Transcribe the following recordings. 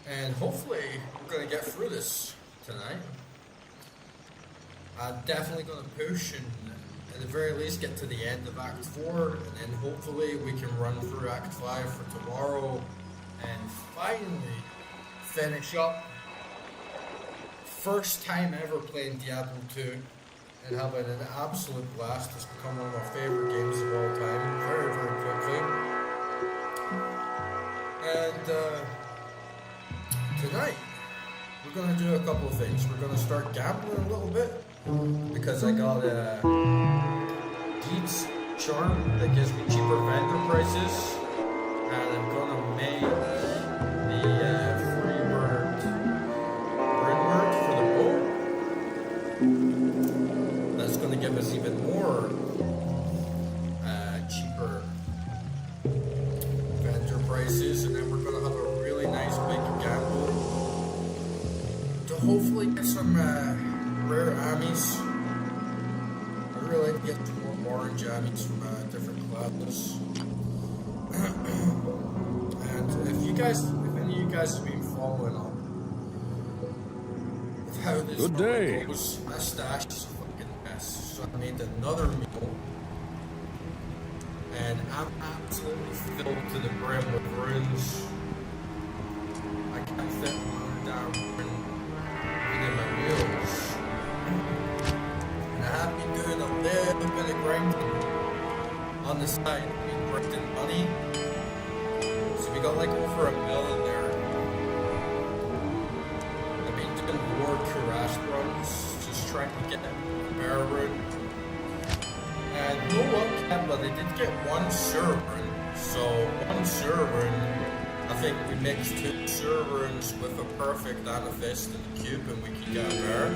And hopefully we're going to get through this tonight. I'm definitely going to push and at the very least get to the end of Act 4, and then hopefully we can run through Act 5 for tomorrow and finally finish up. First time ever playing Diablo 2 and having an absolute blast. It's become one of my favourite games of all time, very, very quickly. And tonight, we're going to do a couple of things. We're going to start gambling a little bit because I got a Deeds charm that gives me cheaper vendor prices, and I'm going to make the free word for the bow. That's going to give us even more cheaper vendor prices, and then we're going to have a really nice big gamble to hopefully get some rare ammies. I really like to get more orange ammies from different classes. And if any of you guys have been following on with how this Good day. goes, my stash is a fucking mess. So I made another meal, and I'm absolutely filled to the brim with runes. I can't fit one damn rune within my meals. And I have been doing a little bit of grinding on the side. I've been grinding money. So we got like over $1 million there. I've been doing more Kurash runs, just trying to get a bear rune. And no luck, but I did get one Servern. So one Servern, I think we mixed 2 Serverns with a perfect Amethyst and a cube, and we could get a bear.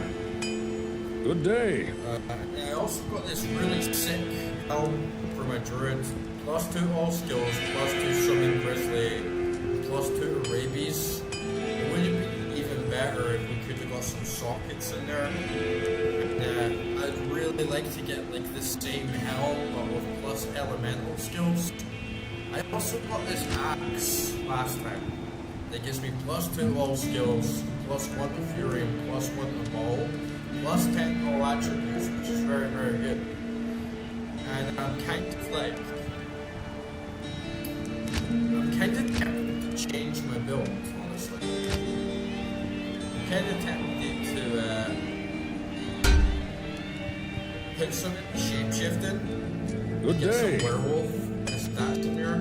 Good day. And I also got this really sick helm for my druid. +2 all skills, +2 summon grizzly, +2 rabies. It would have been even better if we could have got some sockets in there. And I'd really like to get like the same helm but with plus elemental skills. I also got this axe last time that gives me +2 all skills, +1 to fury, and +1 to maul, +10 all attributes, which is very, very good. And I'm kind of tempted to change my build, honestly. I'm kind of tempted to put some shapeshifting, Good get day. some werewolf stats in there.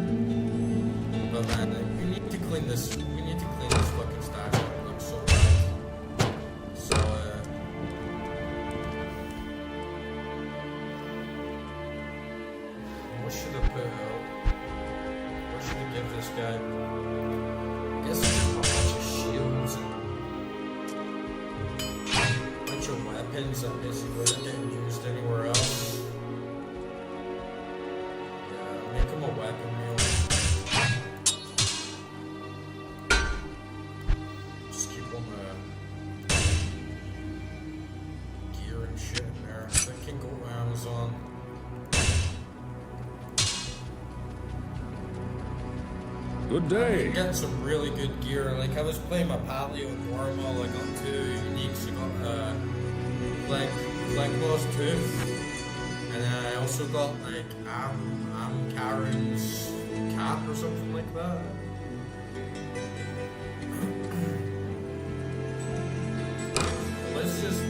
But man, we need to clean this. We need to clean this fucking stash up. It looks so bad. So what should I put out? What should I give this guy? I guess I give him a bunch of shields and a bunch of weapons that basically aren't getting used anywhere else. Yeah, make him a weapon meal. Just keep him gear and shit in there. So I can go to Amazon. Good day. I got some really good gear. Like I was playing my paleo normal. I got 2 uniques. I got leg lost tooth, and then I also got like Karen's cap or something like that. Let's just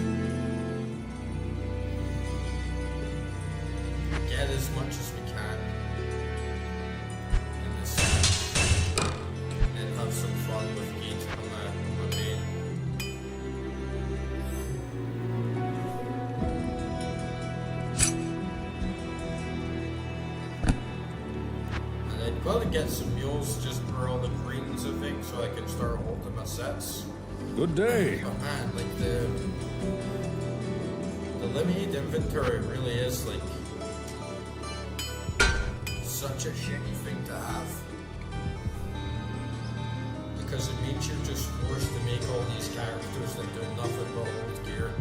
get as much as we can in this match and have some fun with Gate on my main. And I'd probably get some mules just for all the greens, I think, so I can start holding my sets. Good day. But man, like the limited inventory really is like such a shitty thing to have, because it means you're just forced to make all these characters that do nothing but hold gear.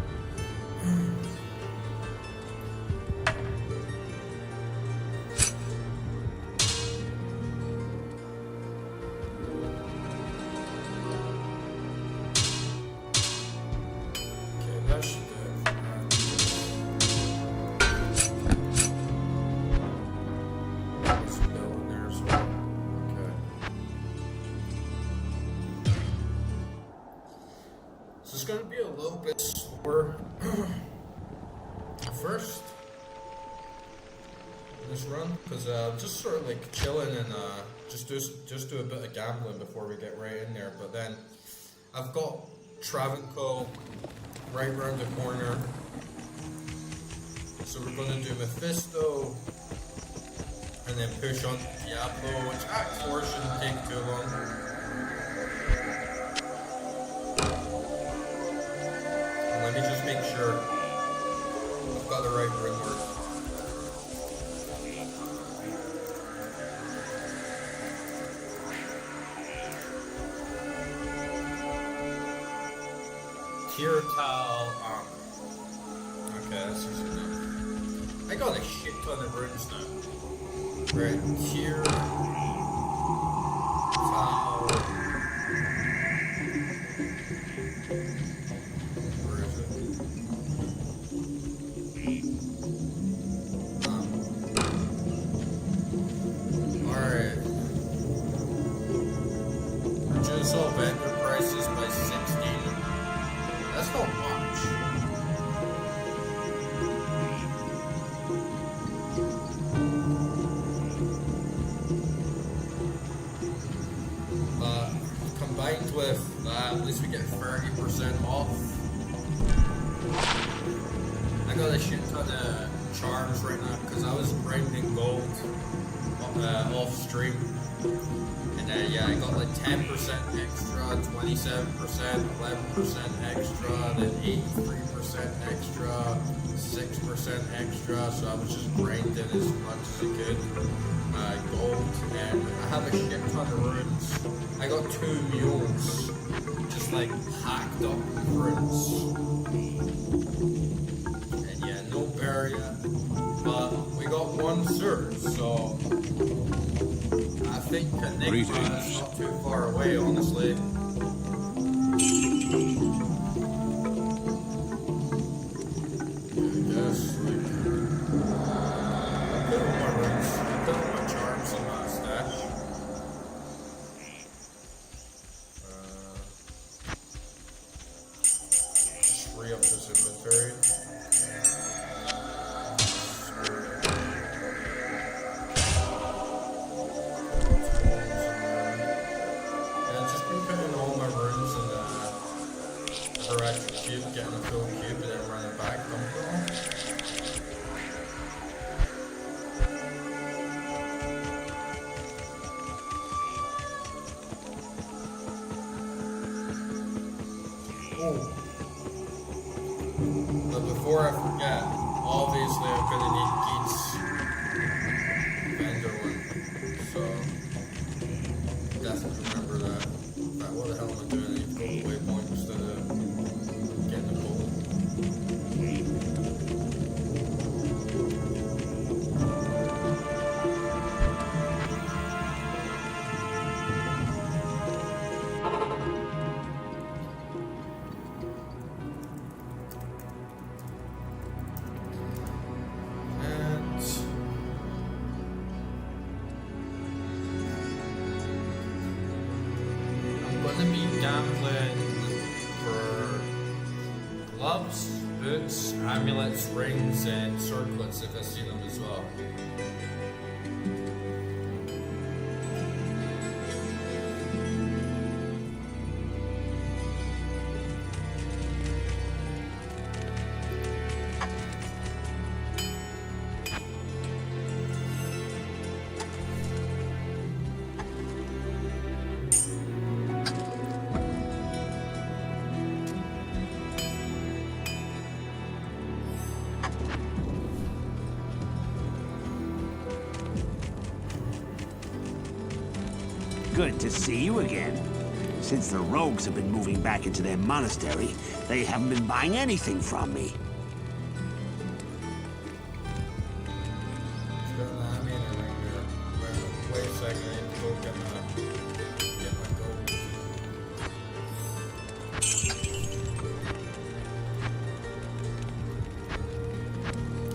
gonna be a little bit slower first this run, because I'm just sort of like chilling and just do a bit of gambling before we get right in there. But then I've got Travancore right around the corner, so we're gonna do Mephisto and then push on Diablo, which Act 4 shouldn't take too long. And let me just make sure I've got the right ring word. Kirtal, okay, that's easy enough. I got a shit ton of runes now. Right, Kirtal. Where is it? Alright. Reduce all vendor prices by 16. That's not much. But combined with that, at least we get 30% off. I got a shit ton of charms right now because I was grinding gold off stream. And yeah, I got like 10% extra, 27%, 11% extra, then 83% extra, 6% extra, so I was just grinding as much as I could. Gold, and I have a shit ton of runes. I got 2 mules, just like hacked up runes. And yeah, no barrier, but we got 1 sword, so I think Enigma is not too far away, honestly. Yes, like, I'll put on my runes, I'll put on my charms in my stash. Just free up this inventory. Cube, getting a full cube, and then running back comfortable. Oh. But before I forget, obviously I'm gonna need Geet's vendor one. So definitely remember that. Right, what the hell am I doing? I need to go to waypoint instead of getting the gold. And I'm gonna be gambling for gloves, boots, amulets, rings, and circlets if I see them as well. Good to see you again. Since the rogues have been moving back into their monastery, they haven't been buying anything from me. Wait a second, I need to go get my gold.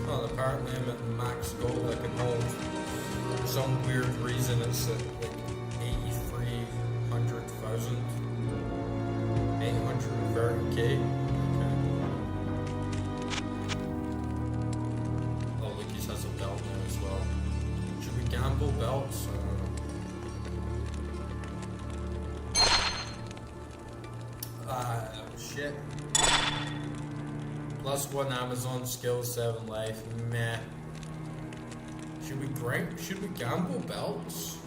Well, apparently I'm at max gold I can hold. For some weird reason it's at like 830,000. 830k. Shit. +1 Amazon skills, 7 life. Meh. Should we gamble belts?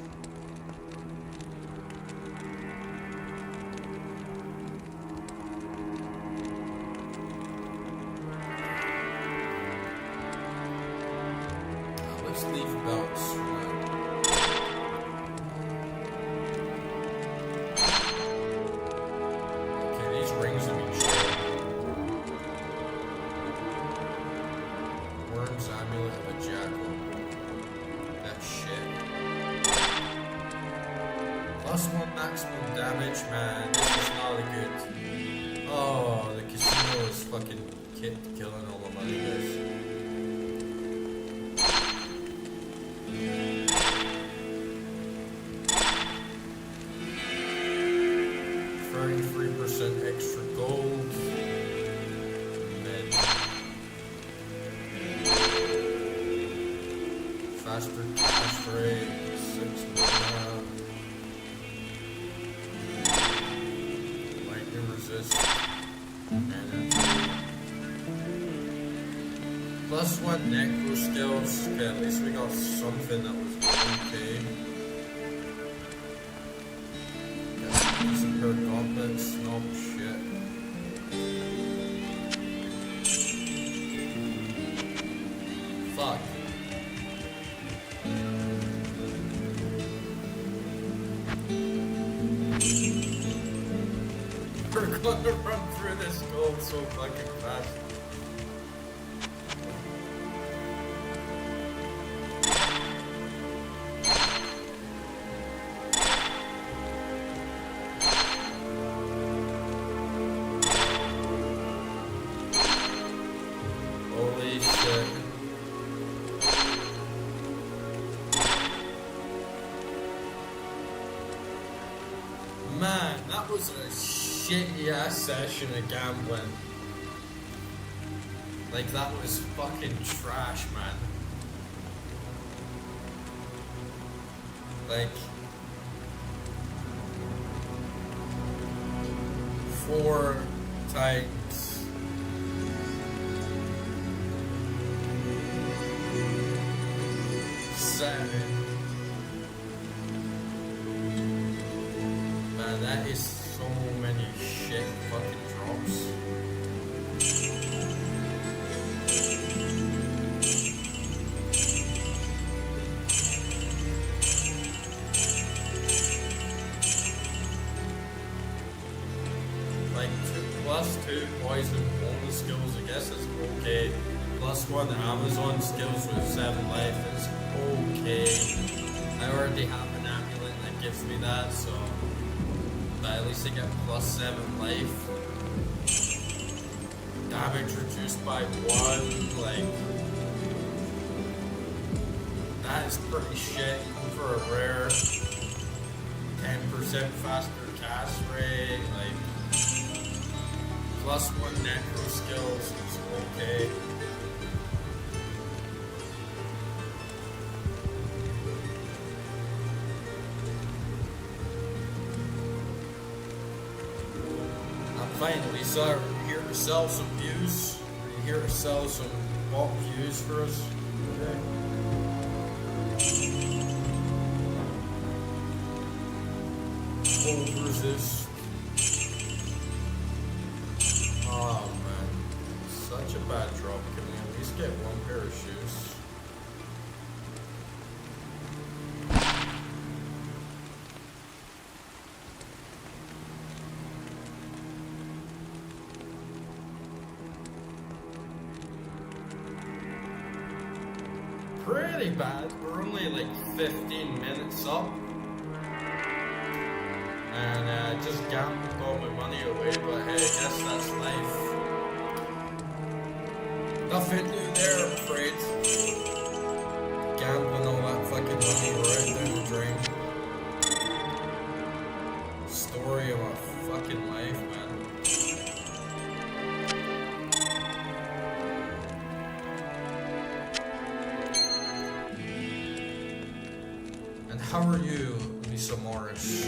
Let's leave belts for now. Okay, these rings are being shit. Worm's amulet of a jackal. That shit. +1 maximum damage, man. This is not a good. Oh, the casino is fucking killing all the money, guys. 33% extra gold. Mid. Faster cash rate. 6 mana. Lightning resist. Mana. +1 necro skills. Okay, at least we got something that was okay. Some pair of gauntlets, no shit. Fuck. We're gonna run through this gold so fucking fast. Holy shit. Man, that was a shitty ass session of gambling. Like, that was fucking trash, man. Like, 4 times. Man, that is so many shit fucking drops. Like, +2 poison bonus skills, I guess is okay. +1 Amazon skills with 7 life is okay. I already have an amulet that gives me that, so. But at least I get +7 life. Damage reduced by 1, like. That is pretty shit even for a rare. 10% faster cast rate, like. +1 necro skills is okay. Fine, Lisa, are you here to sell some views? Are you here to sell some bulk views for us? Okay. Cold resist. Oh man, such a bad drop. Can we at least get 1 pair of shoes? Pretty bad. We're only like 15 minutes up. And just gambled all my money away, but hey, I guess that's life. Nothing new there, I'm afraid. Gambling all that fucking money right down the drain. Story of my fucking life, man. How are you, Lisa Morris?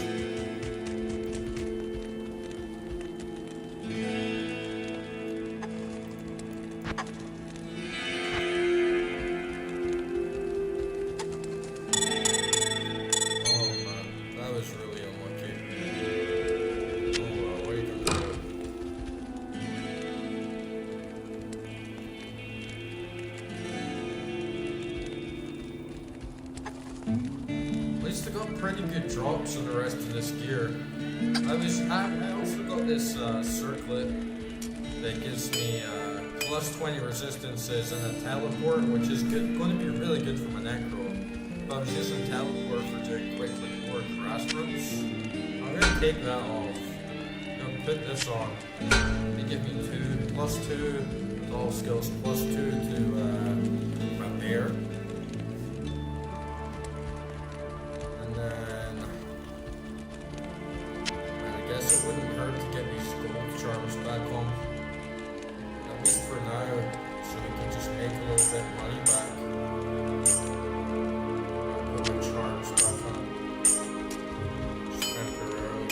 pretty good drops on the rest of this gear. I also got this circlet that gives me plus 20 resistances and a teleport, which is going to be really good for my necro. But I was using teleport for doing quick like 4 crash runs. I'm going to take that off. I'm going to put this on. They give me +2 to all skills, +2 to my bear. And then I guess it wouldn't hurt to get these gold charms back on. At least for now, so we can just make a little bit of money back. I'll put my charms back on. Just temporarily.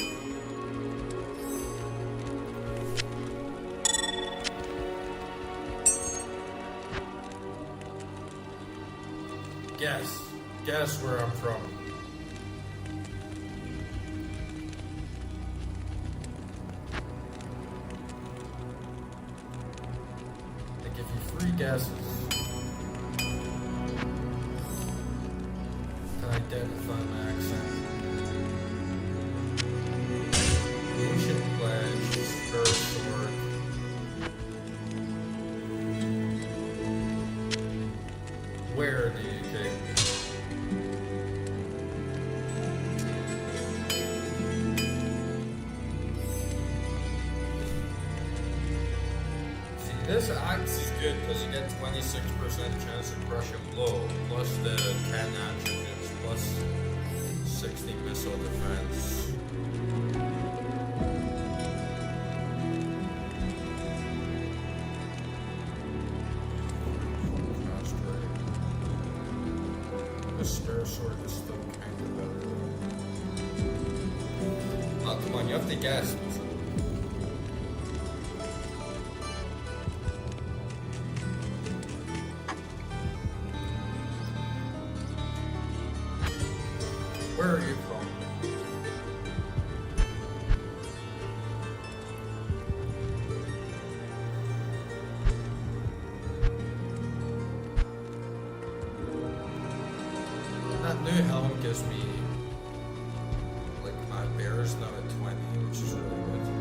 Guess where I'm from. I give you 3 guesses. To identify my accent. Ancient pledge, spur sword. Where in the UK? This axe is good because you get 26% chance of crushing blow, plus the 10 attributes, plus 60 missile defense. The spare sword is still kind of better. Oh, come on, you have to guess. Where are you from? That new helm gives me, like, my bear's now at 20, which is really good.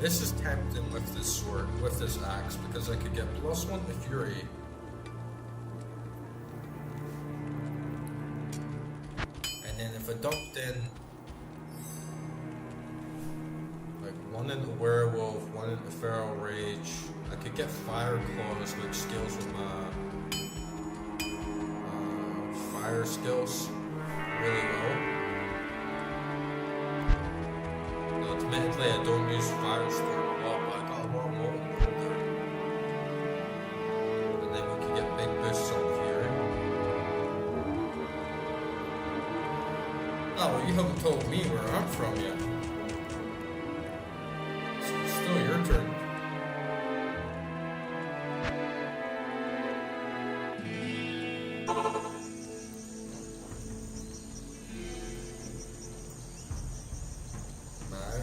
This is tempting with this sword, with this axe, because I could get +1 to Fury. And then if I dumped in like 1 into Werewolf, 1 into Feral Rage, I could get Fire Claws, which scales with my fire skills really well. Admittedly, I don't use Firestorm a lot, but I got a lot more there. And then we can get big boosts on Fury. Oh, well, you haven't told me where I'm from yet. It's still your turn.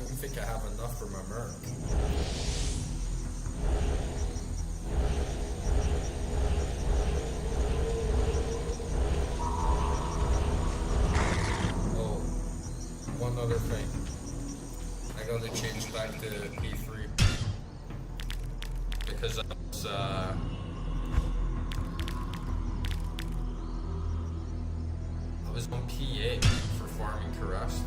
I think I have enough for my merc. Oh, one other thing. I gotta change back to P3 because I was on P8 for farming Caressed.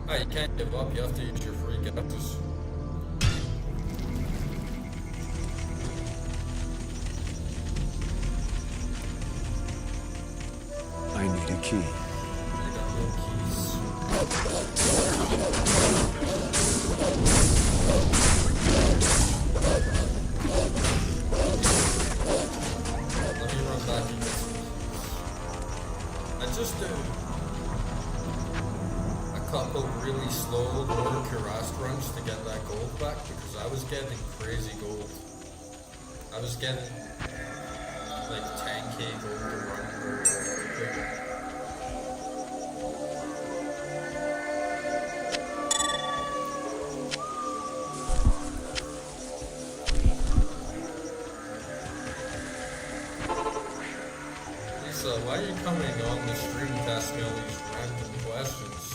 Oh, you can't give up, you have to use your free guesses. I need a key. I got no keys. Let me run back and get some keys. I just do couple really slow lower Cuirass runs to get that gold back because I was getting crazy gold. I was getting like 10k gold a run. why are you coming on the stream to ask me all these random questions?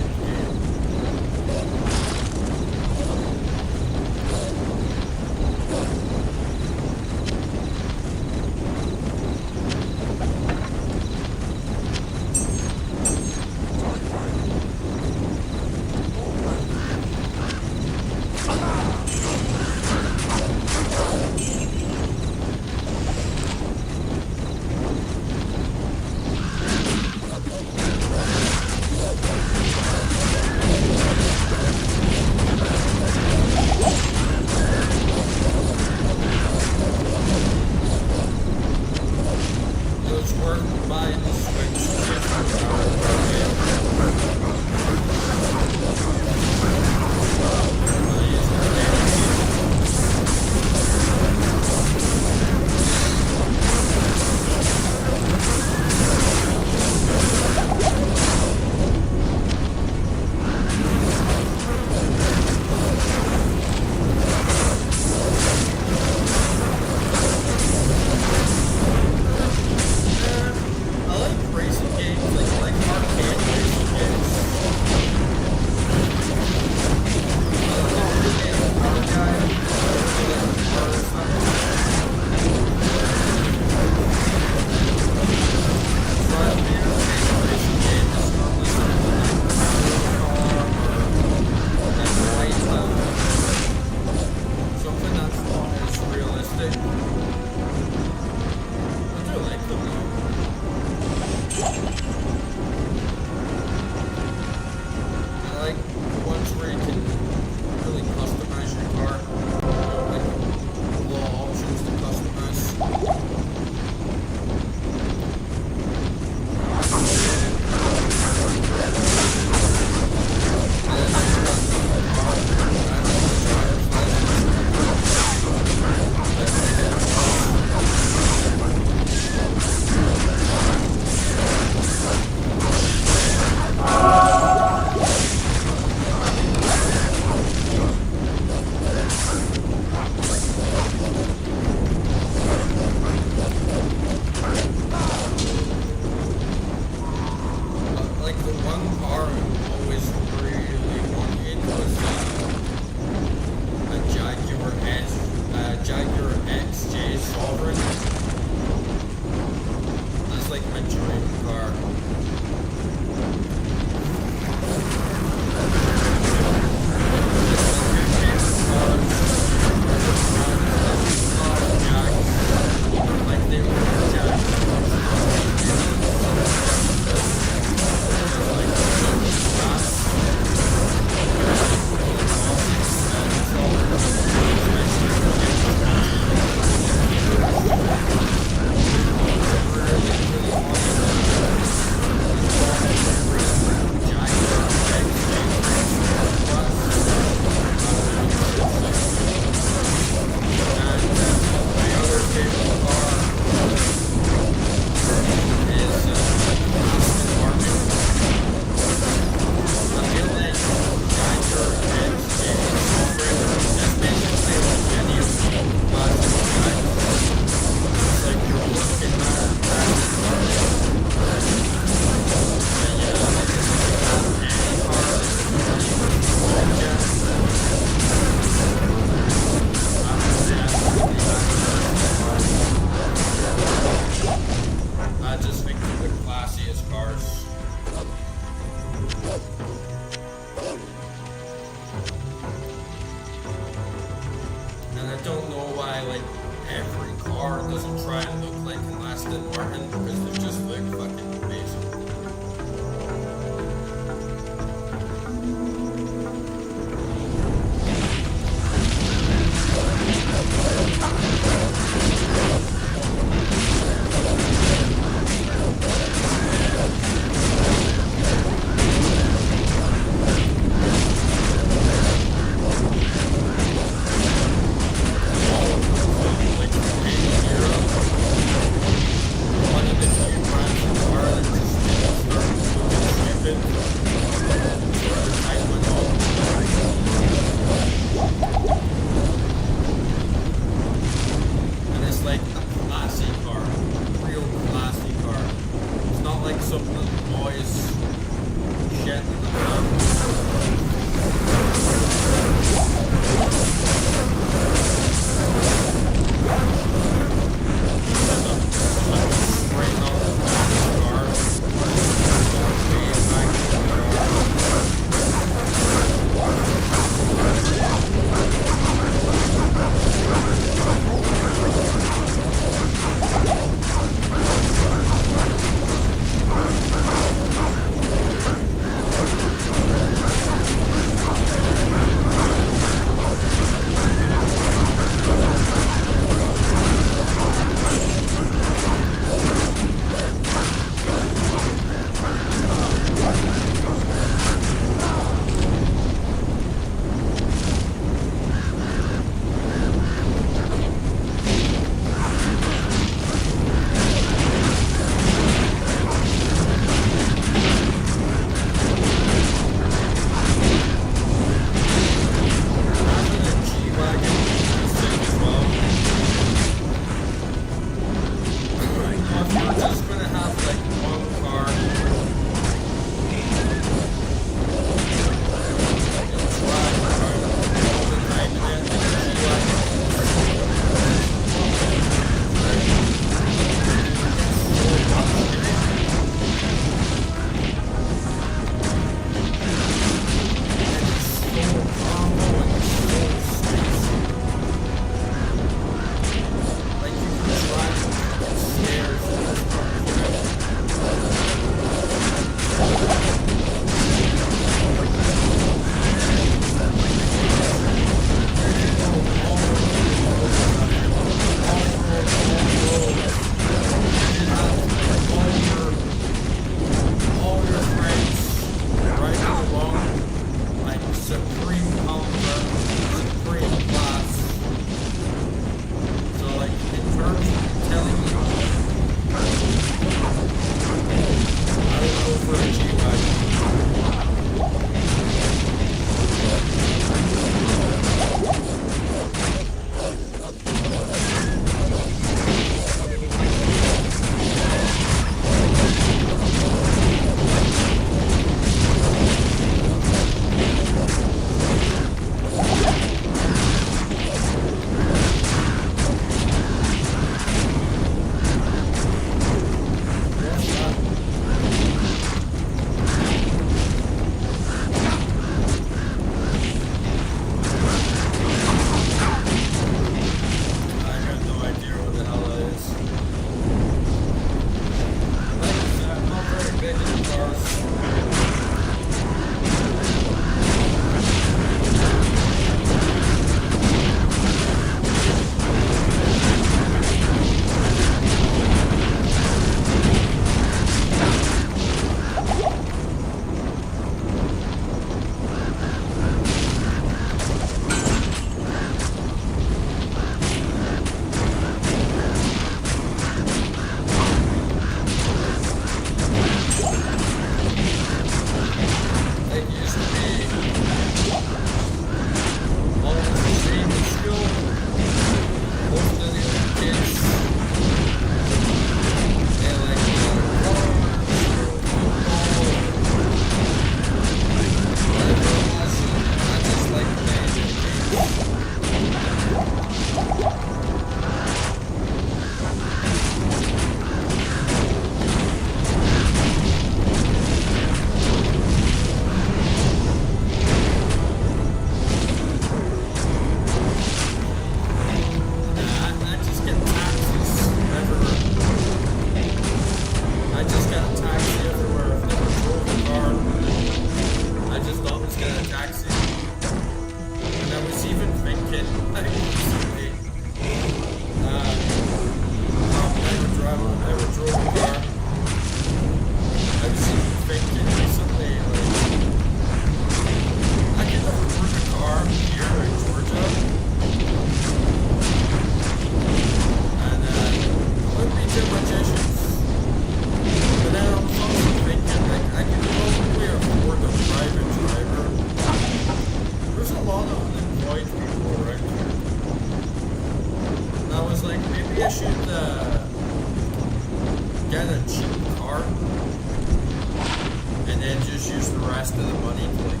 just use the rest of the money to like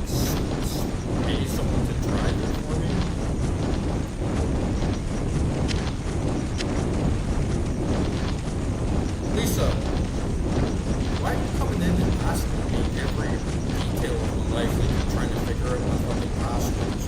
pay someone to drive it for me. Lisa, why are you coming in and asking me every detail of my life like you're trying to figure out my fucking passwords?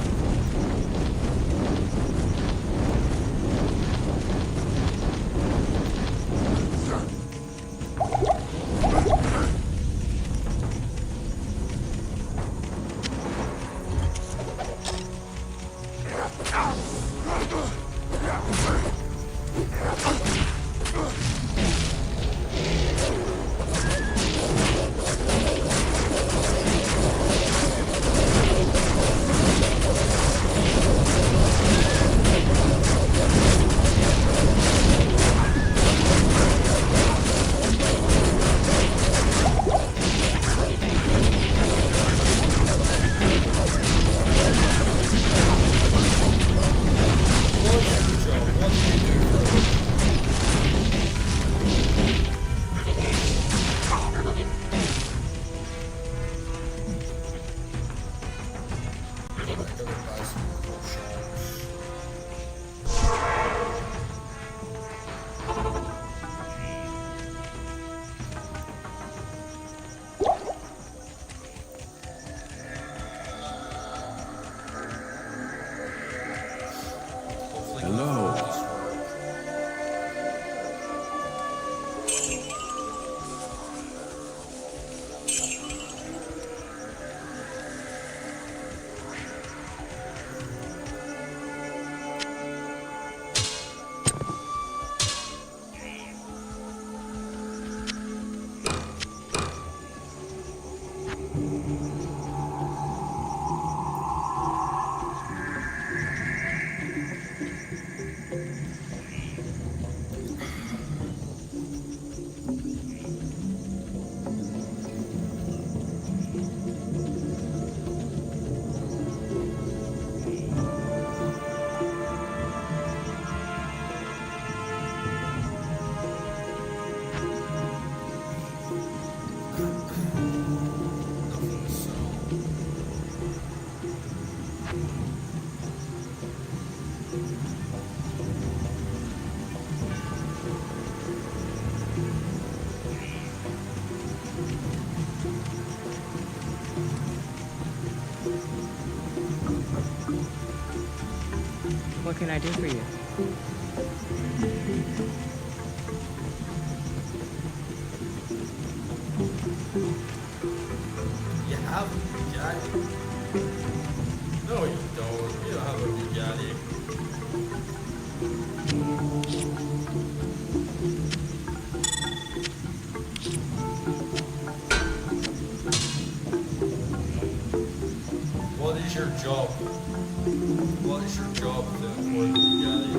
Hello. What can I do for you? You have a Bugatti? No, you don't. You don't have a Bugatti. What is your job? What is your job to afford the Bugatti?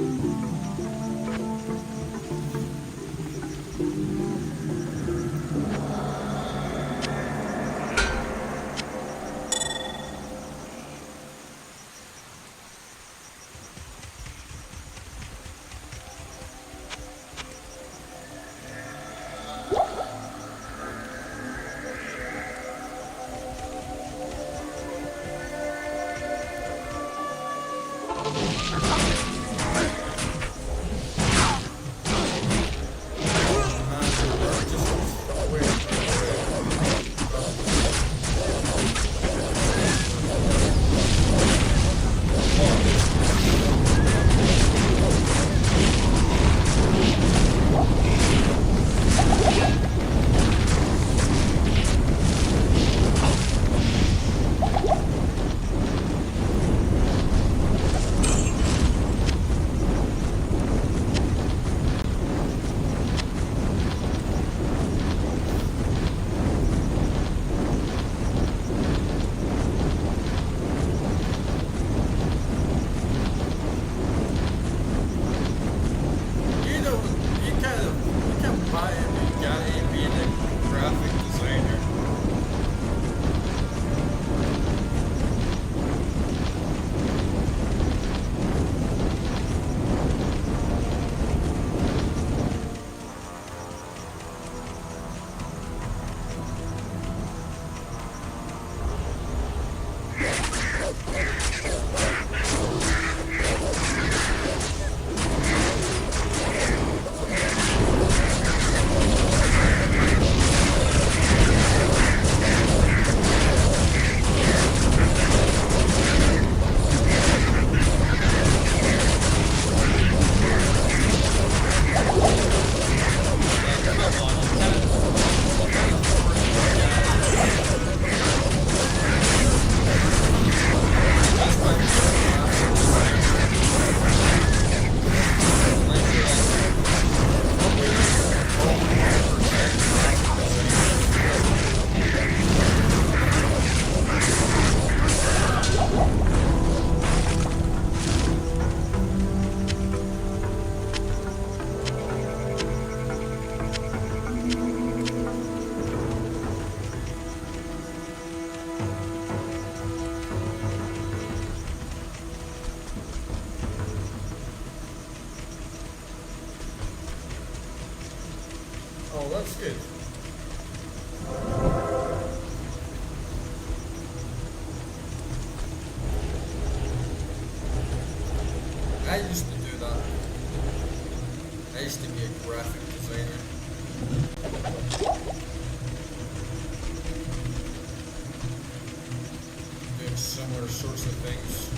similar sorts of things.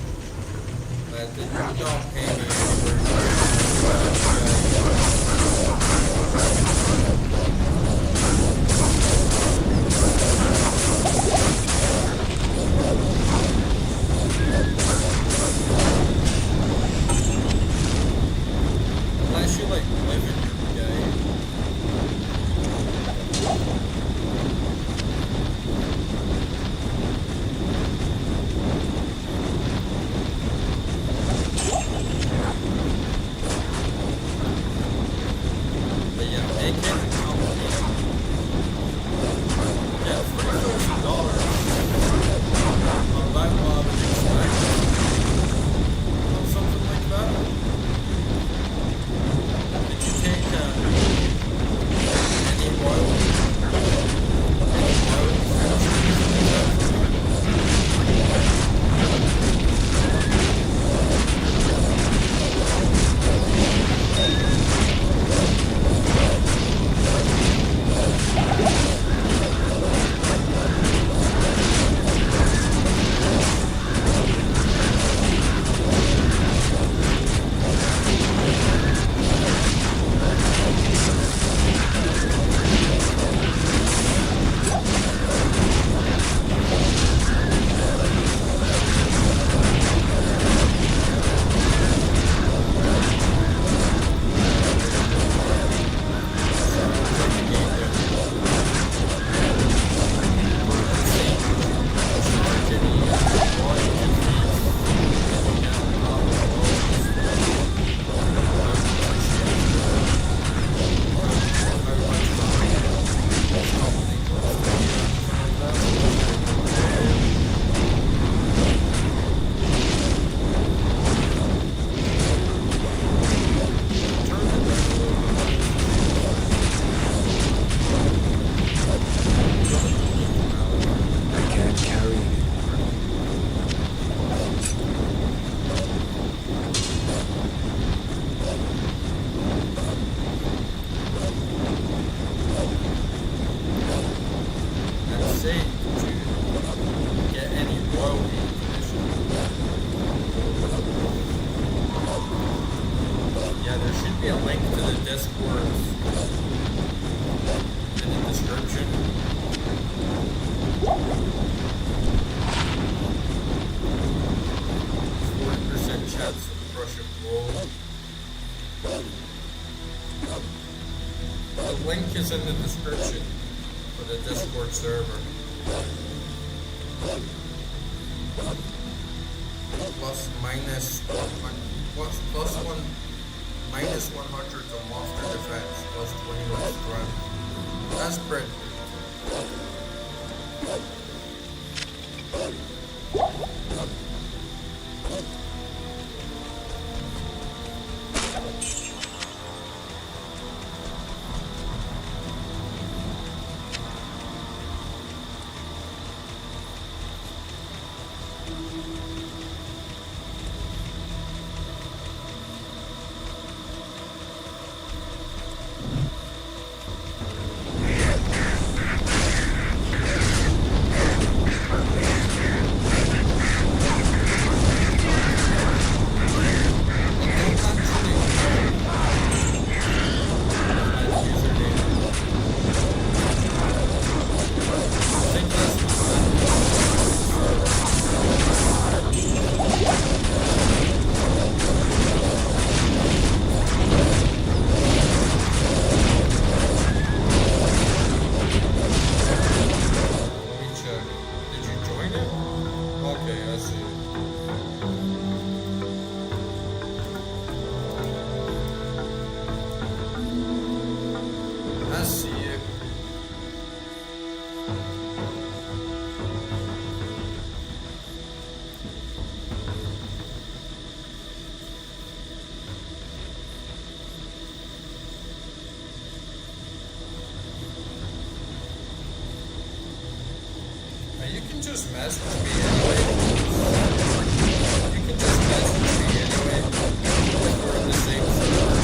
That did not pay me anywhere. Unless you like live in your game. But yeah, AK company. Yeah, $3,000. Not about what I would expect. Or something like that. Did you take any oil? Any oil? I can't carry anymore. And say, did you get any royalty commission? Yeah, there should be a link to the Discord in the description. %40 chance of crushing gold. The link is in the description for the Discord server. Plus one minus 100 to monster defense, plus 21 strength. That's pretty You can just message me anyway. You can just message me anyway. We're in the same server.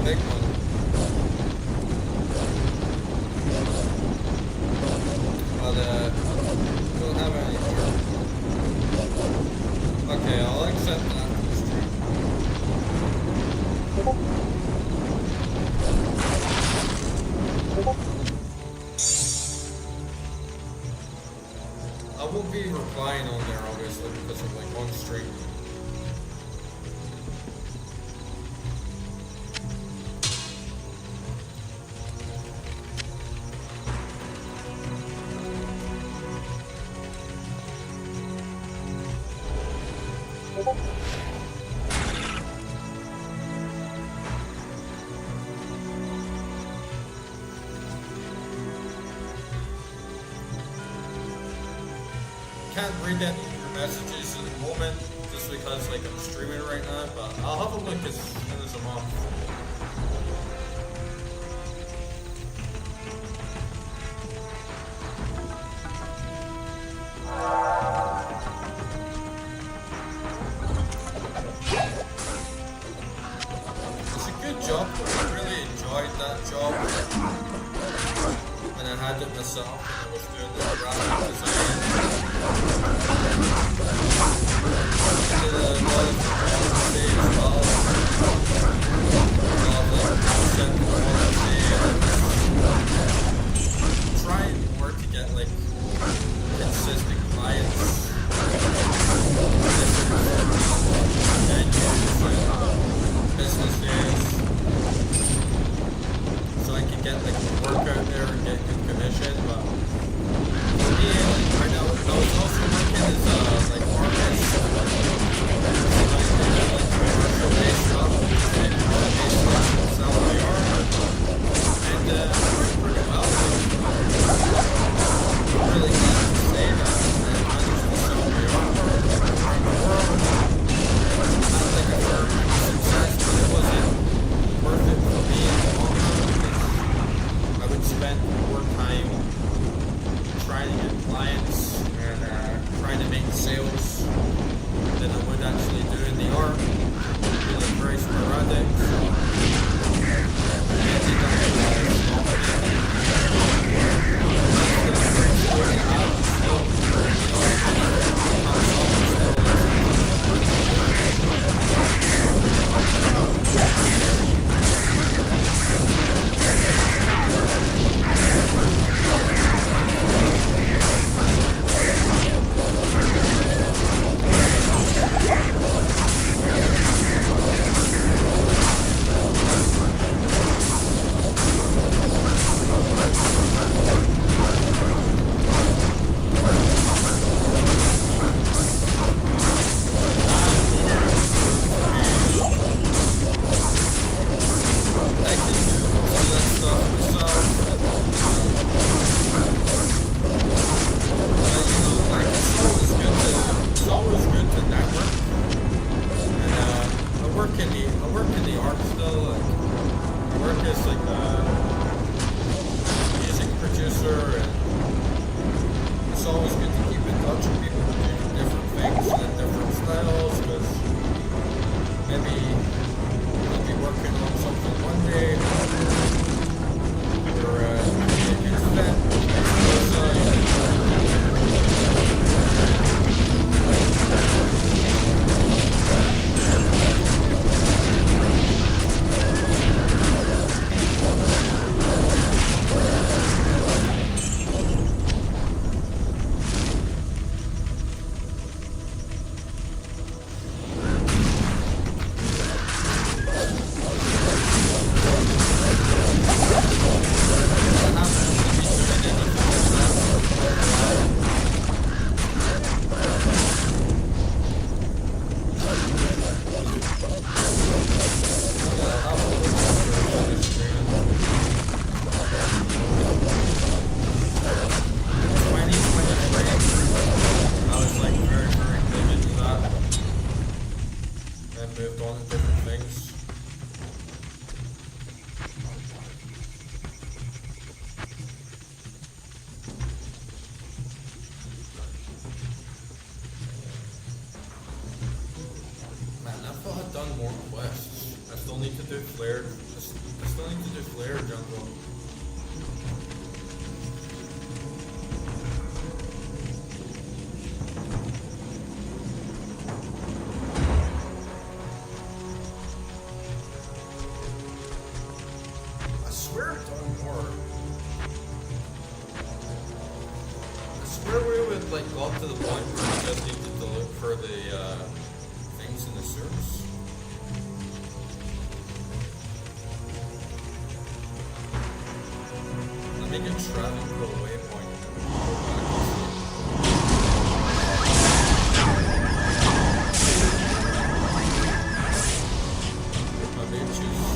big one. But don't have any more. Okay, I'll accept that. I won't be replying on there obviously because I'm like on stream. Can't read any of your messages at the moment just because like I'm streaming right now, but I'll have a look as soon as I'm off. It's a good job, but I really enjoyed that job when I had it myself and I was doing the graphic design. Trying more to get like consistent clients, businesses, so I can get like work out there and get good commission. But for me, right now, I was also working as like artist, commercial-based stuff, salary art, and worked pretty well. I'm really glad to say that I managed to sell my artwork around the world. Not like a firm success, but it wasn't worth it for me in the long run because I would spend more time trying to get clients and trying to make sales than I would actually do in the art. Really very sporadic. So I still need to do flare jungle. I swear I've done more. I swear we would like got to the point where we just needed to look for the things in the sewers. Let me get Travis to a waypoint and then we'll go back and see. My bitches.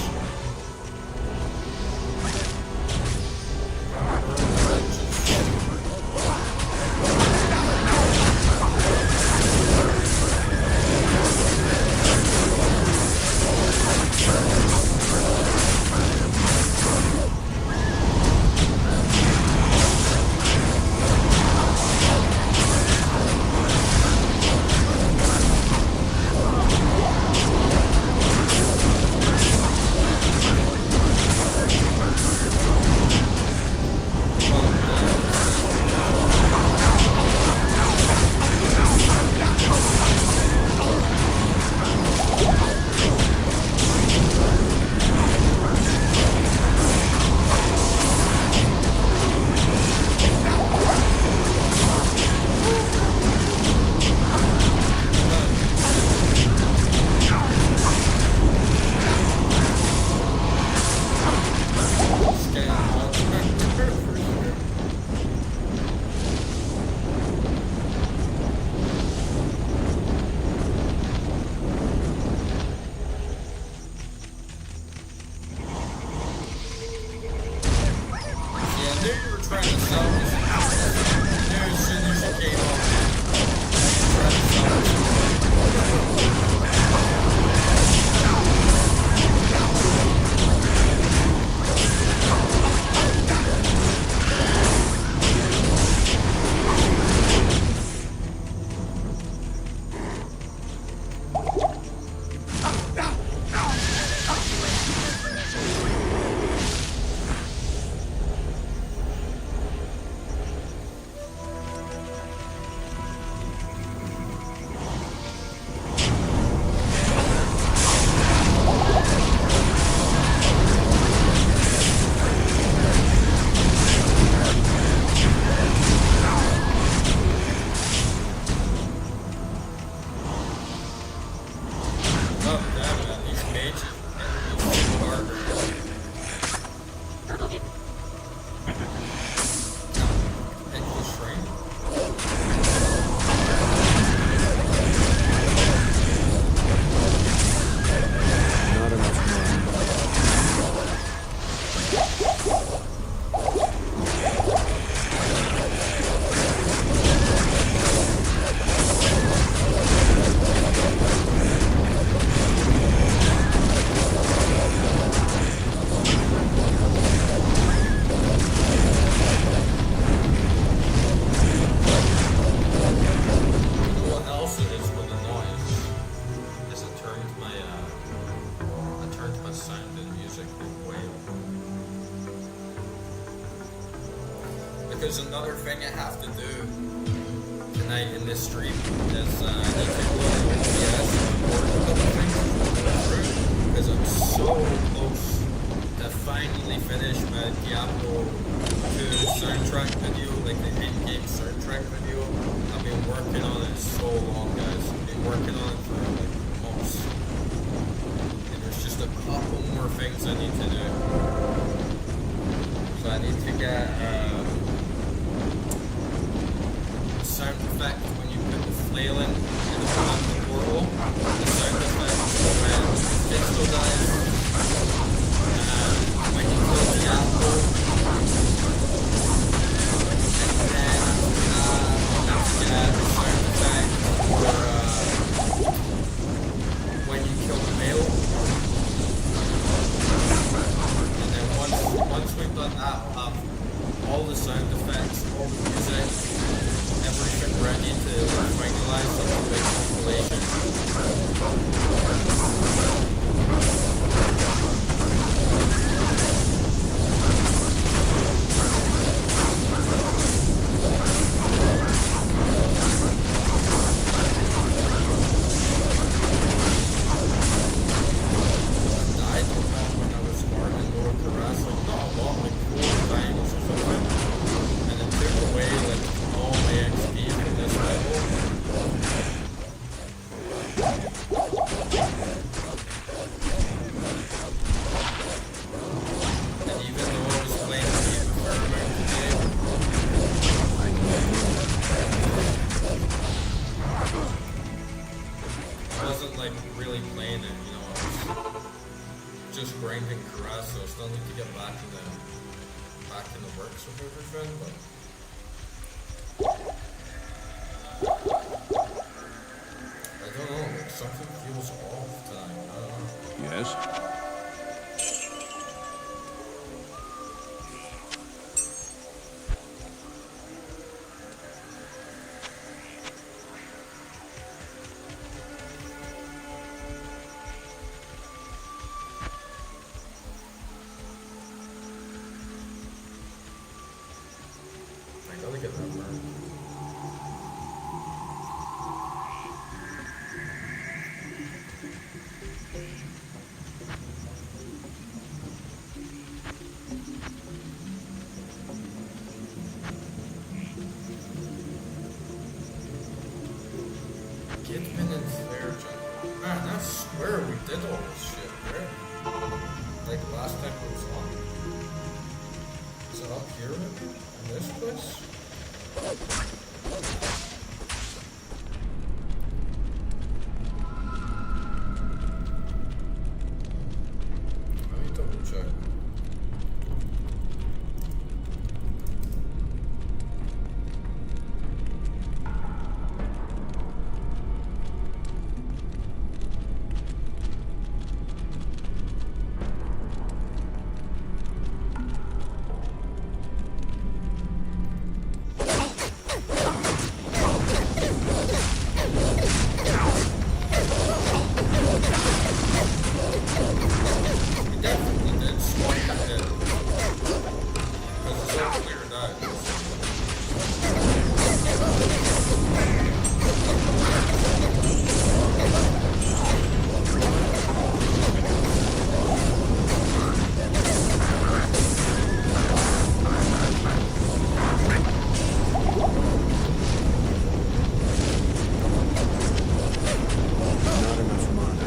Because another thing I have to do tonight in this stream is I need to go to OBS and record a couple things because I'm so close to finally finish my Diablo 2 soundtrack video, like the in-game soundtrack video. I've been working on it so long, guys. I've been working on it for like months. And there's just a couple more things I need to do. So I need to get sound effect when you put the flail in and open the portal. The sound effect when Digital dies. When you kill Diablo. And then the sound effect for when you kill the male. And then once we've done that, we'll have all the sound effects, all the music, everything ready to finalize the big compilation. rest, so I still need to get back in the works of everything, but I don't know, like something feels off tonight. I don't know. Yes? I gotta get that burn. Kidman and Flare jump. Man, I swear we did all this shit, right? Like last time it was on. Is it up here in this place? Let me double check. We definitely did swipe ahead. Because it's so clear that. Not enough mana.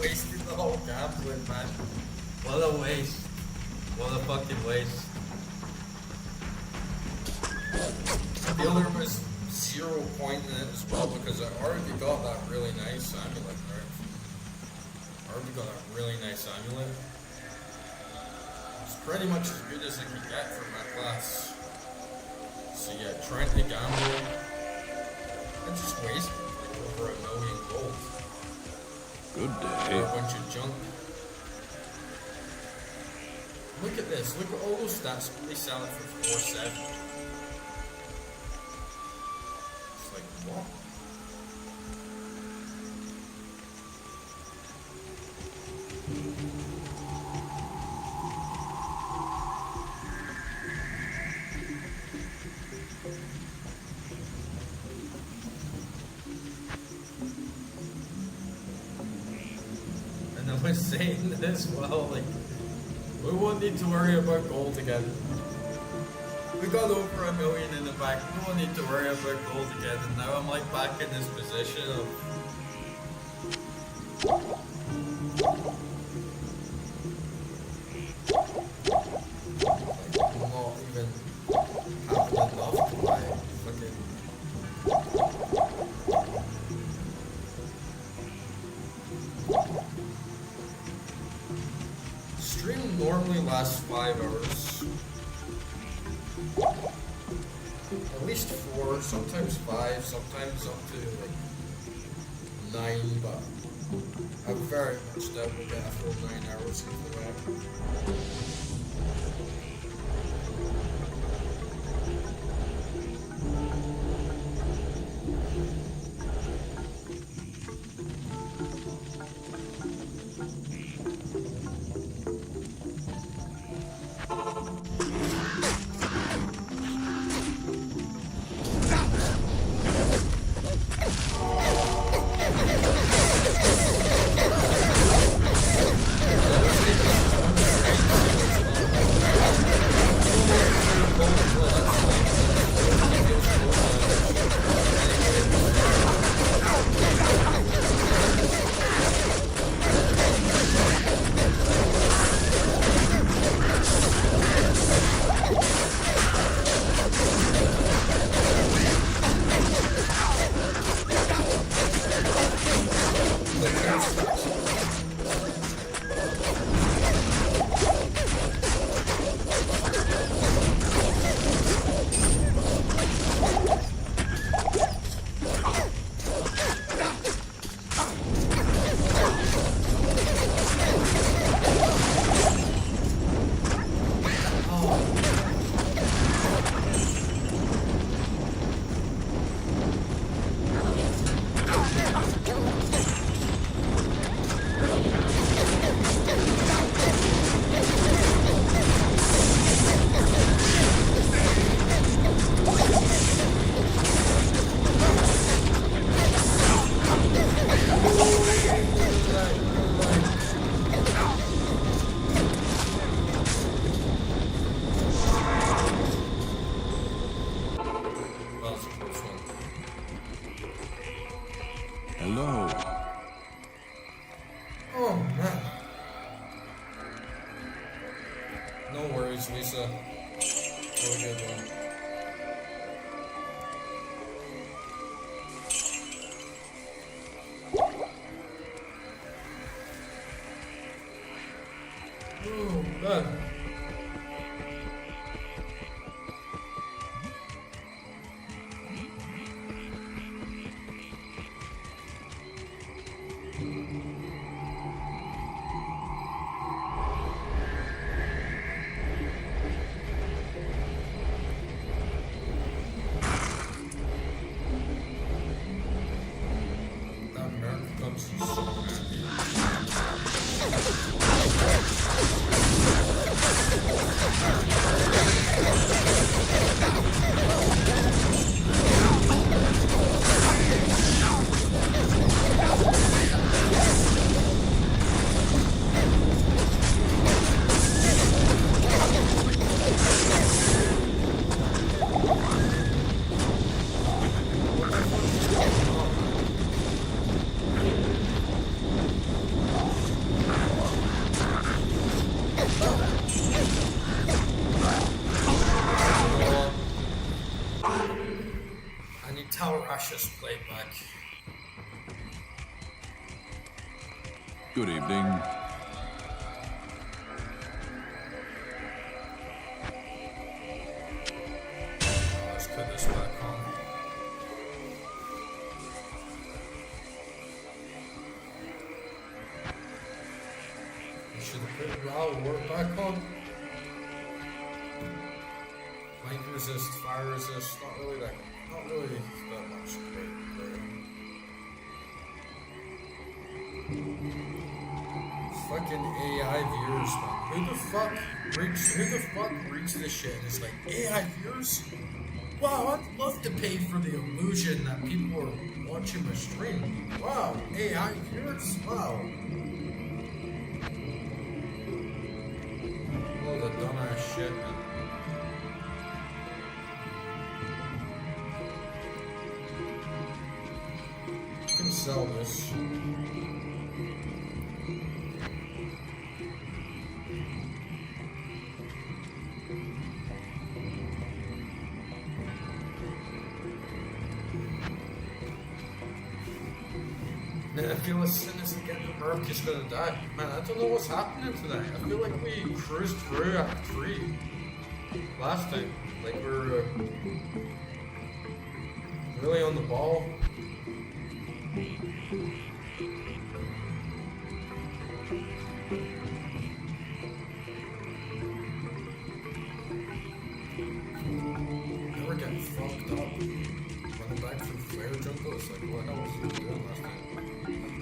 Wasted the whole gambling, man. What a waste. What a fucking waste. The other was 0 point in it as well because I already got that really nice amulet, right? I already got that really nice amulet. It's pretty much as good as I can get for my class. So yeah, trying to gamble. I just wasted like over 1 million gold. Good For day. a bunch of junk. Look at this. Look at all those stats. They sell it for 4.7. It's like what? And I was saying this, well, like, we won't need to worry about gold again. We got over 1 million in the bank, we won't need to worry about gold again, and now I'm like back in this position of... like, I'm not even having enough to buy fucking... Stream normally lasts 5 hours. At least 4, sometimes 5, sometimes up to like 9, but I very much doubt we'll get a full 9 hours into that. Hello. Oh man. No worries, Lisa. We're good one. Oh man. That nerf comes in so handy. I need Tower Ashes playback. Good evening. Let's put this back on. We should have put Raw War back on. Light resist, fire resist, not really that much great there. Fucking AI viewers, man. Who the fuck reads this shit and is like, AI viewers? Wow, I'd love to pay for the illusion that people are watching my stream. Wow, AI viewers? Wow. All the dumbass shit, man. You can sell this. Man, I feel as soon as we get the Merc is gonna die. Man, I don't know what's happening today. I feel like we cruised through Act 3 last time. Like we're really on the ball. Never get fucked up. Running back through flare jungle, it's like, what the hell was he doing last time?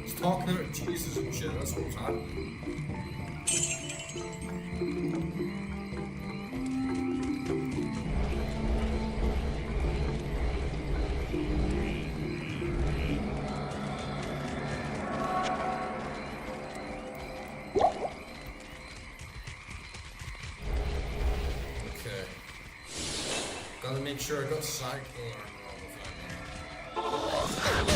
He's talking about Jesus and shit, that's what was happening. Okay. Gotta make sure I got cycle armor all the time.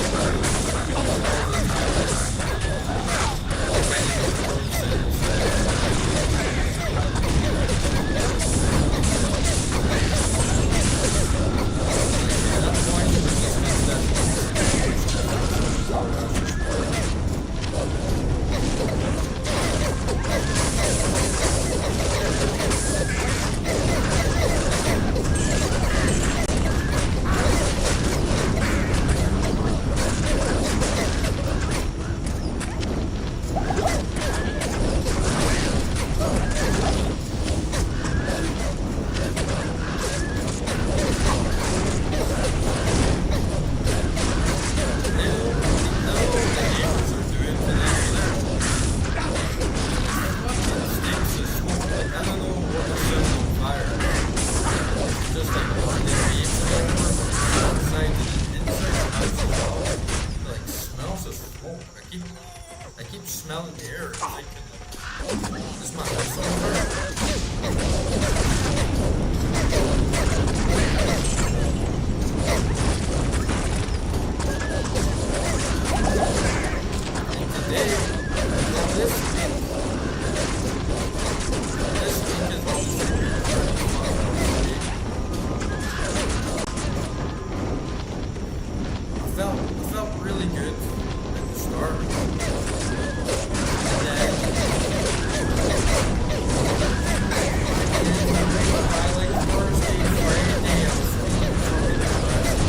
I keep smelling the air. Is my house on fire? start. And then by like Thursday, Friday, I was feeling fucking depressed.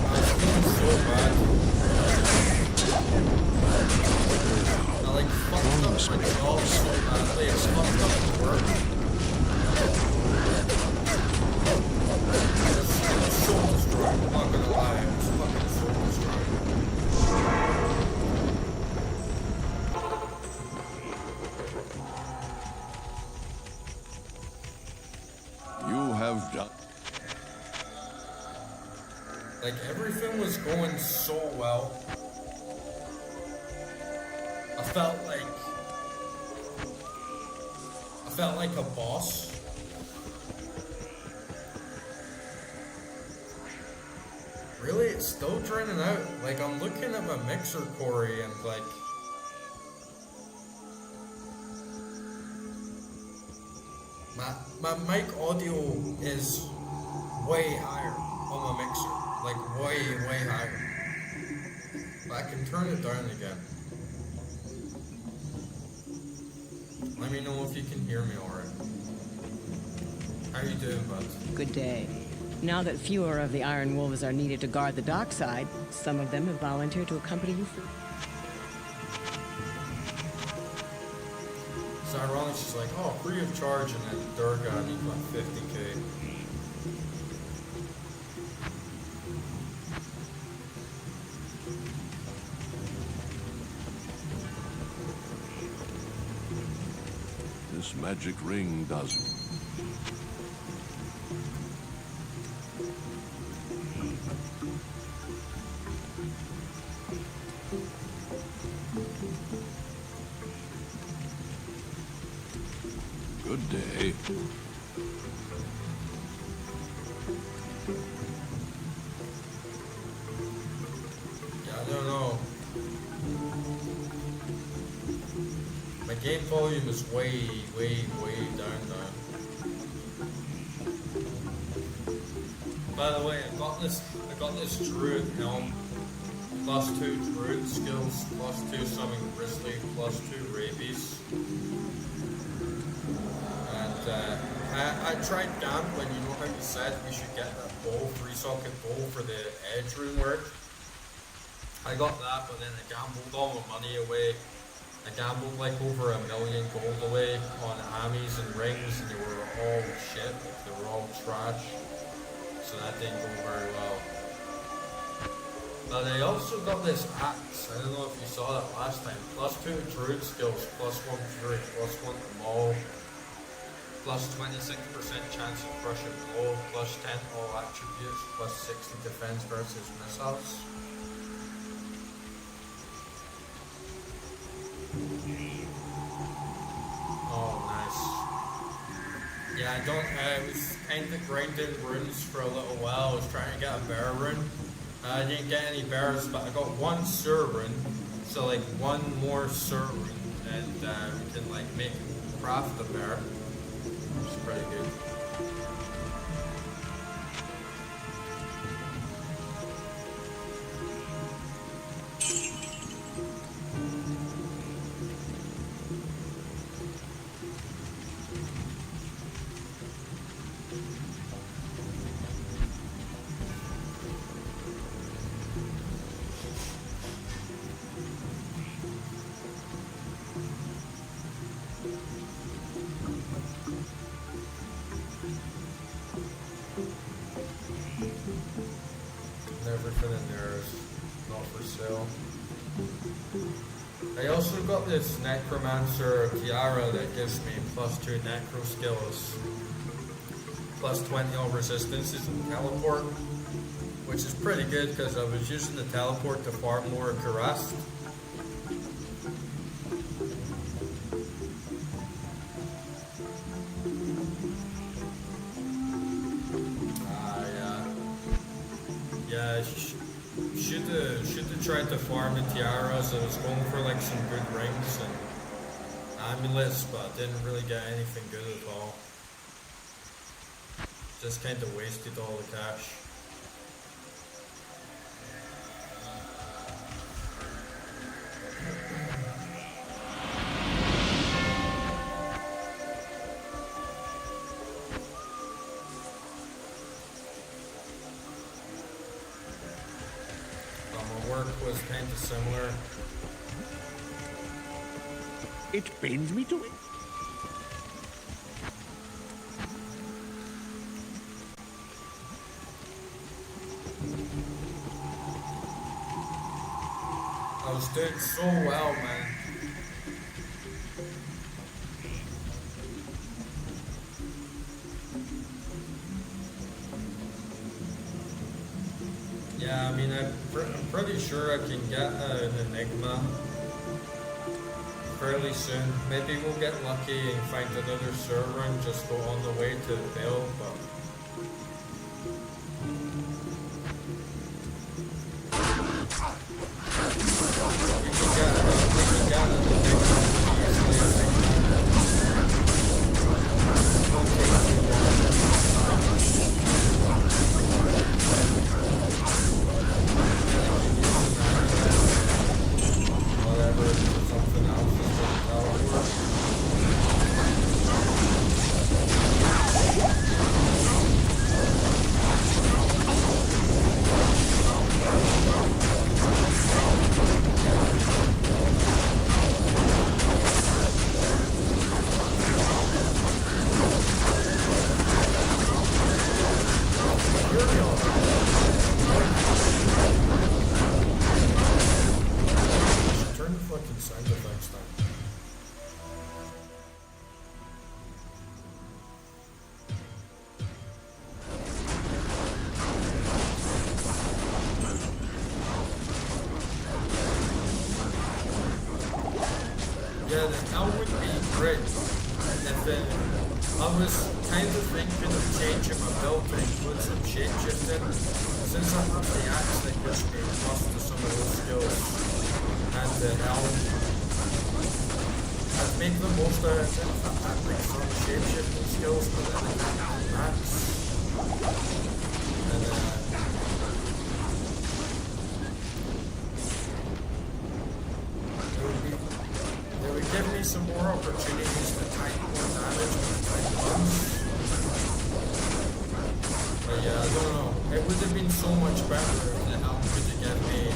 I was feeling so bad. I like fucked up my job so badly. It's fucked up work. It was soul destroying. I'm not gonna lie. It was fucking soul destroying. You have done. Like everything was going so well. I felt like a boss. Really, it's still draining out. Like I'm looking at my mixer, Corey, and like my mic audio is way higher on my mixer. Like way higher. But I can turn it down again. Let me know if you can hear me alright. How you doing, bud? Good day. Now that fewer of the Iron Wolves are needed to guard the dockside, some of them have volunteered to accompany you. It's ironic, she's like, oh, free of charge, and then Durga needs like 50k. This magic ring does. Good day. Yeah, I don't know. My game volume is way down now. By the way, I got this druid helm, +2 druid skills, +2 summon grizzly, +2 rabies. And I tried gambling, you know how you said we should get that bow, 3-socket bow for the edge rune work. I got that, but then I gambled all my money away. I gambled like over $1 million gold away on Amis and rings, and they were all shit, like they were all trash. So that didn't go very well. But I also got this axe. I don't know if you saw that last time. +2 druid skills, +1 fury, +1 to maul, +26% chance of crushing blow, +10 all attributes, +60 defense versus missiles. Oh, nice. Yeah, I was kind of grinding runes for a little while. I was trying to get a bear rune. I didn't get any bears, but I got 1 sur rune. So like 1 more sur rune, and we can like craft the bear. Which is pretty good. Everything in there is not for sale. I also got this necromancer tiara that gives me +2 necro skills, +20 all resistances and teleport, which is pretty good because I was using the teleport to farm more Kurast. Should have tried to farm the tiaras. I was going for like some good rings and amulets, but I didn't really get anything good at all. Just kind of wasted all the cash. work was kind of similar. It pains me to it. I was doing so well, man. Yeah, I mean, I'm pretty sure I can get an Enigma fairly soon. Maybe we'll get lucky and find another server and just go on the way to the Bill, but... we can get an Enigma easily, whatever, something else is going to turn the fucking sound effects down. Yeah, that would be great if I was kind of thinking of changing my build to include some shapeshifting. Since I have the axe that gives me plus to some of those skills and the helm, I'd make the most out of it if I had like some shapeshifting skills, but then I can't have the axe. And it would give me some more opportunities to tank more damage when the time comes. But yeah, I don't know. It would have been so much better if the helm could have given me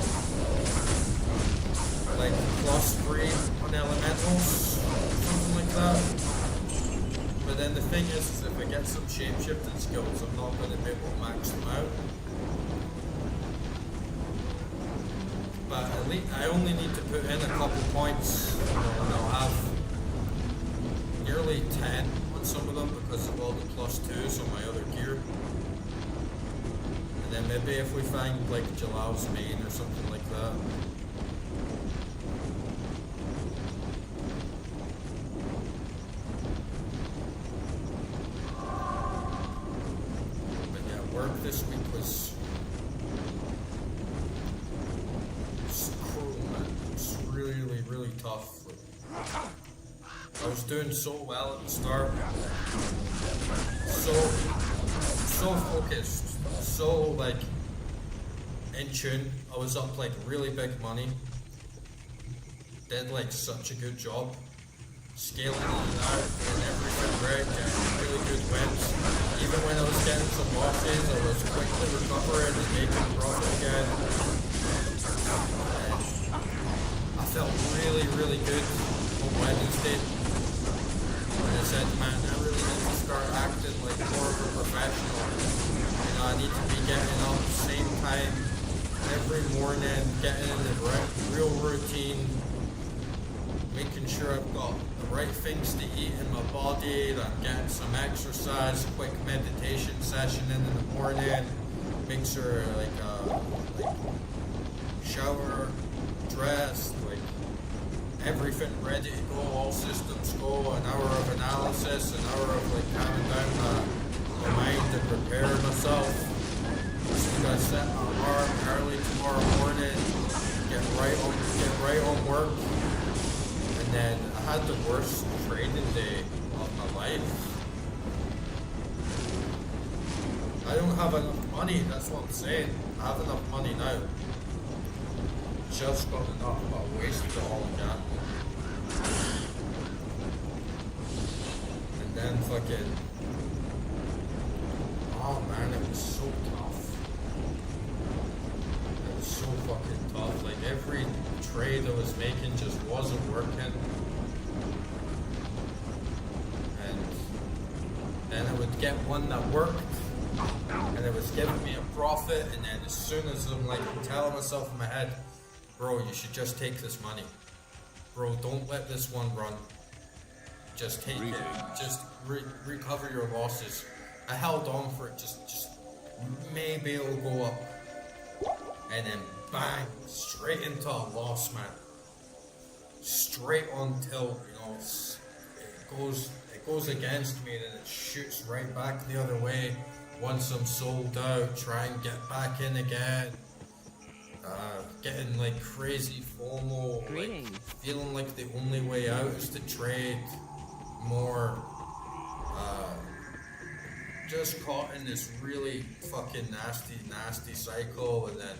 like +3 on elementals, something like that. But then the thing is if I get some shapeshifting skills, I'm not going to be able to max them out. But at least I only need to put in a couple points, and I'll have nearly 10 on some of them because of all the +2s on my other gear. And then maybe if we find like Jalal's main or something like that. But yeah, work this week was cruel, man. It's really, really tough. I was doing so well at the start. So focused. So like in tune. I was up like really big money. Did like such a good job. Scaling in and out and everything right, getting really good wins. Even when I was getting some losses, I was quickly recovering and making profit again. I felt really, really good on Wednesday. And I said, man, I really need to start acting like more of a professional. You know, I need to be getting up the same time every morning, getting in the real routine, making sure I've got the right things to eat in my body, that I'm getting some exercise, quick meditation session in the morning, make sure like shower, dress, like everything ready to go, all systems go, an hour of analysis, an hour of like calming down my mind and prepare myself. So I set my alarm early tomorrow morning, get right on work, and then I had the worst trading day of my life. I don't have enough money, that's what I'm saying. I have enough money now. Just got enough, but I wasted all I got. And then fucking... Oh man, it was so tough. It was so fucking tough. every trade I was making just wasn't working. And then I would get one that worked, and it was giving me a profit, and then as soon as I'm like telling myself in my head, bro, you should just take this money. Bro, don't let this one run. Just take it. Just recover your losses. I held on for it, just maybe it'll go up. And then bang, straight into a loss, man. Straight on tilt, you know. It goes against me, and then it shoots right back the other way. Once I'm sold out, try and get back in again. Getting like crazy FOMO, like feeling like the only way out is to trade more. Just caught in this really fucking nasty cycle, and then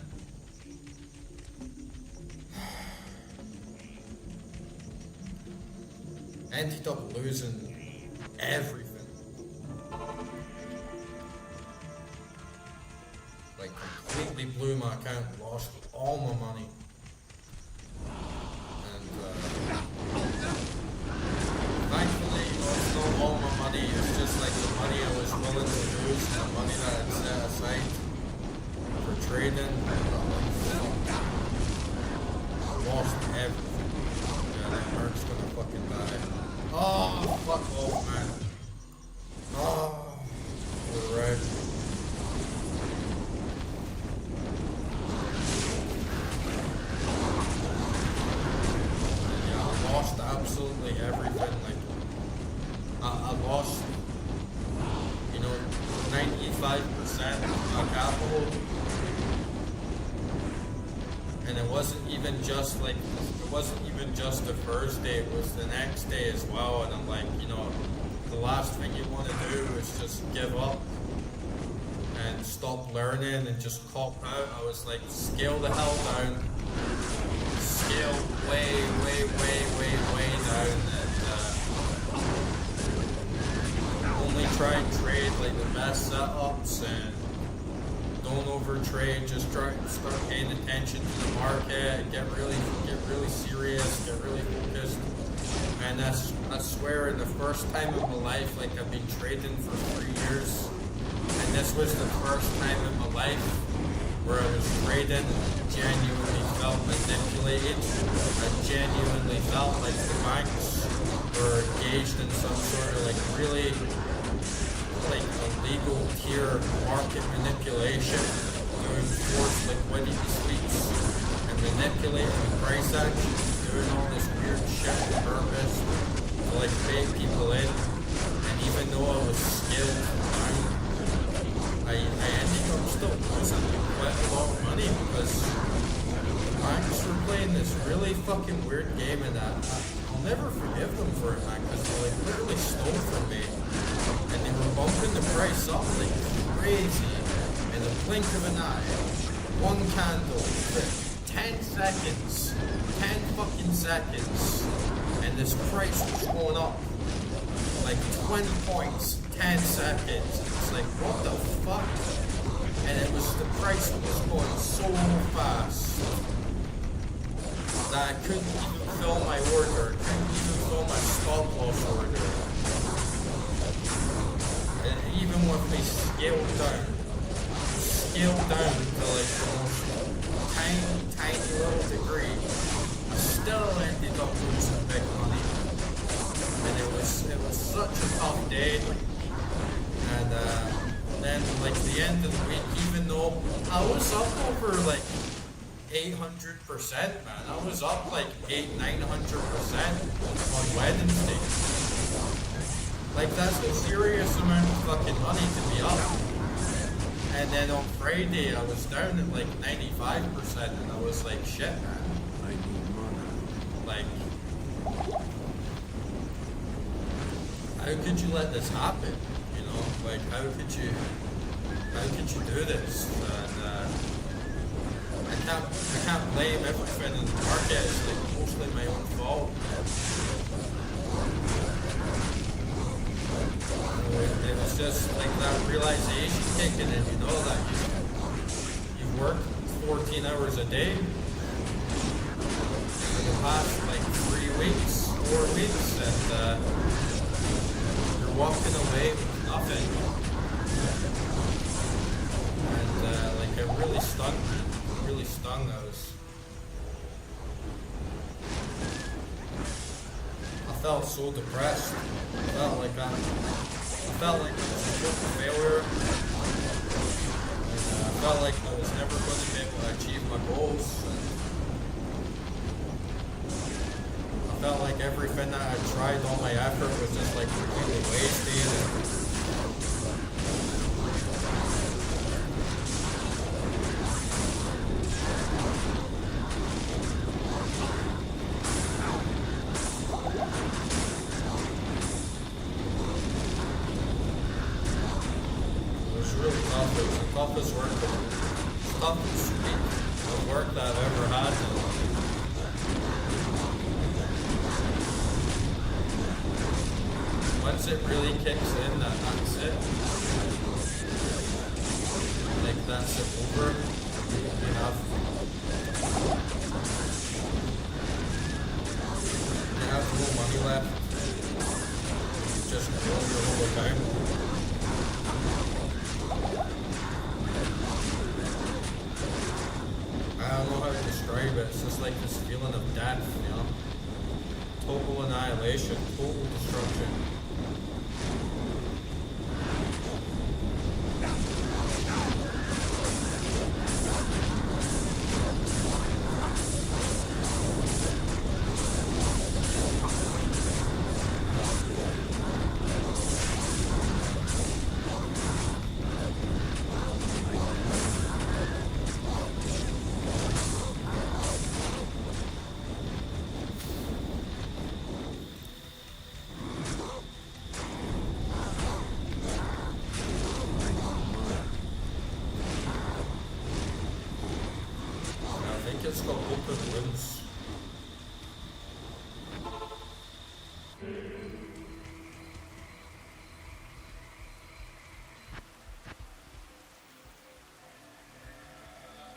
ended up losing everything. Like completely blew my account, lost all my money. And thankfully, you know, it's not all my money, it's just like the money I was willing to lose, the money that I'd set aside for trading. I lost everything. Yeah, that Merc's gonna fucking die. Oh, fuck off, man. Oh, you're right. Lost absolutely everything. Like I lost, you know, 95% of my capital, and it wasn't even just the first day, it was the next day as well. And I'm like, you know, the last thing you want to do is just give up and stop learning and just cop out. I was like, scale the hell down. Scale way down, and only try and trade like the best setups, and don't overtrade. Just try and start paying attention to the market and get really serious, get really focused. And I swear, in the first time in my life, like I've been trading for 3 years, and this was the first time in my life where I was trading and genuinely felt manipulated. I genuinely felt like the banks were engaged in some sort of like really like illegal tier market manipulation, doing forced liquidity sweeps and manipulating the price action, doing all this weird shit on purpose to like bait people in. And even though I was skilled, I ended up still losing quite a lot of money because the banks were playing this really fucking weird game, and I'll never forgive them for it, man, because they like literally stole from me, and they were bumping the price up like crazy in the blink of an eye. One candle, 10 seconds, 10 fucking seconds, and this price was going up like 20 points, 10 seconds. It's like, what the fuck? And it was, the price was going so fast that I couldn't even fill my order, couldn't even fill my stop loss order. And even with me scaled down to like the most tiny little degree, I still ended up losing big money. And it was such a tough day. And then like the end of the week, even though I was up over like 800%, man. I was up like 900% on Wednesday. Like that's a serious amount of fucking money to be up. And then on Friday I was down at like 95%, and I was like, shit, man. I need money. Like, how could you let this happen? You know, like how could you do this? And I can't blame everything in the market. It's like mostly my own fault. It was just like that realization kicking in, you know, that you work 14 hours a day, the past like 3 weeks, 4 weeks, and you're walking away with nothing. And like it really stung me. It really stung. I felt so depressed. I felt like I was a total failure. And I felt like I was never going to be able to achieve my goals. And I felt like everything that I tried, all my effort was just like completely wasted. Toughest work, toughest week of work that I've ever had. Once it really kicks in, that's it. Like that's it over. You have no money left. You just grow your whole account. I don't know how to describe it. It's just like this feeling of death, you know? Total annihilation, total destruction. It's got open wounds.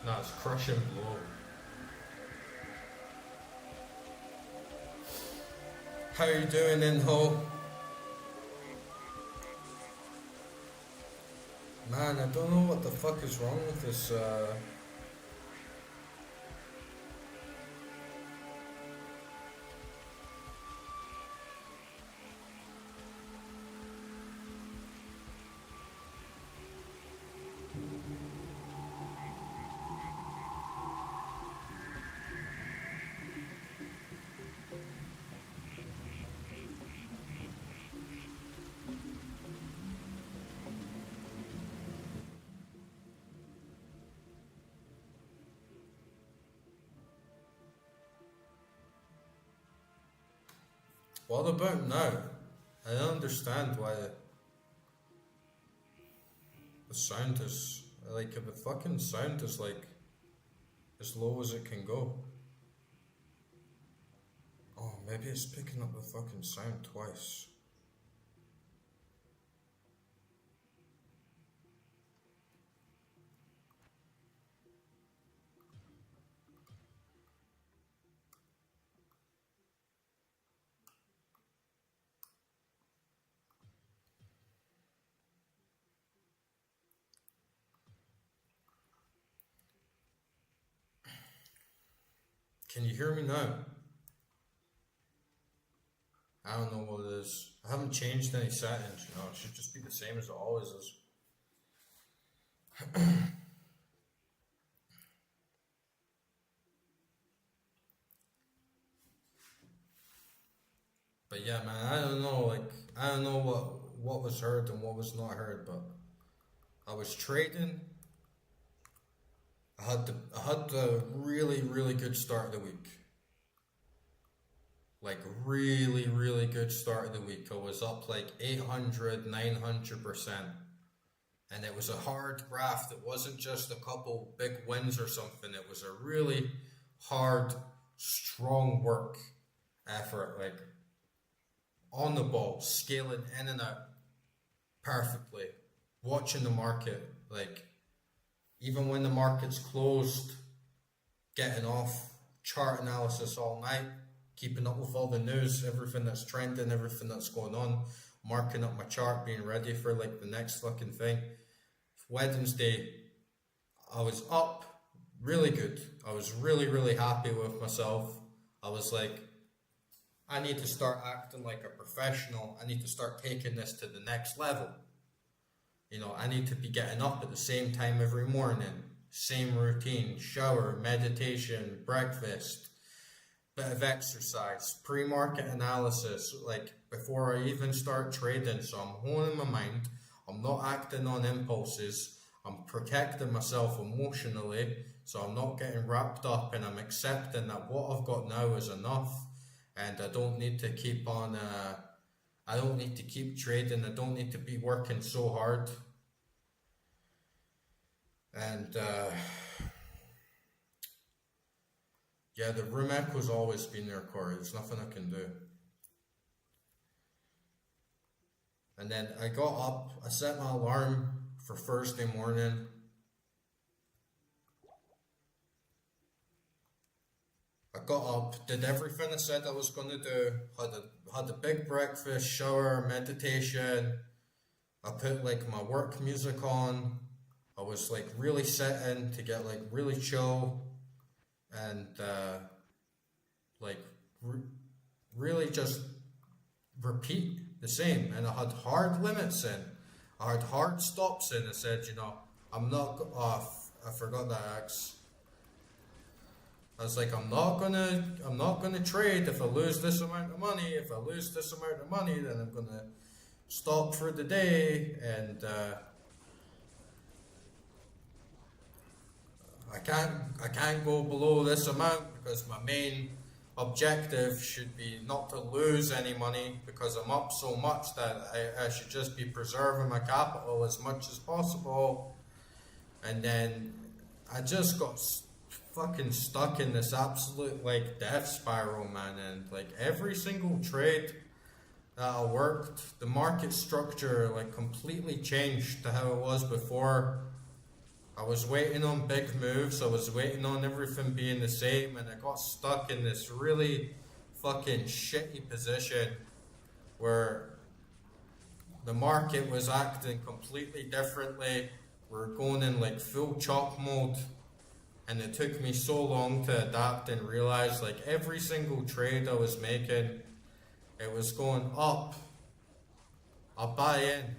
No, it's crushing blow. How you doing, Inho? Man, I don't know what the fuck is wrong with this, What about now? I don't understand why the sound is like if the fucking sound is like as low as it can go. Oh, maybe it's picking up the fucking sound twice. Can you hear me now? I don't know what it is. I haven't changed any settings, you know, it should just be the same as it always is. But yeah, man, I don't know, like, I don't know what was heard and what was not heard, but I was trading. I had a really, really good start of the week. Like really, really good start of the week. I was up like 800, 900%. And it was a hard graft. It wasn't just a couple big wins or something. It was a really hard, strong work effort. Like on the ball, scaling in and out perfectly. Watching the market, like even when the market's closed, getting off chart analysis all night, keeping up with all the news, everything that's trending, everything that's going on, marking up my chart, being ready for like the next fucking thing. Wednesday, I was up really good. I was really, really happy with myself. I was like, I need to start acting like a professional. I need to start taking this to the next level. You know, I need to be getting up at the same time every morning. Same routine, shower, meditation, breakfast, bit of exercise, pre-market analysis, like before I even start trading. So I'm honing my mind. I'm not acting on impulses. I'm protecting myself emotionally. So I'm not getting wrapped up, and I'm accepting that what I've got now is enough. And I don't need to keep on, I don't need to keep trading. I don't need to be working so hard. And yeah, the room echo's always been there, Corey. There's nothing I can do. And then I got up, I set my alarm for Thursday morning. I got up, did everything I said I was going to do, had a big breakfast, shower, meditation. I put like my work music on. I was like really sitting to get like really chill and like really just repeat the same. And I had hard limits in. I had hard stops in. I said, you know, I'm not off. I forgot that X. I was like, I'm not gonna trade if I lose this amount of money. If I lose this amount of money, then I'm gonna stop for the day. And I can't go below this amount because my main objective should be not to lose any money, because I'm up so much that I should just be preserving my capital as much as possible. And then I just got fucking stuck in this absolute like death spiral, man. And like every single trade that I worked, the market structure like completely changed to how it was before. I was waiting on big moves, I was waiting on everything being the same, and I got stuck in this really fucking shitty position where the market was acting completely differently. We're going in like full chop mode, and it took me so long to adapt and realize like every single trade I was making, it was going up. I buy in.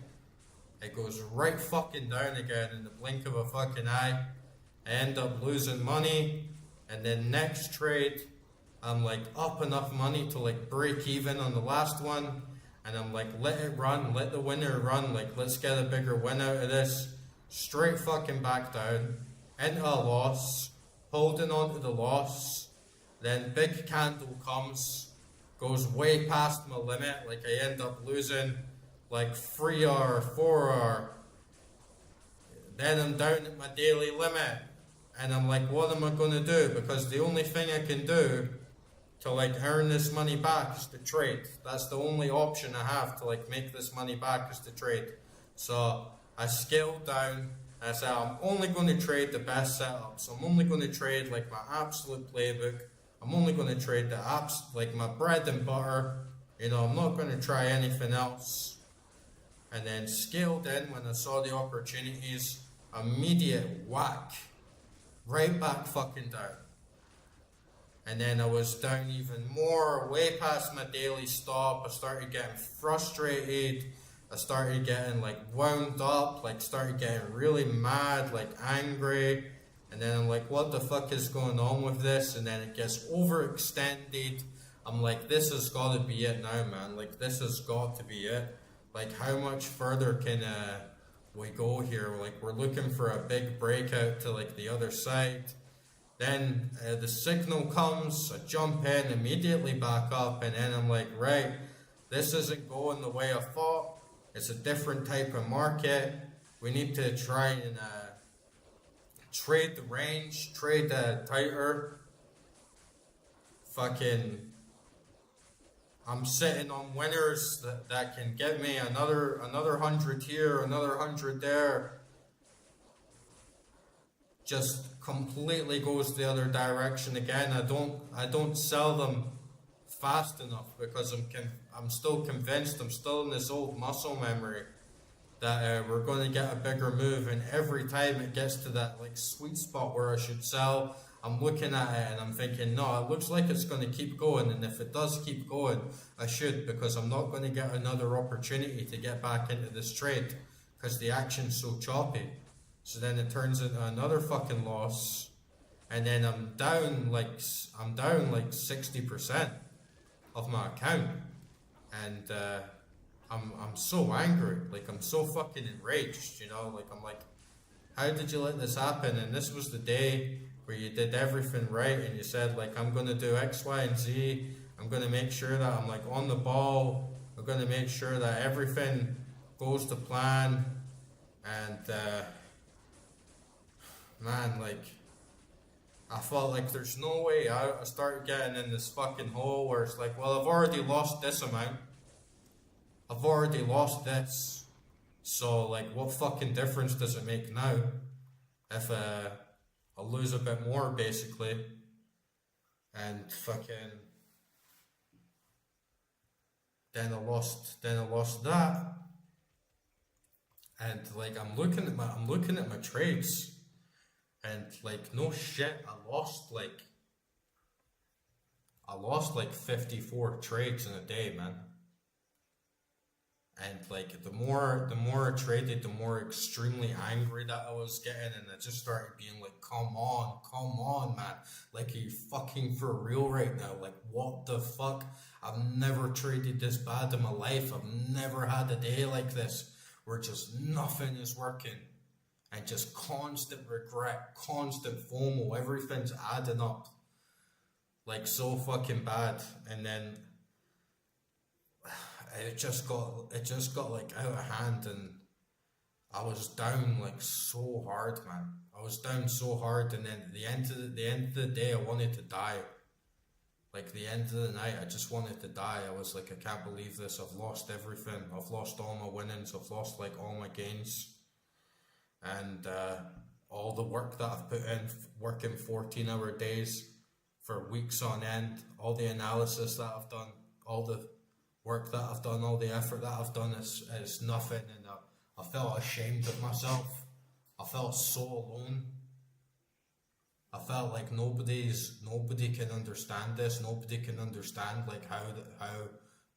It goes right fucking down again in the blink of a fucking eye. I end up losing money, and then next trade, I'm like up enough money to like break even on the last one, and I'm like, let it run, let the winner run, like let's get a bigger win out of this. Straight fucking back down, into a loss, holding on to the loss. Then big candle comes, goes way past my limit, like I end up losing like 3R, 4R. Then I'm down at my daily limit, and I'm like, what am I gonna do? Because the only thing I can do to like earn this money back is to trade. That's the only option I have to like make this money back, is to trade. So I scaled down. I said, I'm only going to trade the best setups. I'm only going to trade like my absolute playbook. I'm only going to trade the apps, like my bread and butter. You know, I'm not going to try anything else. And then scaled in when I saw the opportunities. Immediate whack. Right back fucking down. And then I was down even more, way past my daily stop. I started getting frustrated. I started getting like wound up, like started getting really mad, like angry. And then I'm like, what the fuck is going on with this? And then it gets overextended. I'm like, this has got to be it now, man. Like, this has got to be it. Like, how much further can we go here? Like, we're looking for a big breakout to like the other side. Then the signal comes, I jump in, immediately back up, and then I'm like, right, this isn't going the way I thought. It's a different type of market. We need to try and trade the range, trade the tighter. Fucking, I'm sitting on winners that can get me another 100 here, another 100 there. just completely goes the other direction again. I don't sell them fast enough because I'm still convinced, I'm still in this old muscle memory that we're going to get a bigger move, and every time it gets to that like sweet spot where I should sell, I'm looking at it and I'm thinking, no, it looks like it's going to keep going, and if it does keep going, I should, because I'm not going to get another opportunity to get back into this trade because the action's so choppy. So then it turns into another fucking loss, and then I'm down like 60% of my account, and I'm so angry, like I'm so fucking enraged, you know, like I'm like, how did you let this happen? And this was the day where you did everything right, and you said like, I'm gonna do X, Y, and Z. I'm gonna make sure that I'm like on the ball. I'm gonna make sure that everything goes to plan, and man, like, I felt like there's no way out. I started getting in this fucking hole where it's like, well, I've already lost this amount. I've already lost this. So, like, what fucking difference does it make now if I lose a bit more, basically? And fucking... Then I lost that. And, like, I'm looking at my trades. And like, no shit, I lost like 54 trades in a day, man. And like, the more I traded, the more extremely angry that I was getting, and I just started being like, come on, man. Like, are you fucking for real right now? Like, what the fuck? I've never traded this bad in my life. I've never had a day like this where just nothing is working. And just constant regret, constant FOMO, everything's adding up. Like, so fucking bad. And then it just got like out of hand, and I was down like so hard, man. I was down so hard, and then at the end of the day I wanted to die. Like, the end of the night, I just wanted to die. I was like, I can't believe this. I've lost everything. I've lost all my winnings. I've lost like all my gains. And all the work that I've put in, working 14-hour days for weeks on end, all the analysis that I've done, all the work that I've done, all the effort that I've done is nothing. And I felt ashamed of myself. I felt so alone. I felt like nobody can understand this. Nobody can understand like how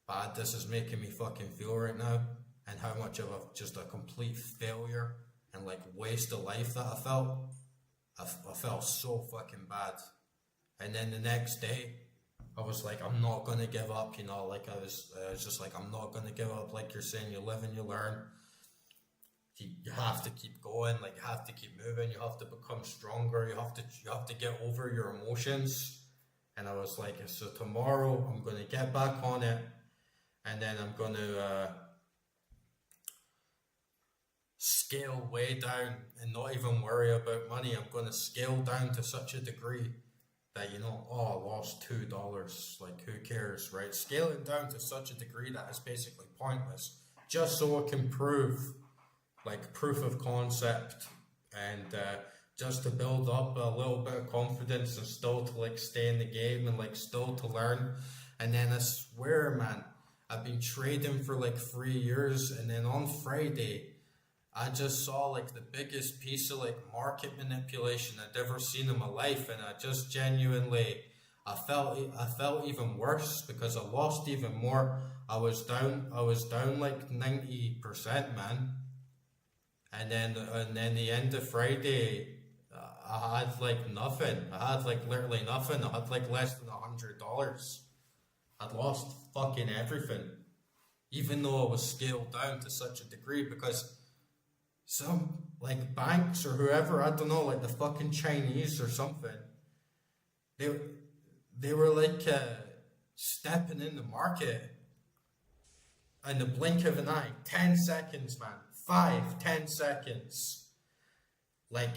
bad this is making me fucking feel right now, and how much of just a complete failure and like waste of life that I felt. I felt so fucking bad. And then the next day, I was like, I'm not gonna give up, you know, like I was just like, I'm not gonna give up. Like you're saying, you live and you learn. You have to keep going, like you have to keep moving, you have to become stronger, you have to get over your emotions. And I was like, so tomorrow I'm gonna get back on it, and then I'm gonna scale way down and not even worry about money. I'm going to scale down to such a degree that, you know, oh, I lost $2, like who cares, right? Scaling down to such a degree that it's basically pointless, just so I can prove, like, proof of concept, and just to build up a little bit of confidence, and still to like stay in the game, and like still to learn. And then I swear, man, I've been trading for like 3 years, and then on Friday I just saw like the biggest piece of like market manipulation I'd ever seen in my life, and I just genuinely, I felt even worse because I lost even more. I was down like 90%, man. And then the end of Friday, I had like nothing. I had like literally nothing. I had like less than $100. I'd lost fucking everything, even though I was scaled down to such a degree, because some like banks or whoever, I don't know, like the fucking Chinese or something, they were like stepping in the market in the blink of an eye. 10 seconds, man. 5-10 seconds. Like,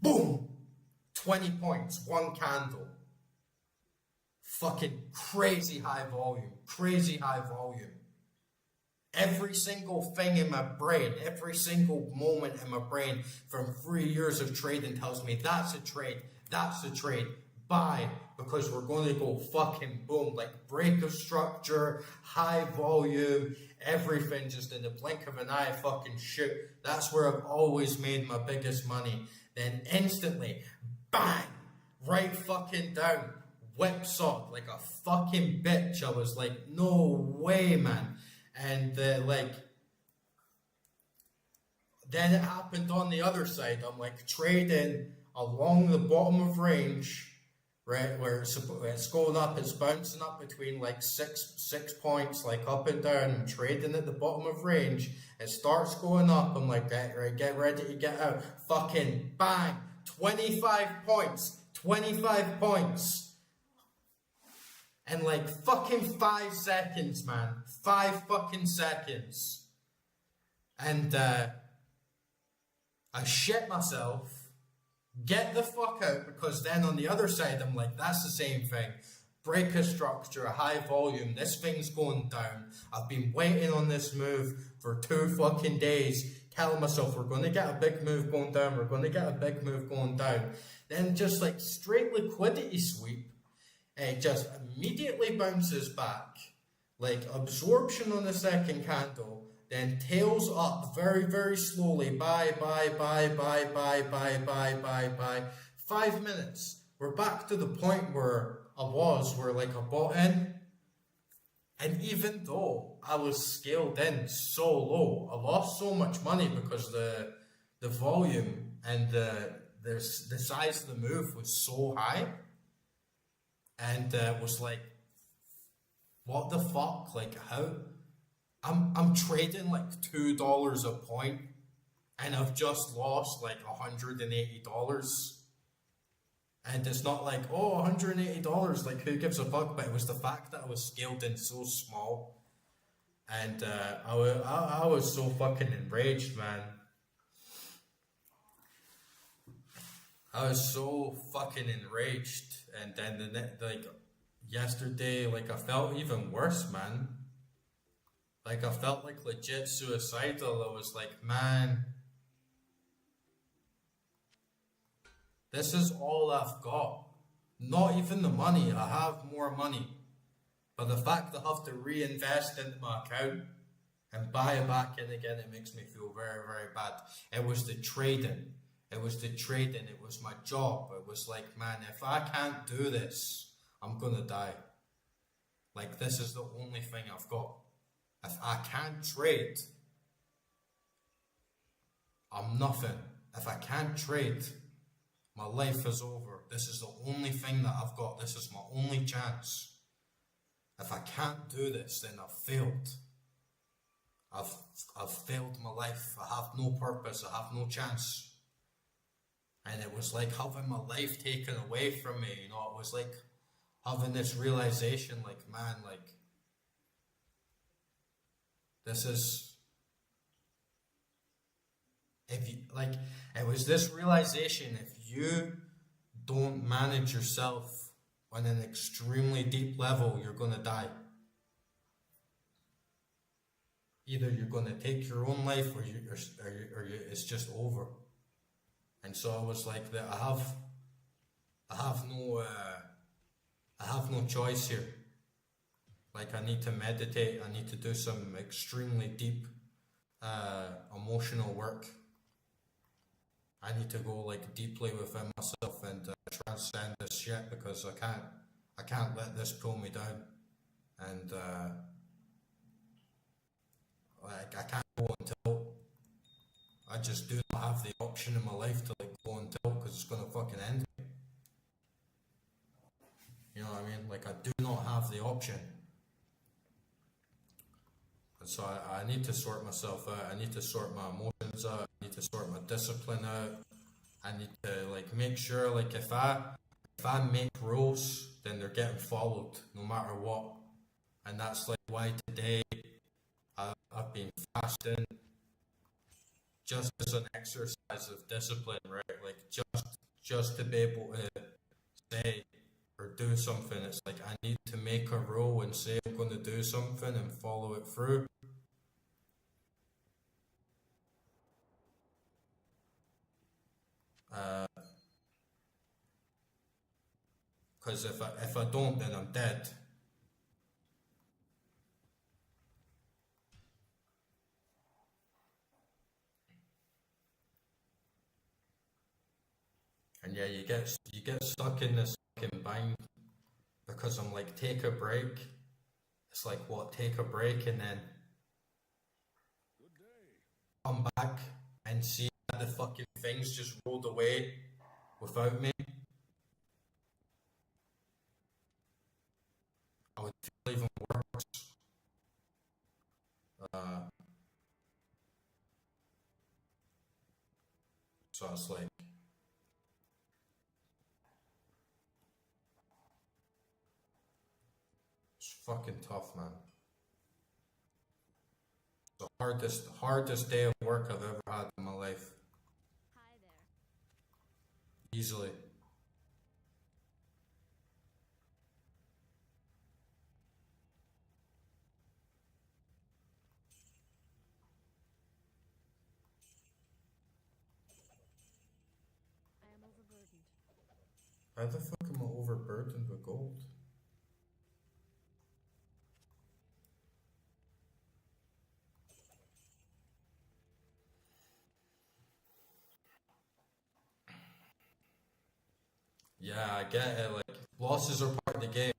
boom! 20 points, one candle. Fucking crazy high volume. Every single thing in my brain, every single moment in my brain from 3 years of trading tells me that's a trade, buy, because we're going to go fucking boom, like break of structure, high volume, everything just in the blink of an eye, fucking shoot. That's where I've always made my biggest money. Then instantly, bang, right fucking down, whipsaw like a fucking bitch. I was like, no way, man. And like, then it happened on the other side. I'm like trading along the bottom of range, right, where it's going up, it's bouncing up between like six points, like up and down. I'm trading at the bottom of range. It starts going up. I'm like, right, get ready to get out. Fucking bang, 25 points, 25 points. And like fucking 5 seconds, man. 5 fucking seconds. And I shit myself. Get the fuck out, because then on the other side, I'm like, that's the same thing. Break a structure, a high volume. This thing's going down. I've been waiting on this move for 2 fucking days, telling myself we're going to get a big move going down. We're going to get a big move going down. Then just like straight liquidity sweep. It just immediately bounces back, like absorption on the second candle, then tails up very, very slowly. Buy. 5 minutes. We're back to the point where where like I bought in. And even though I was scaled in so low, I lost so much money because the volume and the size of the move was so high. And was like, what the fuck? Like, how? I'm trading like $2 a point, and I've just lost like $180. And it's not like, oh, $180, like who gives a fuck? But it was the fact that I was scaled in so small, and I was so fucking enraged, man. I was so fucking enraged. And then like yesterday, like I felt even worse, man. Like I felt like legit suicidal. I was like, man, this is all I've got. Not even the money. I have more money. But the fact that I have to reinvest into my account and buy it back in again, it makes me feel very, very bad. It was the trading. It was the trading, it was my job. It was like, man, if I can't do this, I'm gonna die. Like, this is the only thing I've got. If I can't trade, I'm nothing. If I can't trade, my life is over. This is the only thing that I've got. This is my only chance. If I can't do this, then I've failed. I've failed my life. I have no purpose. I have no chance. And it was like having my life taken away from me, you know. It was like having this realization, like, man, like, this is, if you, like, it was this realization, if you don't manage yourself on an extremely deep level, you're going to die. Either you're going to take your own life, or it's just over. And so I was like, that I have no choice here. Like, I need to meditate. I need to do some extremely deep emotional work. I need to go like deeply within myself and transcend this shit, because I can't let this pull me down. And like, I can't go until I just do not have the option in my life to like go until, because it's gonna fucking end me. You know what I mean? Like, I do not have the option. And so I need to sort myself out. I need to sort my emotions out. I need to sort my discipline out. I need to like make sure, like, if I make rules, then they're getting followed no matter what. And that's like why today I've been fasting, just as an exercise of discipline, right? Like, just to be able to say or do something. It's like I need to make a rule and say I'm going to do something and follow it through. Because if I don't, then I'm dead. And yeah, you get stuck in this fucking bind because I'm like, take a break. It's like, what, take a break and then come back and see that the fucking things just rolled away without me. I would feel even worse. So it's like, it's fucking tough, man. The hardest day of work I've ever had in my life. Hi there. Easily. I am overburdened. How the fuck am I overburdened with gold? Yeah, I get it. Like, losses are part of the game.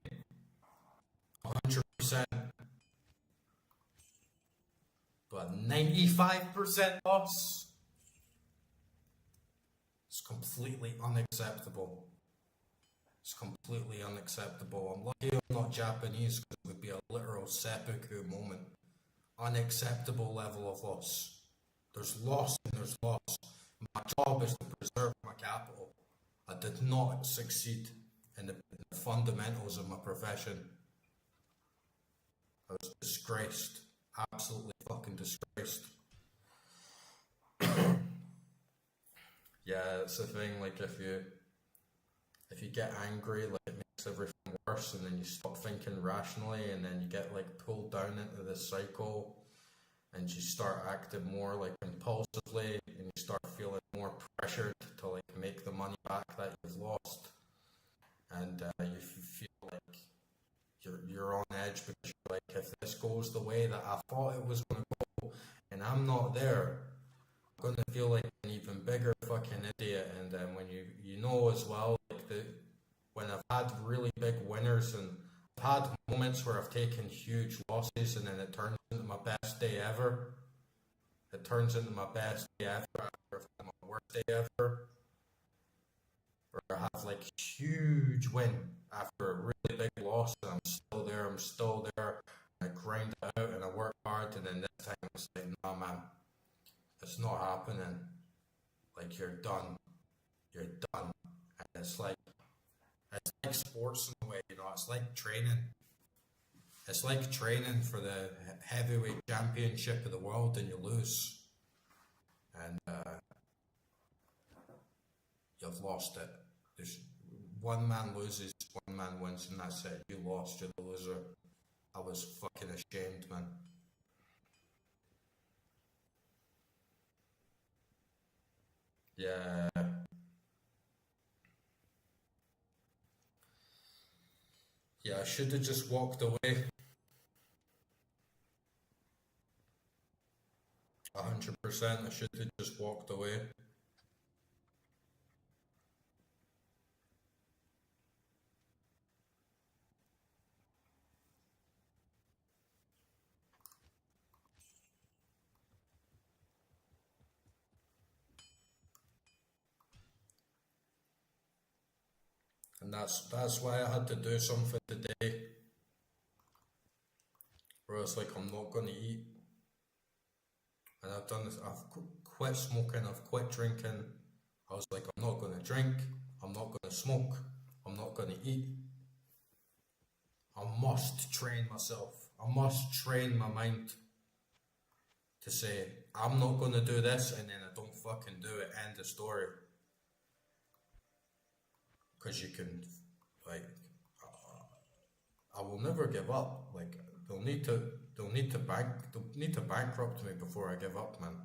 100%. But 95% loss? It's completely unacceptable. It's completely unacceptable. I'm lucky I'm not Japanese because it would be a literal seppuku moment. Unacceptable level of loss. There's loss and there's loss. My job is to preserve my capital. I did not succeed in the fundamentals of my profession. I was disgraced. Absolutely fucking disgraced. Yeah, it's the thing, like if you get angry, like it makes everything worse and then you stop thinking rationally and then you get like pulled down into this cycle and you start acting more like impulsively and you start feeling more pressured to like make the money back that you've lost. And you feel like you're on edge because you're like, if this goes the way that I thought it was going to go and I'm not there, I'm going to feel like an even bigger fucking idiot. And then when you know as well, like when I've had really big winners and I've had moments where I've taken huge losses and then it turns into my best day ever. It turns into my best day ever after I've had my worst day ever. Or I have like huge win after a really big loss and I'm still there, and I grind it out and I work hard and then this time it's like, nah man, it's not happening. Like you're done. You're done. And it's like sports in a way, you know, it's like training. It's like training for the heavyweight championship of the world and you lose. And you've lost it. There's one man loses, one man wins, and that's it. You lost, you're the loser. I was fucking ashamed, man. Yeah. Yeah, I should have just walked away. 100%, I should have just walked away. And that's why I had to do something today. Where it's like I'm not gonna eat. And I've done this, I've quit smoking, I've quit drinking. I was like, I'm not gonna drink, I'm not gonna smoke, I'm not gonna eat. I must train myself. I must train my mind to say, I'm not gonna do this and then I don't fucking do it. End of story. Because you can, like, I will never give up. Like, they'll need to bankrupt me before I give up, man.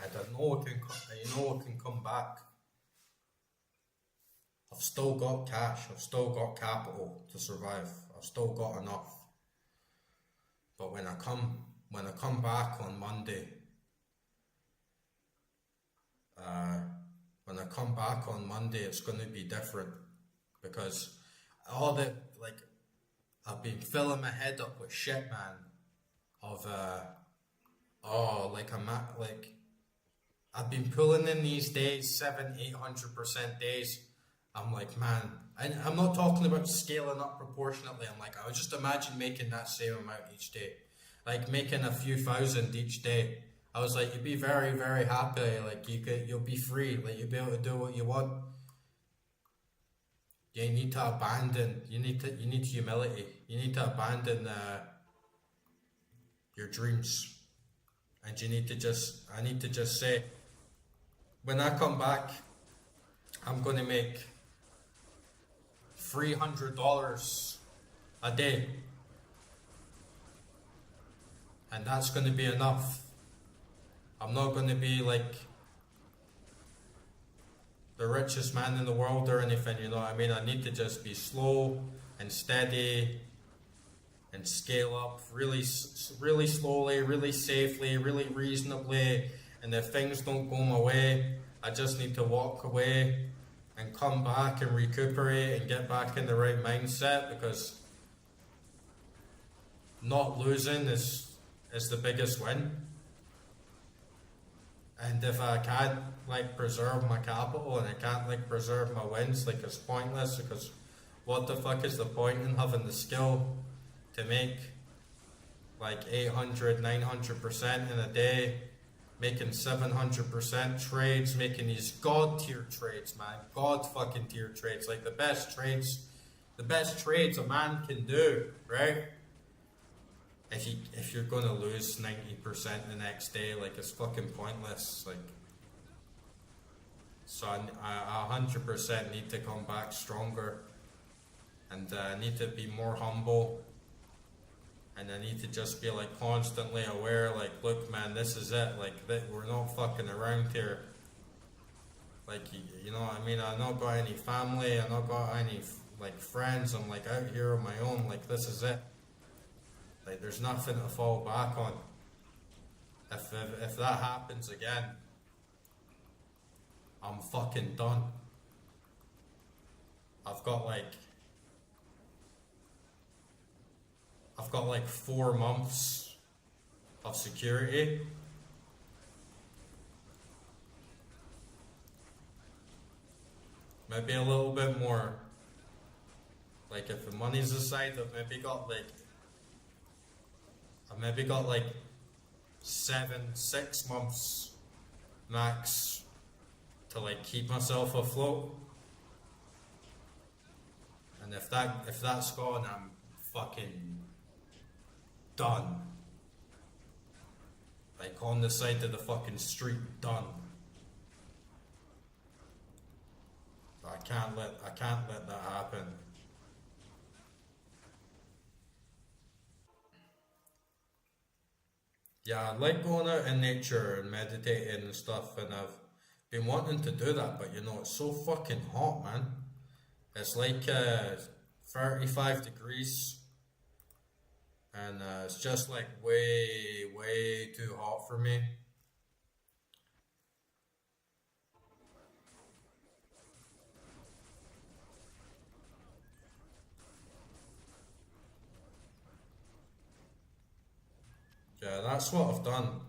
and I know it can come back. I've still got cash, I've still got capital to survive, I've still got enough. But when I come back on Monday, it's going to be different, because I've been filling my head up with shit, man. I've been pulling in these days, 700-800% days. I'm like, man, I'm not talking about scaling up proportionately. I'm like, I would just imagine making that same amount each day, like making a few thousand each day. I was like, you'd be very, very happy. Like you'll be free. Like you'll be able to do what you want. You need to abandon. You need humility. You need to abandon your dreams, and I need to just say, when I come back, I'm gonna make $300 a day, and that's gonna be enough. I'm not gonna be like the richest man in the world or anything, you know what I mean? I need to just be slow and steady and scale up really slowly, really safely, really reasonably. And if things don't go my way, I just need to walk away and come back and recuperate and get back in the right mindset, because not losing is the biggest win. And if I can't like preserve my capital and I can't like preserve my wins, like it's pointless, because what the fuck is the point in having the skill to make like 800-900% in a day, making 700% trades, making these god tier trades, man, god fucking tier trades, like the best trades a man can do, right? If you're gonna lose 90% the next day, like it's fucking pointless. Like, so I 100% need to come back stronger, and I need to be more humble, and I need to just be like constantly aware. Like, look, man, this is it. Like, we're not fucking around here. Like, you know what I mean? I not got any family. I not got any like friends. I'm like out here on my own. Like, this is it. Like, there's nothing to fall back on. If that happens again, I'm fucking done. I've got like 4 months of security. Maybe a little bit more. Like, if the money's aside, I've maybe got like 6 months max to like keep myself afloat. And if that's gone, I'm fucking done. Like on the side of the fucking street, done. I can't let that happen. Yeah, I like going out in nature and meditating and stuff, and I've been wanting to do that, but you know, it's so fucking hot, man. It's like 35 degrees, and it's just like way, way too hot for me. Yeah, that's what I've done.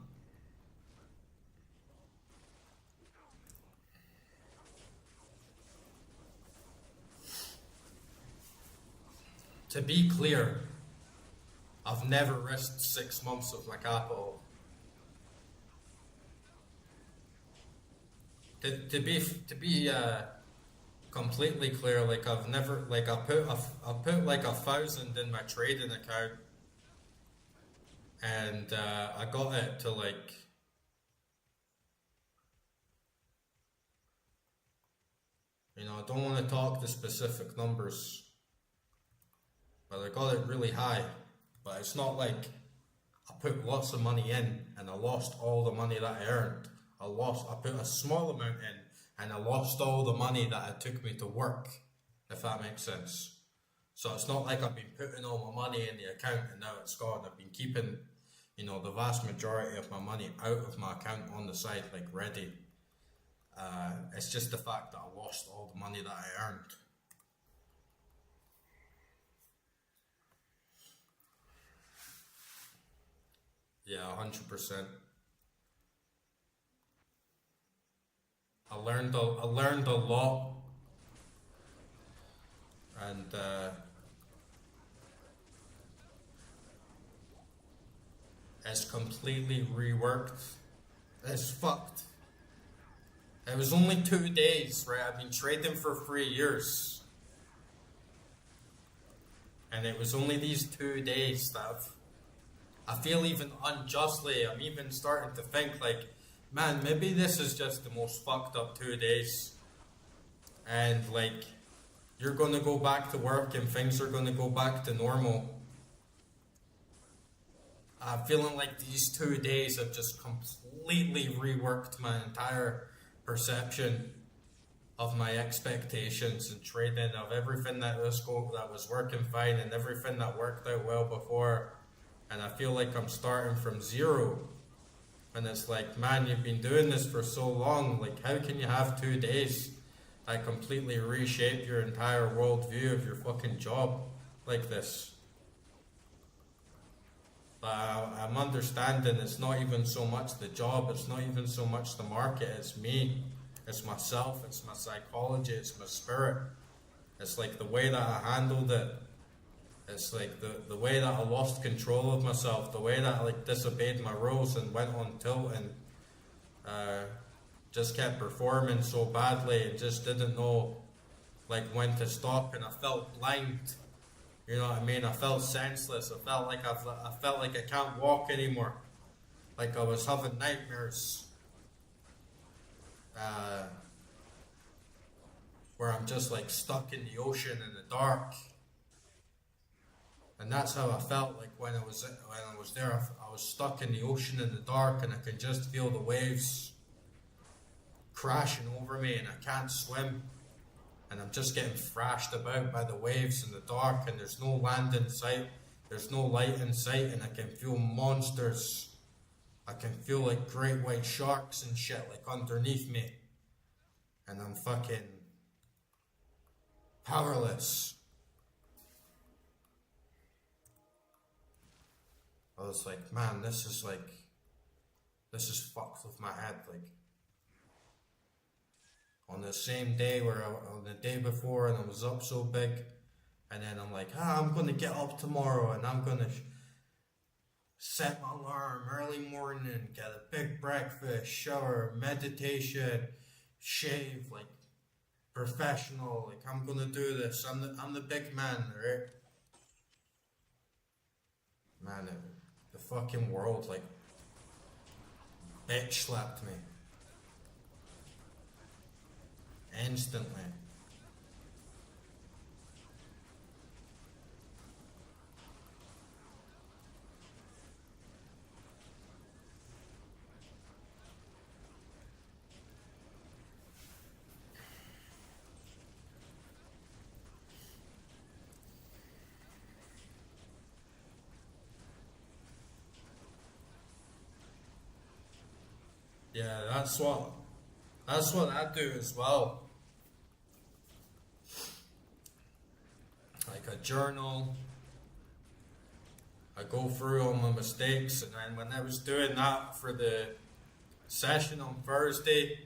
To be clear, I've never risked 6 months of my capital. To be completely clear, like I've never, like I put like 1,000 in my trading account, and I got it to like, you know, I don't want to talk the specific numbers, but I got it really high. But it's not like I put lots of money in and I lost all the money that I earned. I put a small amount in, and I lost all the money that it took me to work, if that makes sense. So it's not like I've been putting all my money in the account and now it's gone. I've been keeping, the vast majority of my money out of my account on the side, like ready. It's just the fact that I lost all the money that I earned. Yeah, 100%. I learned a lot, and it's completely reworked. It's fucked. It was only 2 days, right? I've been trading for 3 years. And it was only these 2 days that I feel even unjustly, I'm even starting to think like, man, maybe this is just the most fucked up 2 days. And like, you're gonna go back to work and things are gonna go back to normal. I'm feeling like these 2 days have just completely reworked my entire perception of my expectations and trading, of everything that was working fine and everything that worked out well before. And I feel like I'm starting from zero. And it's like, man, you've been doing this for so long. Like, how can you have 2 days that completely reshape your entire worldview of your fucking job like this? But I'm understanding it's not even so much the job, it's not even so much the market, it's me, it's myself, it's my psychology, it's my spirit. It's like the way that I handled it. It's like the way that I lost control of myself, the way that I like disobeyed my rules and went on tilt and just kept performing so badly and just didn't know like when to stop, and I felt blind. You know what I mean? I felt senseless. I felt like I can't walk anymore. Like I was having nightmares. Where I'm just like stuck in the ocean in the dark. And that's how I felt like when I was there. I was stuck in the ocean in the dark, and I can just feel the waves crashing over me, and I can't swim. And I'm just getting thrashed about by the waves in the dark, and there's no land in sight, there's no light in sight, and I can feel monsters. I can feel like great white sharks and shit like underneath me. And I'm fucking powerless. I was like, man, this is fucked with my head, like. On the same day on the day before, and I was up so big, and then I'm like, I'm going to get up tomorrow, and I'm going to set my alarm early morning, get a big breakfast, shower, meditation, shave, like professional, like I'm going to do this, I'm the big man, right? Man, the fucking world, like, bitch slapped me. Instantly. Yeah, that's what I do as well. Like a journal. I go through all my mistakes, and then when I was doing that for the session on Thursday,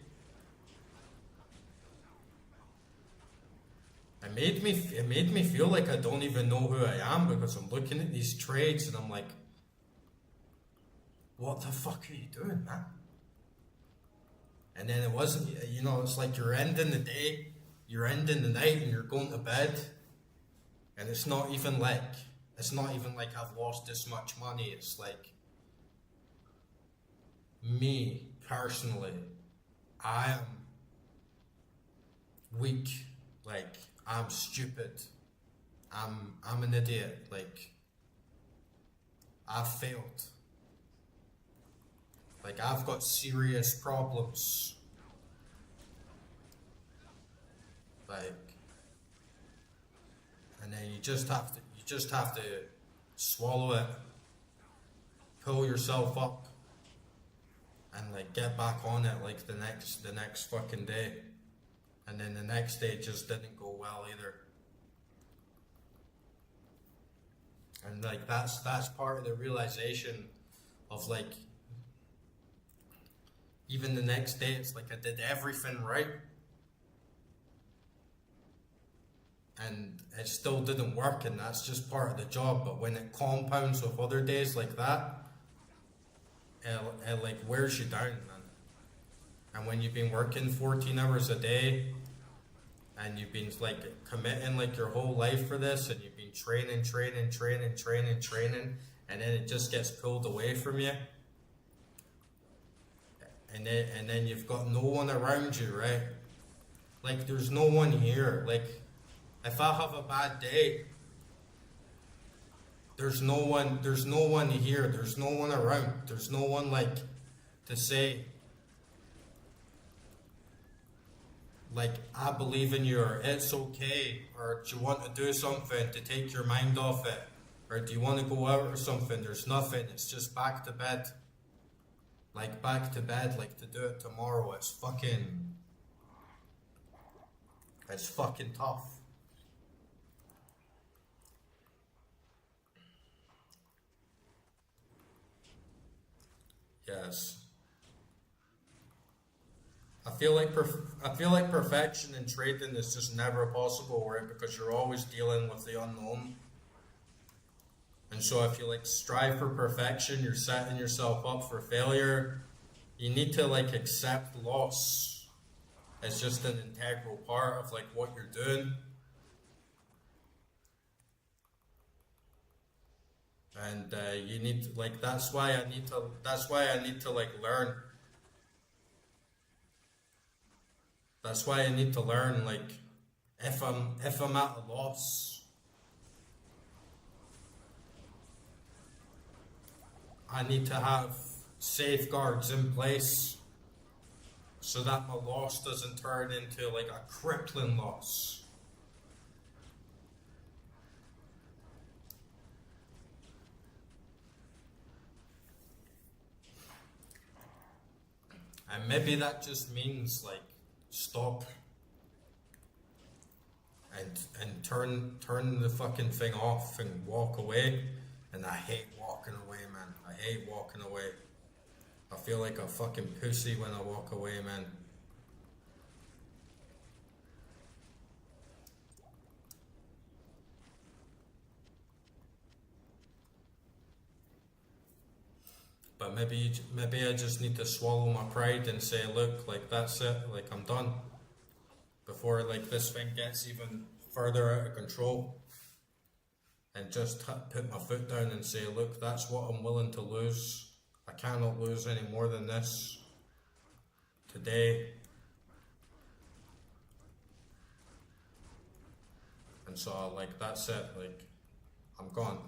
it made me feel like I don't even know who I am, because I'm looking at these trades and I'm like, what the fuck are you doing, man? And then it wasn't, it's like you're ending the day, you're ending the night, and you're going to bed. And it's not even like I've lost this much money. It's like, me, personally, I am weak. Like, I'm stupid. I'm an idiot. Like, I've failed. Like, I've got serious problems. Like, and then you just have to swallow it, pull yourself up, and like get back on it like the next fucking day. And then the next day just didn't go well either. And like that's part of the realization of like even the next day it's like I did everything right. And it still didn't work, and that's just part of the job. But when it compounds with other days like that, it like wears you down, man. And when you've been working 14 hours a day, and you've been like committing like your whole life for this, and you've been training, and then it just gets pulled away from you, and then you've got no one around you, right? Like there's no one here, like. If I have a bad day, there's no one here, there's no one around, there's no one like to say like I believe in you, or it's okay, or do you want to do something to take your mind off it, or do you want to go out or something. There's nothing. It's just back to bed, like to do it tomorrow. It's fucking tough. Yes. I feel like perfection in trading is just never possible, right? Because you're always dealing with the unknown. And so if you like strive for perfection, you're setting yourself up for failure. You need to like accept loss. It's just an integral part of like what you're doing. And you need to, like that's why I need to like learn. That's why I need to learn, like if I'm at a loss, I need to have safeguards in place so that my loss doesn't turn into like a crippling loss. And maybe that just means like stop and turn the fucking thing off and walk away. And I hate walking away, man. I hate walking away. I feel like a fucking pussy when I walk away, man. But maybe I just need to swallow my pride and say, look, like that's it, like I'm done. Before like this thing gets even further out of control. And just put my foot down and say, look, that's what I'm willing to lose. I cannot lose any more than this today. And so like that's it, like I'm gone.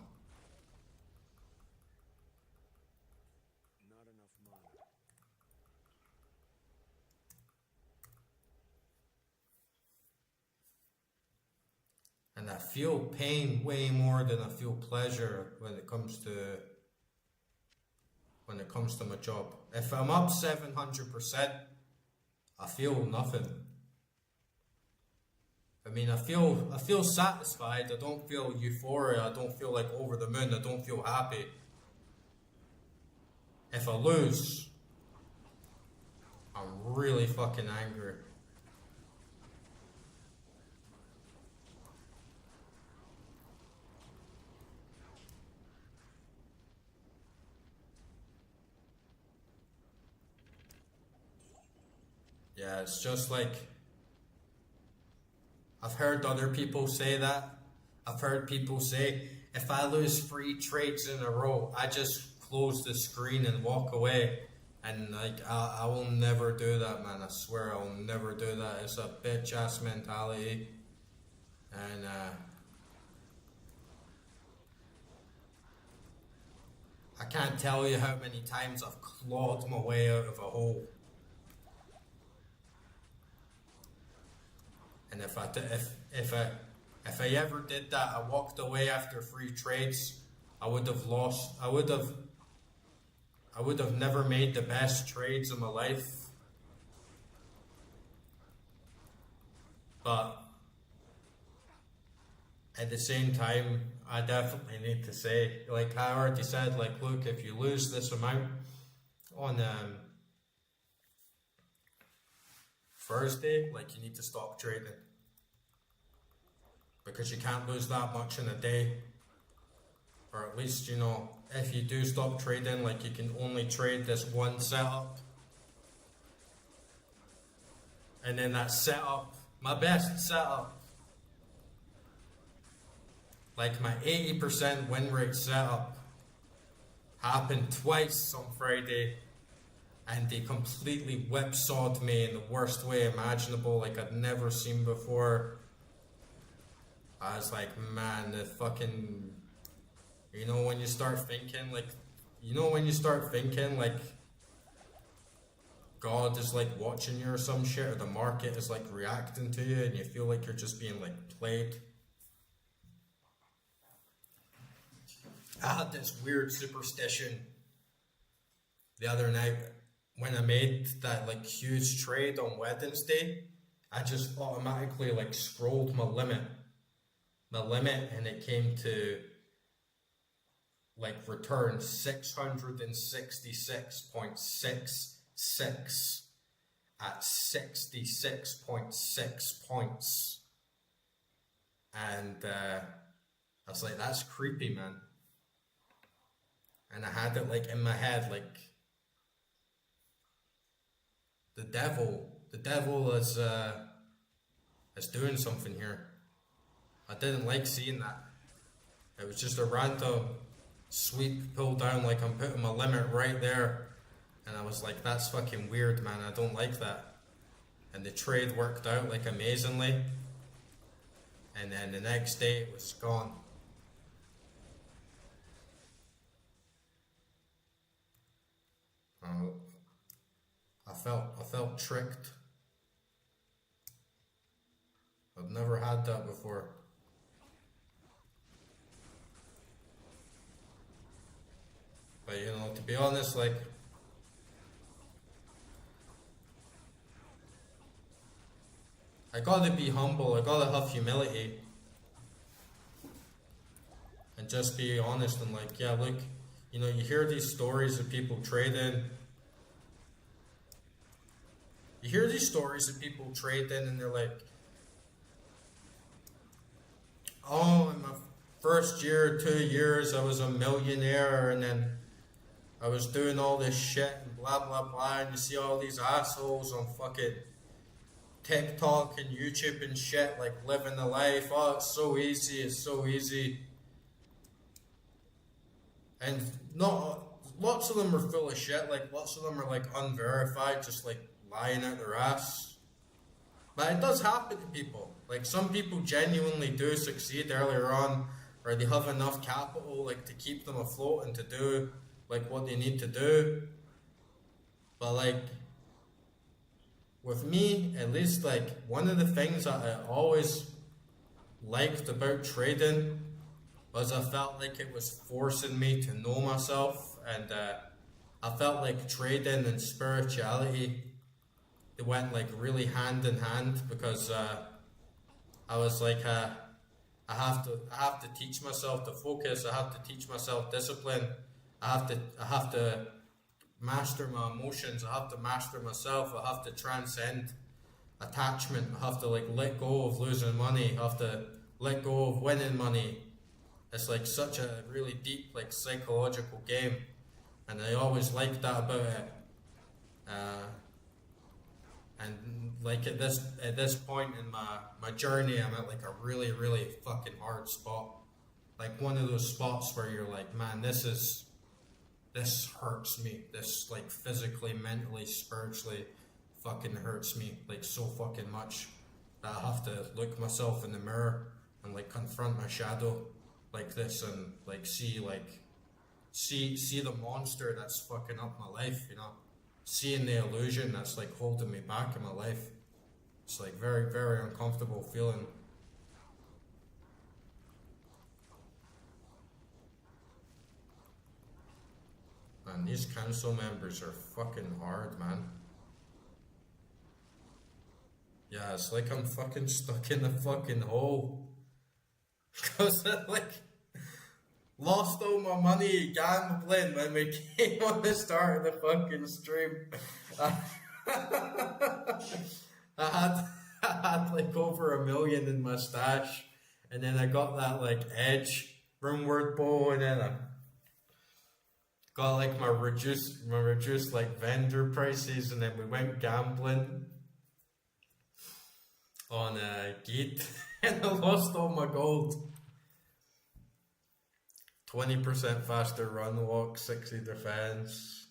And I feel pain way more than I feel pleasure when it comes to my job. If I'm up 700%, I feel nothing. I mean, I feel satisfied. I don't feel euphoria. I don't feel like over the moon. I don't feel happy. If I lose, I'm really fucking angry. Yeah, it's just like, I've heard other people say that. I've heard people say, if I lose 3 trades in a row, I just close the screen and walk away. And like, I will never do that, man. I swear I will never do that. It's a bitch ass mentality. And I can't tell you how many times I've clawed my way out of a hole. And if I ever did that, I walked away after free trades, I would have lost. I would have never made the best trades of my life. But at the same time, I definitely need to say, like I already said, like, look, if you lose this amount on Thursday, like, you need to stop trading. Because you can't lose that much in a day. Or at least, you know, if you do stop trading, like, you can only trade this one setup. And then that setup, my best setup, like my 80% win rate setup, happened twice on Friday, and they completely whipsawed me in the worst way imaginable, like I'd never seen before. I was like, man, the fucking, you know, when you start thinking like God is like watching you or some shit, or the market is like reacting to you, and you feel like you're just being like played. I had this weird superstition the other night when I made that like huge trade on Wednesday. I just automatically like scrolled my limit, and it came to like return 666.66 at 66.6 points. And I was like, that's creepy, man. And I had it like in my head, like the devil is doing something here. I didn't like seeing that. It was just a random sweep pull down, like I'm putting my limit right there, and I was like, that's fucking weird, man. I don't like that. And the trade worked out like amazingly, and then the next day it was gone. I felt tricked. I've never had that before. But you know, to be honest, like, I gotta be humble, I gotta have humility. And just be honest and like, yeah, look, you know, you hear these stories of people trading. You hear these stories of people trading and they're like, oh, in my first year, 2 years, I was a millionaire, and then I was doing all this shit and blah, blah, blah. And you see all these assholes on fucking TikTok and YouTube and shit, like living the life. Oh, it's so easy, it's so easy. And lots of them are full of shit, like lots of them are like unverified, just like lying out their ass. But it does happen to people. Like some people genuinely do succeed earlier on, or they have enough capital like to keep them afloat and to do like what they need to do. But like with me, at least, like one of the things that I always liked about trading was I felt like it was forcing me to know myself, and I felt like trading and spirituality, they went like really hand in hand, because I was like, I have to teach myself to focus. I have to teach myself discipline. I have to master my emotions. I have to master myself. I have to transcend attachment. I have to like let go of losing money. I have to let go of winning money. It's like such a really deep like psychological game, and I always liked that about it. And like at this point in my journey, I'm at like a really, really fucking hard spot. Like one of those spots where you're like, man, this hurts me. This like physically, mentally, spiritually fucking hurts me like so fucking much that I have to look myself in the mirror and like confront my shadow like this, and like see like see the monster that's fucking up my life, you know? Seeing the illusion that's like holding me back in my life. It's like very, very uncomfortable feeling. Man, these council members are fucking hard, man. Yeah, it's like I'm fucking stuck in the fucking hole. Because I like lost all my money gambling when we came on the start of the fucking stream. I had I had like over $1 million in my stash, and then I got that like edge rumward bow, and then I got like my reduced like vendor prices, and then we went gambling on a gate, and I lost all my gold. 20% faster run walk, 60 defense.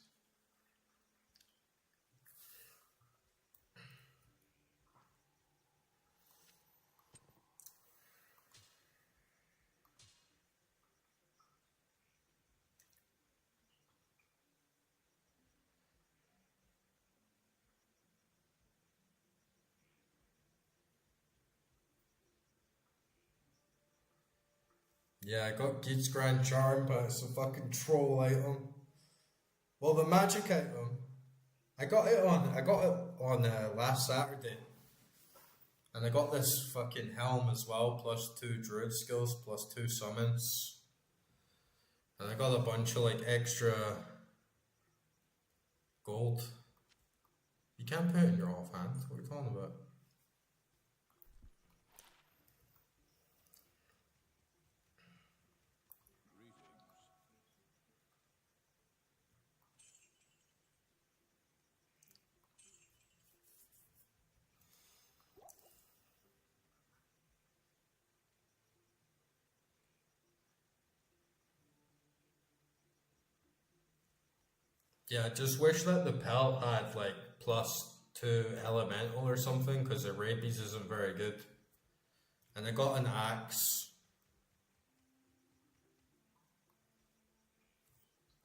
Yeah, I got Geet's Grand Charm, but it's a fucking troll item. Well, the magic item, I got it on last Saturday, and I got this fucking helm as well, plus 2 druid skills, plus 2 summons, and I got a bunch of like extra gold. You can't put it in your offhand. What are you talking about? Yeah, I just wish that the pelt had like plus 2 elemental or something, because the rabies isn't very good. And I got an axe.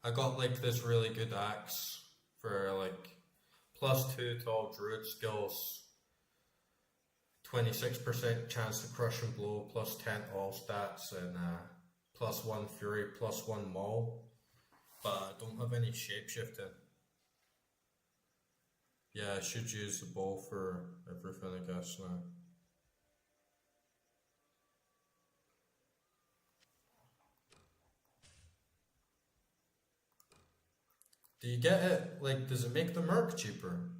I got like this really good axe for like plus 2 to all druid skills, 26% chance to crush and blow, plus 10 to all stats, and plus 1 fury, plus 1 maul. But I don't have any shapeshifting. Yeah, I should use the bow for everything, I guess, now. Do you get it? Like, does it make the merc cheaper?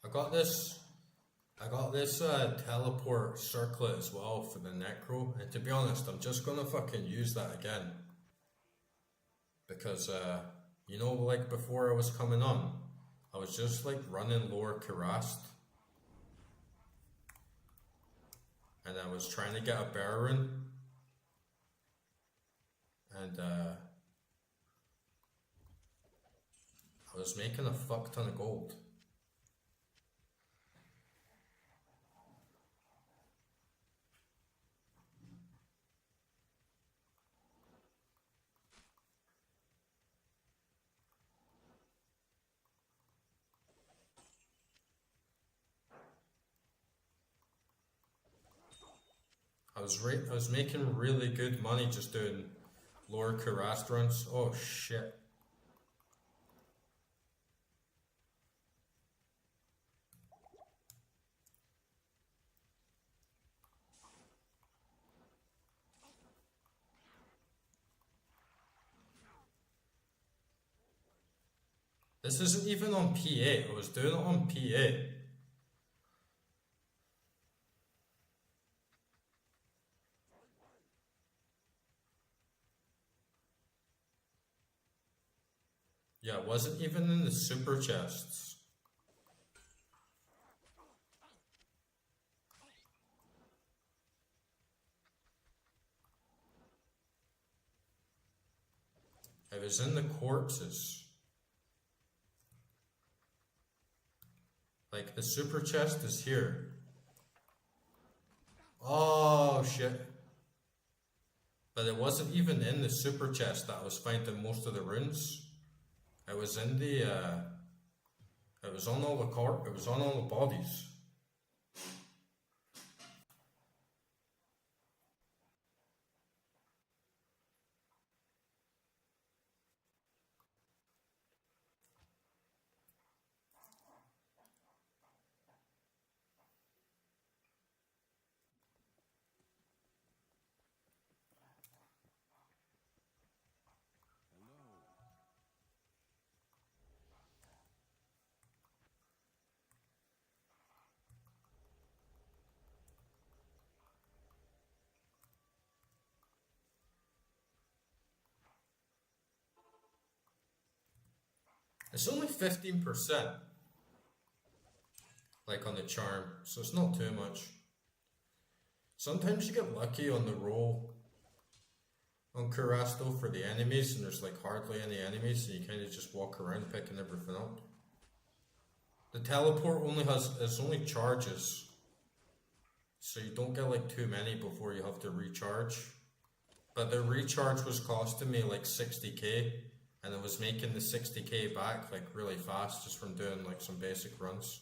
I got this teleport circlet as well for the necro, and to be honest, I'm just gonna fucking use that again. Because, you know, like before I was coming on, I was just like running lower Karast. And I was trying to get a Baron. And, I was making a fuck ton of gold. I was making really good money just doing lower Karast runs. Oh shit. This isn't even on P8. I was doing it on P8. Yeah, it wasn't even in the super chests. It was in the corpses. Like, the super chest is here. Oh, shit. But it wasn't even in the super chest that I was finding most of the runes. It was in the, it was on all the it was on all the bodies. It's only 15%, like on the charm, so it's not too much. Sometimes you get lucky on the roll on Curasto for the enemies, and there's like hardly any enemies, and you kind of just walk around picking everything up. The teleport it's only charges, so you don't get like too many before you have to recharge. But the recharge was costing me like 60k, and I was making the 60k back like really fast just from doing like some basic runs.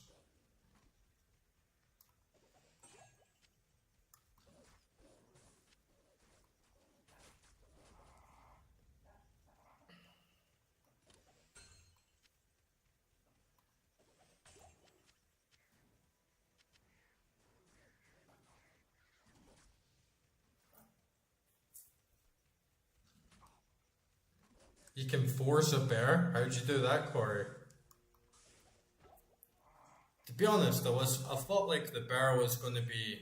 You can force a bear? How'd you do that, Corey? To be honest, I thought like the bear was going to be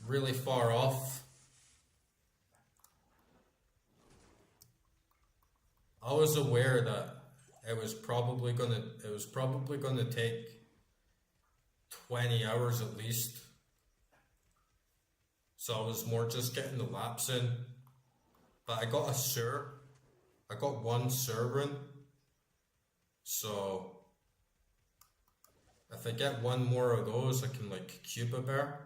really far off. I was aware that it was probably gonna take 20 hours at least. So I was more just getting the laps in. But I got I got one Servant. So if I get one more of those, I can like cube a bear.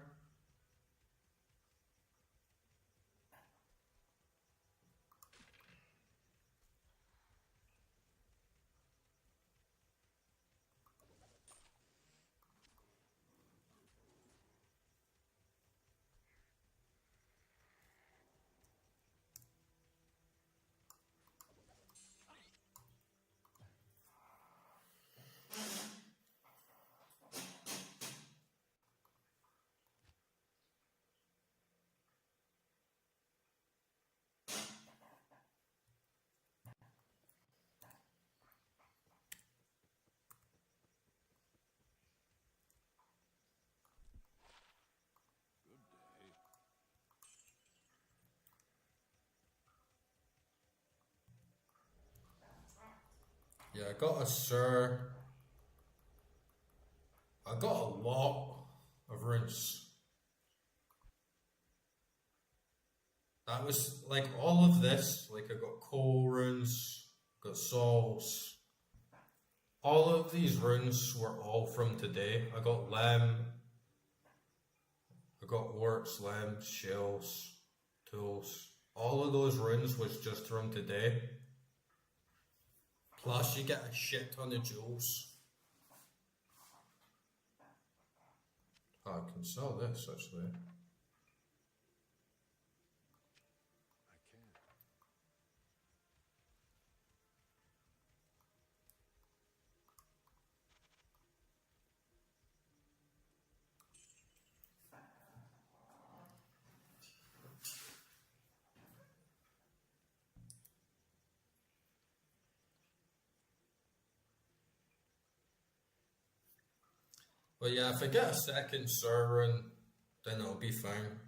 Yeah, I got I got a lot of runes. That was like all of this. Like I got coal runes, got souls. All of these runes were all from today. I got lem. I got warts, limbs, shells, tools. All of those runes was just from today. Plus you get a shit ton of jewels. Oh, I can sell this actually. But yeah, if I get a second Servant, then it'll be fine.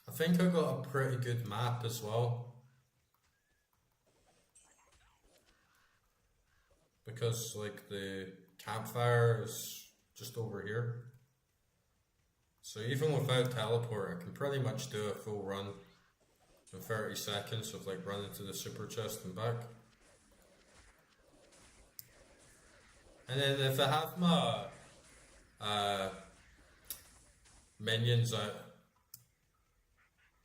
I think I got a pretty good map as well. Because, like, the campfire is just over here. So even without teleport, I can pretty much do a full run in 30 seconds of, like, running to the super chest and back. And then if I have my minions out,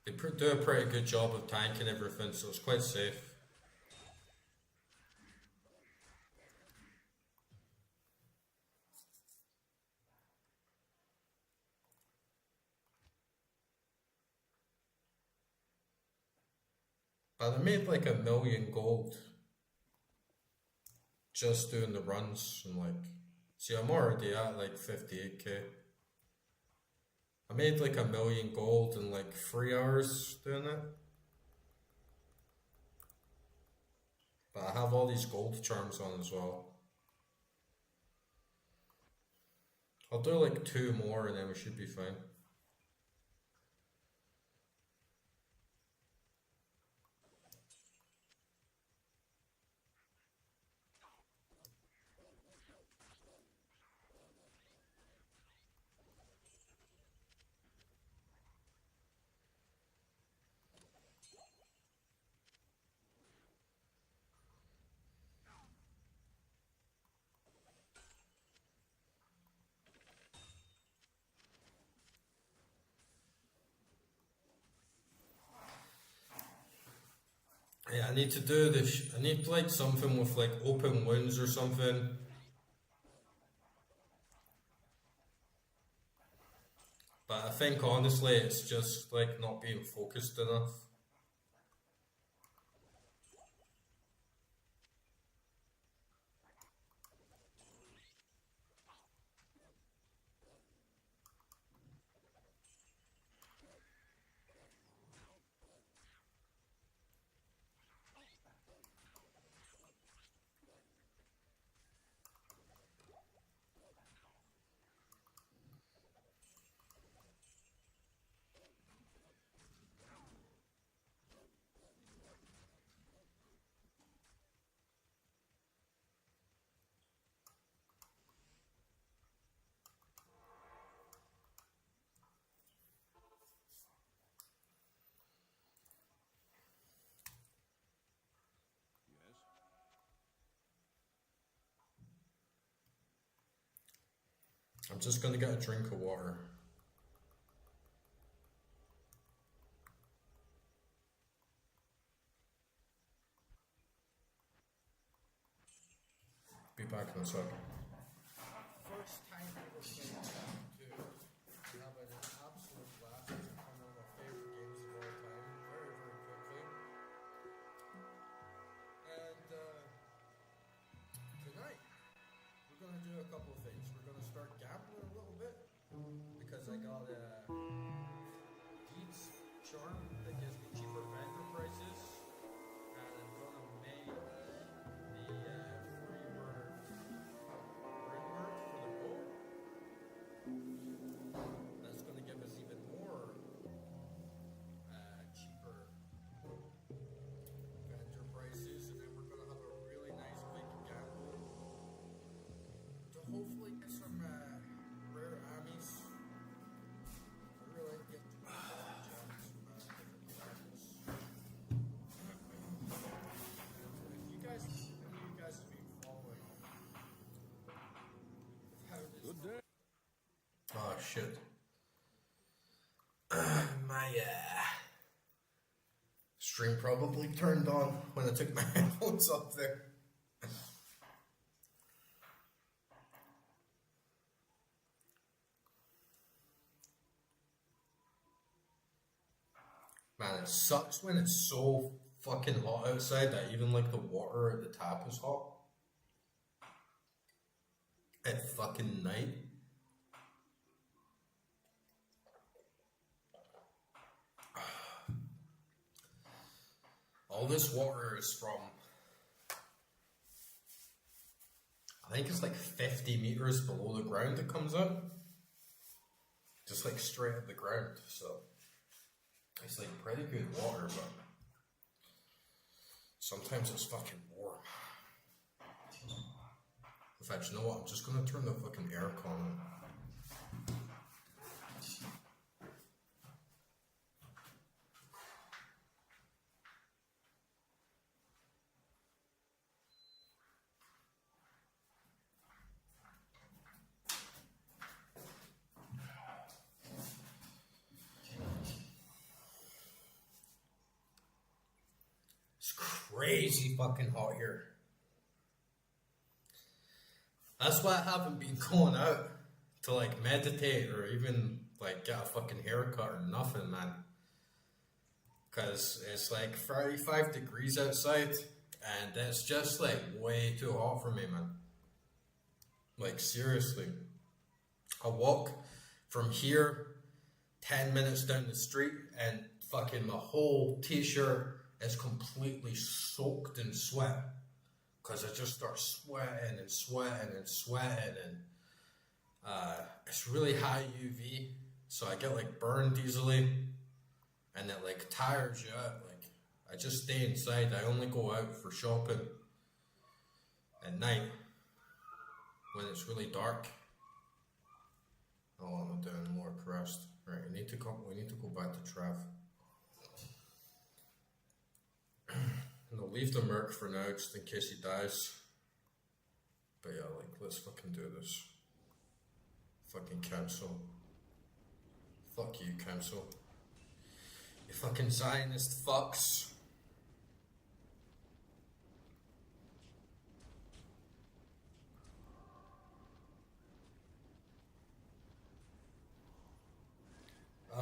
they do a pretty good job of tanking everything, so it's quite safe. But I made like 1 million gold just doing the runs and like, see, I'm already at like 58k. I made like 1 million gold in like 3 hours doing it. But I have all these gold charms on as well. I'll do like 2 more and then we should be fine. Yeah, I need to do this. I need like something with like open wounds or something. But I think honestly it's just like not being focused enough. I'm just gonna get a drink of water. Be back in a second. First time ever playing Diablo 2. I'm having an absolute blast. It's become one of my favorite games of all time, very, very quickly. And tonight, we're gonna do a couple of things. We're gonna start gambling a little bit because I got a Deeds charm that gives me cheaper vendor prices, and I'm gonna make the free word ring word for the bow. That's gonna give us even more cheaper vendor prices, and then we're gonna have a really nice big gamble to hopefully get some rare armies. I really like to get gems from different classes. If you guys, any of you guys have been following how this. Good day. Oh shit. My stream probably turned on when I took my headphones up there. Man, it sucks when it's so fucking hot outside that even like the water at the tap is hot. At fucking night. All this water is from, I think it's like 50 meters below the ground it comes out. Just like straight at the ground, so It's like pretty good water, but sometimes it's fucking warm. In fact, you know what? I'm just gonna turn the fucking aircon on. It's crazy fucking hot here. That's why I haven't been going out to like meditate or even like get a fucking haircut or nothing, man. Cause it's like 35 degrees outside and it's just like way too hot for me, man. Like seriously. I walk from here 10 minutes down the street and fucking my whole t-shirt is completely soaked in sweat. Cause I just start sweating and sweating and sweating and it's really high UV, so I get like burned easily and it like tires you out. Like I just stay inside. I only go out for shopping at night when it's really dark. Oh, I'm doing more pressed. Right, we need to go back to Trav. And I'll leave the merc for now just in case he dies. But yeah, like, let's fucking do this. Fucking council. Fuck you, council. You fucking Zionist fucks.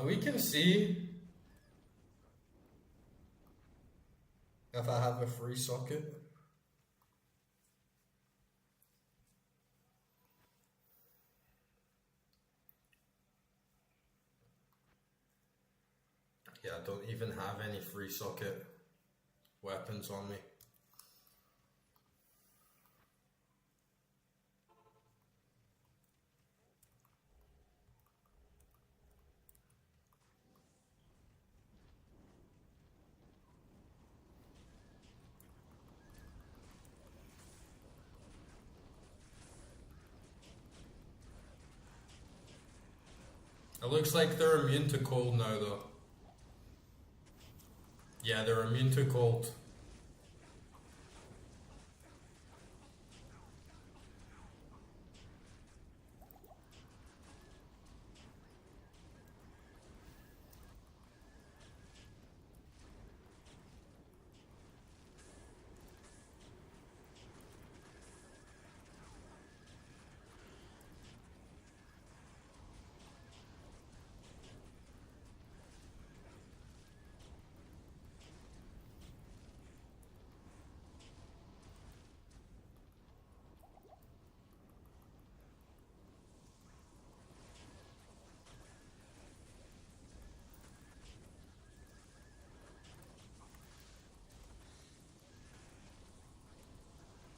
We can see if I have a free socket. Yeah, I don't even have any free socket weapons on me. It looks like they're immune to cold now, though. Yeah, they're immune to cold.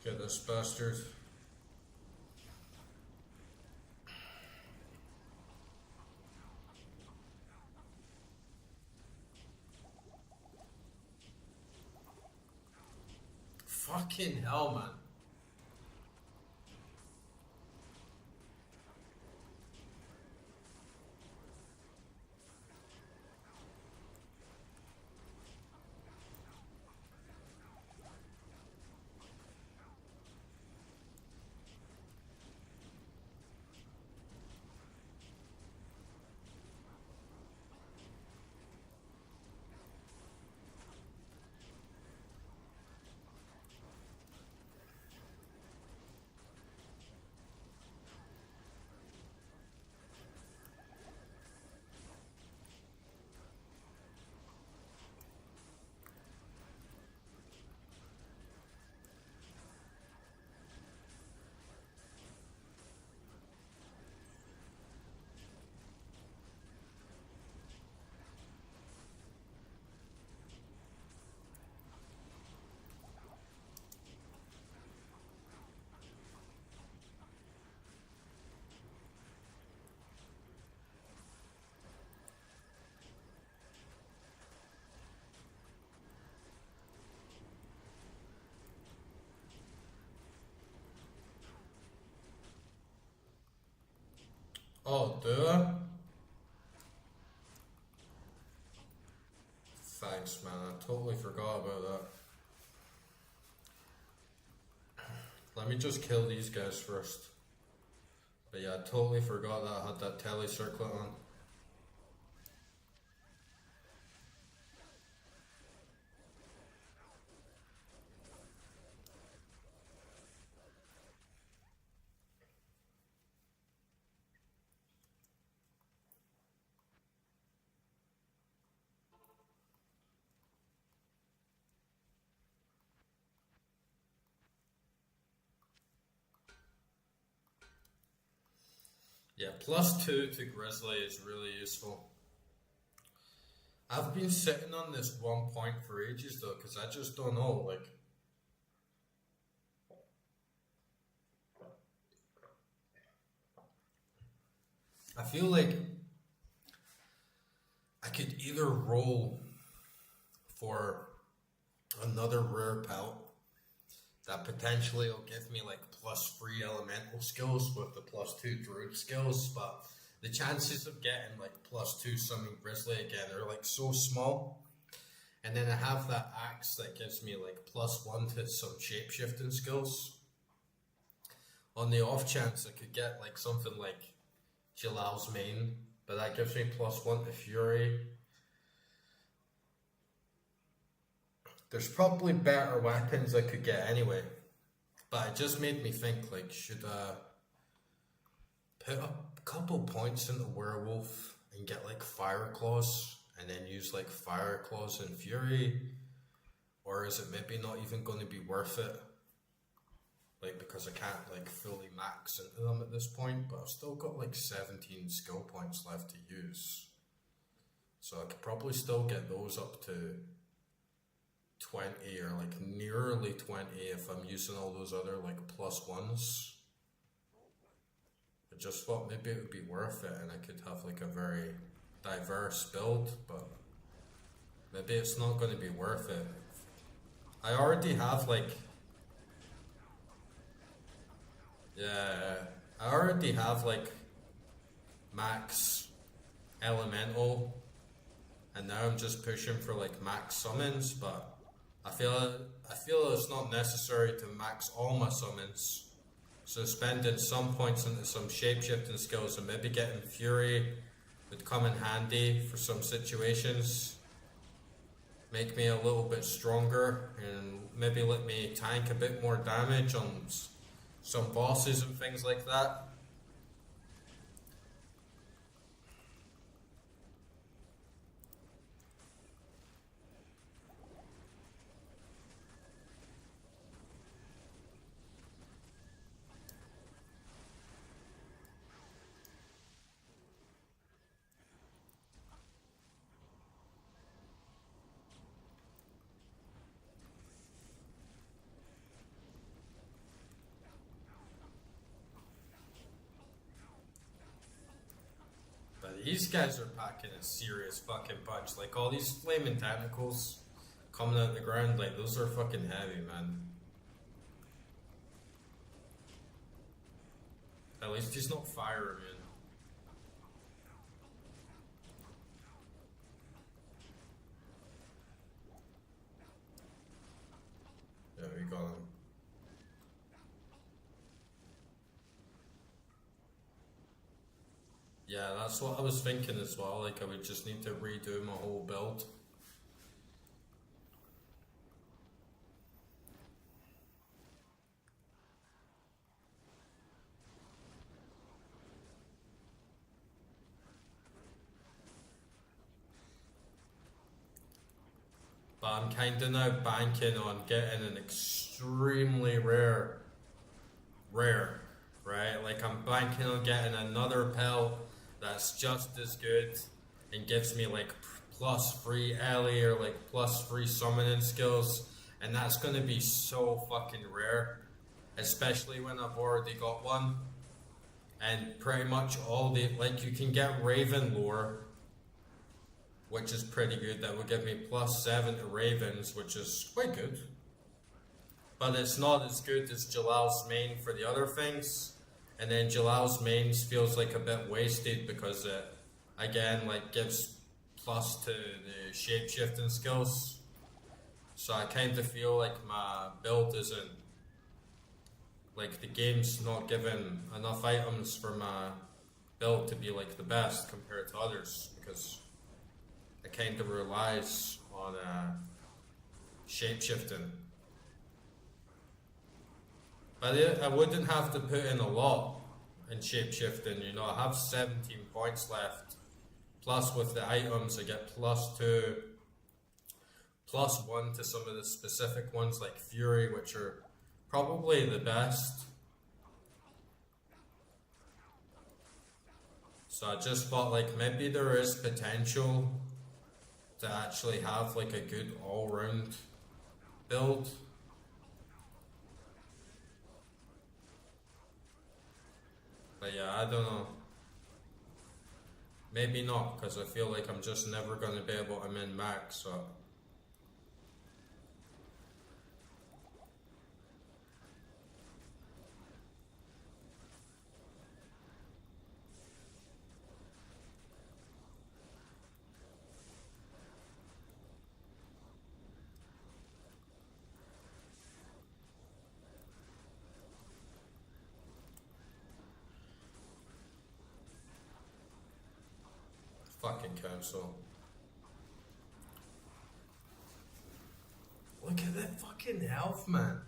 Get this bastard. Fucking hell, man. Oh, do I? Thanks, man. I totally forgot about that. Let me just kill these guys first. But yeah, I totally forgot that I had that tele circlet on. Yeah, +2 to Grizzly is really useful. I've been sitting on this 1 point for ages though, because I just don't know, like... I feel like I could either roll for another rare pelt that potentially will give me like +3 elemental skills with the +2 druid skills, but the chances of getting like +2 summon grizzly again are like so small. And then I have that axe that gives me like +1 to some shapeshifting skills. On the off chance I could get like something like Jalal's Mane, but that gives me +1 to Fury. There's probably better weapons I could get anyway, but it just made me think, like, should I put a couple points into Werewolf and get like Fire Claws and then use like Fire Claws and Fury, or is it maybe not even going to be worth it? Like, because I can't like fully max into them at this point, but I've still got like 17 skill points left to use, so I could probably still get those up to 20 or like nearly 20 if I'm using all those other like +1s. I just thought maybe it would be worth it and I could have like a very diverse build, but maybe it's not going to be worth it. I already have like, yeah, I already have like max elemental, and now I'm just pushing for like max summons, but I feel it's not necessary to max all my summons. So spending some points into some shapeshifting skills and maybe getting Fury would come in handy for some situations. Make me a little bit stronger and maybe let me tank a bit more damage on some bosses and things like that. But these guys are packing a serious fucking punch. Like all these flaming tentacles coming out of the ground, like those are fucking heavy, man. At least he's not fire immune. Yeah, we got him. Yeah, that's what I was thinking as well. Like I would just need to redo my whole build. But I'm kinda now banking on getting an extremely rare, right? Like I'm banking on getting another pelt that's just as good and gives me like +3 Ellie or like +3 summoning skills, and that's gonna be so fucking rare, especially when I've already got one. And pretty much all the, like, you can get Raven lore, which is pretty good. That would give me +7 to Ravens, which is quite good. But it's not as good as Jalal's Mane for the other things. And then Jalal's mains feels like a bit wasted because it, again, like gives plus to the shape-shifting skills. So I kind of feel like my build isn't, like the game's not giving enough items for my build to be like the best compared to others, because it kind of relies on shape-shifting. But I wouldn't have to put in a lot in shape-shifting, you know. I have 17 points left. Plus with the items I get +2, +1 to some of the specific ones like Fury, which are probably the best. So I just thought like maybe there is potential to actually have like a good all-round build. But yeah, I don't know. Maybe not, because I feel like I'm just never going to be able to min max, so. Fucking council. Look at that fucking health, man.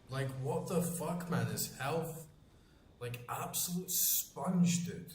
Like, what the fuck, man? His health, like, absolute sponge, dude.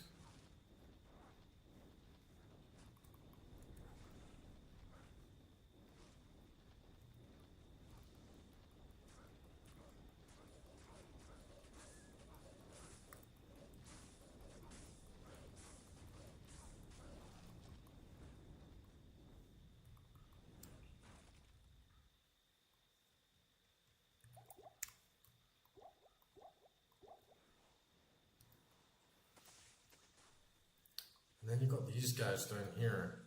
And then you got these guys down here.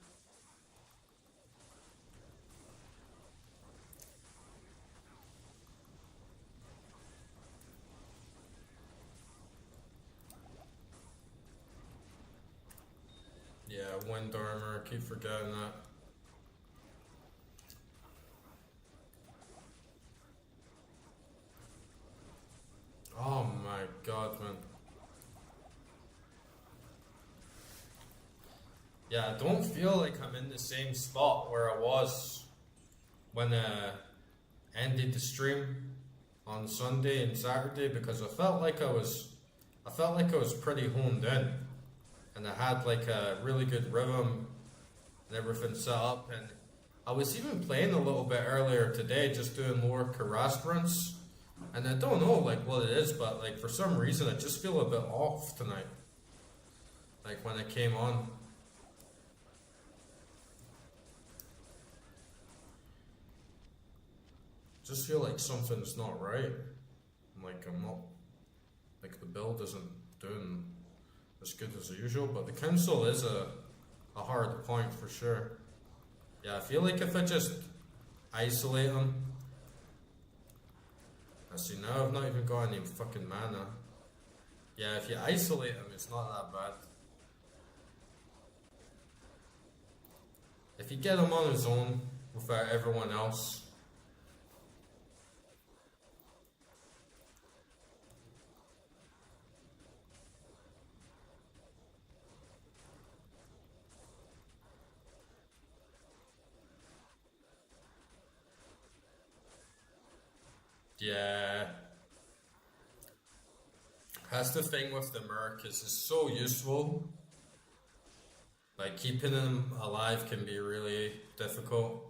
Yeah, wind armor, I keep forgetting that. Oh my god, man. Yeah, I don't feel like I'm in the same spot where I was when I ended the stream on Sunday and Saturday, because I felt like I was pretty honed in, and I had like a really good rhythm and everything set up, and I was even playing a little bit earlier today, just doing more Karast runs, and I don't know like what it is, but like for some reason I just feel a bit off tonight, like when I came on. Just feel like something's not right. Like I'm not, like the build isn't doing as good as usual, but the council is a hard point for sure. Yeah, I feel like if I just isolate them. I see, now I've not even got any fucking mana. Yeah, if you isolate them, it's not that bad. If you get him on his own without everyone else. Yeah. That's the thing with the Merc, is it's so useful. Like keeping them alive can be really difficult.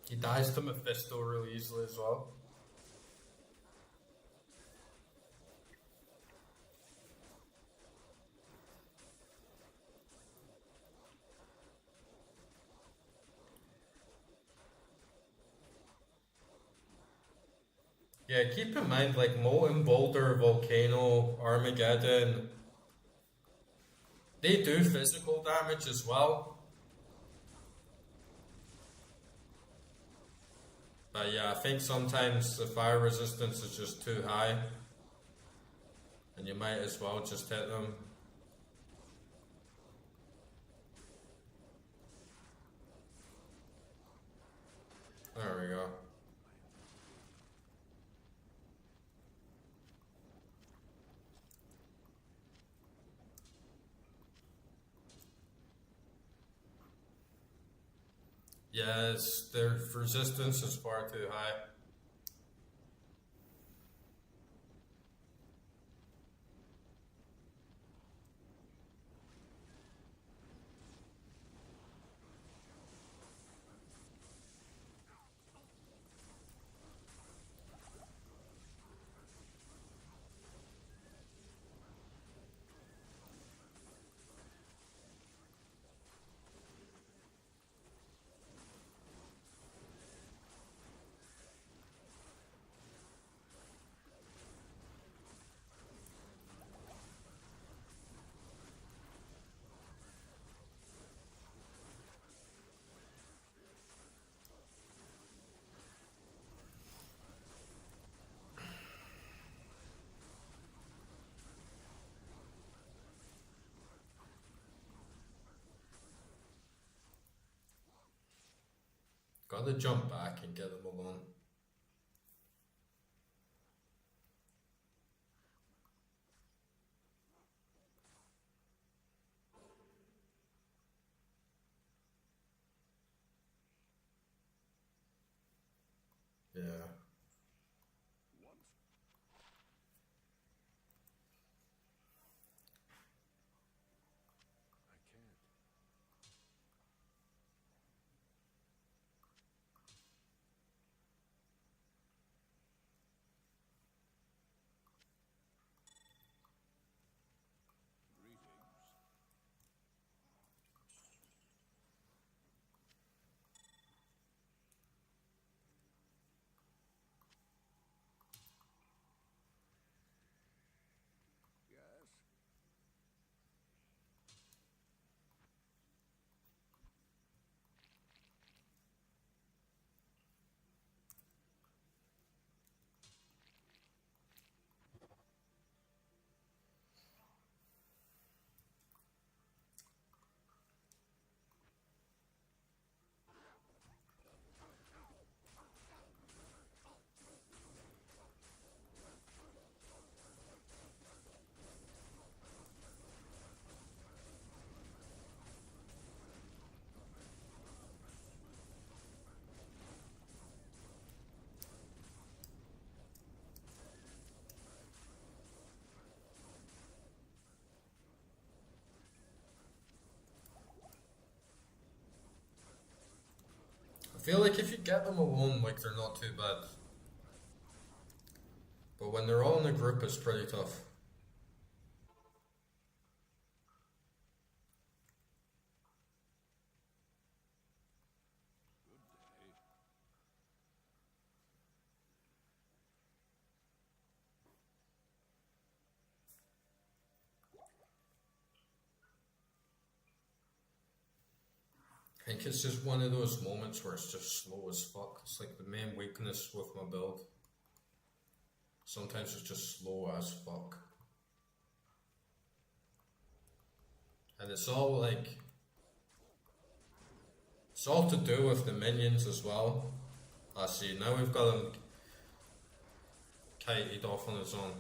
He dies to Mephisto really easily as well. Yeah, keep in mind, like Molten Boulder, Volcano, Armageddon, they do physical damage as well. But yeah, I think sometimes the fire resistance is just too high, and you might as well just hit them. There we go. Yes, their resistance is far too high. Gotta jump back and get them alone. Yeah. I feel like if you get them alone, like they're not too bad. But when they're all in a group, it's pretty tough. I think it's just one of those moments where it's just slow as fuck. It's like the main weakness with my build. Sometimes it's just slow as fuck. And it's all like... It's all to do with the minions as well. I see, now we've got him kited off on his own.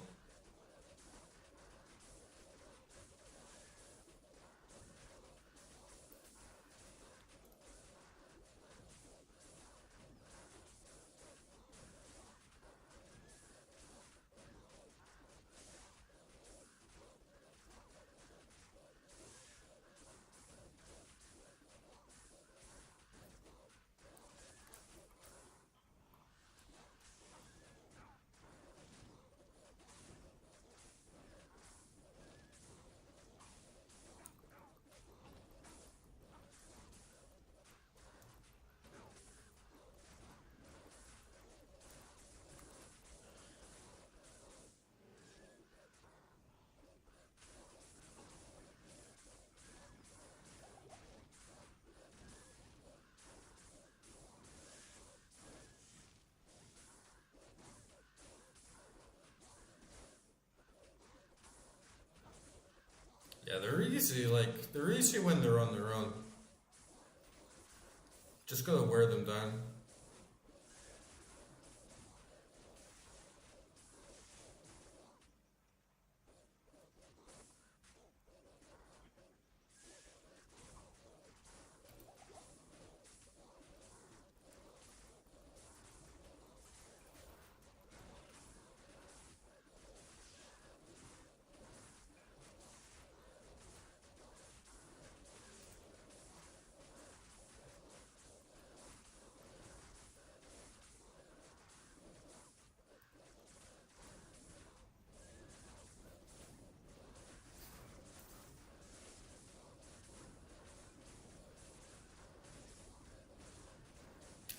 easy, like, they're easy when they're on their own. Just gotta wear them down.